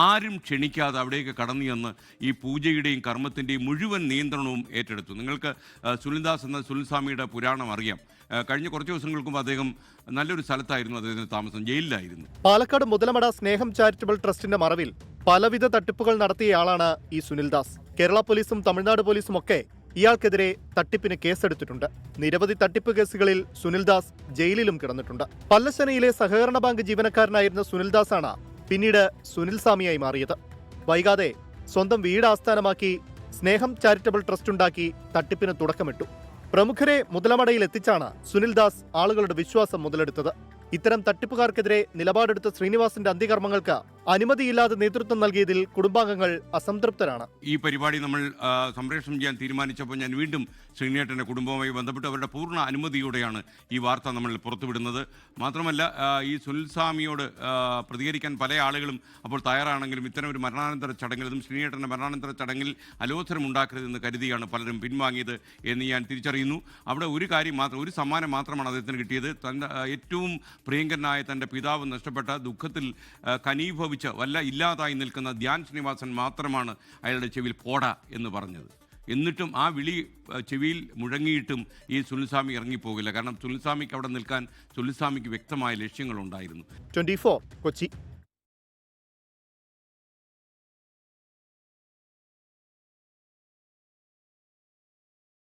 ആരും ക്ഷണിക്കാതെ അവിടേക്ക് കടന്നു ചെന്ന് ഈ പൂജയുടെയും കർമ്മത്തിൻ്റെയും മുഴുവൻ നിയന്ത്രണവും ഏറ്റെടുത്തു. നിങ്ങൾക്ക് സുനിൽദാസ് എന്ന സുനിൽ സ്വാമിയുടെ പുരാണം അറിയാം. കഴിഞ്ഞ കുറച്ച് ദിവസങ്ങൾക്ക് മുമ്പ് അദ്ദേഹം നല്ലൊരു സ്ഥലത്തായിരുന്നു അദ്ദേഹത്തിന് താമസം, ജയിലിലായിരുന്നു. പാലക്കാട് മുതലമട സ്നേഹം ചാരിറ്റബിൾ ട്രസ്റ്റിന്റെ മറവിൽ പലവിധ തട്ടിപ്പുകൾ നടത്തിയയാളാണ് ഈ സുനിൽദാസ്. കേരള പോലീസും തമിഴ്നാട് പോലീസും ഒക്കെ ഇയാൾക്കെതിരെ തട്ടിപ്പിന് കേസെടുത്തിട്ടുണ്ട്. നിരവധി തട്ടിപ്പ് കേസുകളിൽ സുനിൽദാസ് ജയിലിലും കിടന്നിട്ടുണ്ട്. പല്ലശ്ശനയിലെ സഹകരണ ബാങ്ക് ജീവനക്കാരനായിരുന്ന സുനിൽദാസാണ് പിന്നീട് സുനിൽ സ്വാമിയായി മാറിയത്. വൈകാതെ സ്വന്തം വീട് ആസ്ഥാനമാക്കി സ്നേഹം ചാരിറ്റബിൾ ട്രസ്റ്റ് ഉണ്ടാക്കി തട്ടിപ്പിന് തുടക്കമിട്ടു. പ്രമുഖരെ മുതലമടയിൽ എത്തിച്ചാണ് സുനിൽദാസ് ആളുകളുടെ വിശ്വാസം മുതലെടുത്തത്. ഇത്തരം തട്ടിപ്പുകാർക്കെതിരെ നിലപാടെടുത്ത ശ്രീനിവാസന്റെ അന്ത്യകർമ്മങ്ങൾക്ക് അനുമതിയില്ലാതെ നേതൃത്വം നൽകിയതിൽ കുടുംബാംഗങ്ങൾ അസംതൃപ്തരാണ്. ഈ പരിപാടി നമ്മൾ സംപ്രേഷണം ചെയ്യാൻ തീരുമാനിച്ചപ്പോൾ ഞാൻ വീണ്ടും ശ്രീനേട്ടൻ്റെ കുടുംബവുമായി ബന്ധപ്പെട്ട് അവരുടെ പൂർണ്ണ അനുമതിയോടെയാണ് ഈ വാർത്ത നമ്മൾ പുറത്തുവിടുന്നത്. മാത്രമല്ല ഈ സുനിൽ സ്വാമിയോട് പ്രതികരിക്കാൻ പല ആളുകളും അപ്പോൾ തയ്യാറാണെങ്കിലും ഇത്തരം ഒരു മരണാനന്തര ചടങ്ങിൽ, അതും ശ്രീനേട്ടൻ്റെ മരണാനന്തര ചടങ്ങിൽ അലോസരം ഉണ്ടാക്കരുതെന്ന് കരുതിയാണ് പലരും പിൻവാങ്ങിയത് എന്ന് ഞാൻ തിരിച്ചറിയുന്നു. അവിടെ ഒരു കാര്യം മാത്രം, ഒരു സമ്മാനം മാത്രമാണ് അദ്ദേഹത്തിന് കിട്ടിയത്. തൻ്റെ ഏറ്റവും പ്രിയങ്കരനായ തൻ്റെ പിതാവ് നഷ്ടപ്പെട്ട ദുഃഖത്തിൽ കനീഭവിച്ച് വല്ല ഇല്ലാതായി നിൽക്കുന്ന ധ്യാൻ ശ്രീനിവാസൻ മാത്രമാണ് അയാളുടെ ചെവിയിൽ പോട എന്ന് പറഞ്ഞത്. എന്നിട്ടും ആ വിളി ചെവിയിൽ മുഴങ്ങിയിട്ടും ഈ സുനിൽസ്വാമി ഇറങ്ങിപ്പോകില്ല. കാരണം സുനിൽസ്വാമിക്ക് അവിടെ നിൽക്കാൻ സുനിൽസ്വാമിക്ക് വ്യക്തമായ ലക്ഷ്യങ്ങളുണ്ടായിരുന്നു. 24 കൊച്ചി.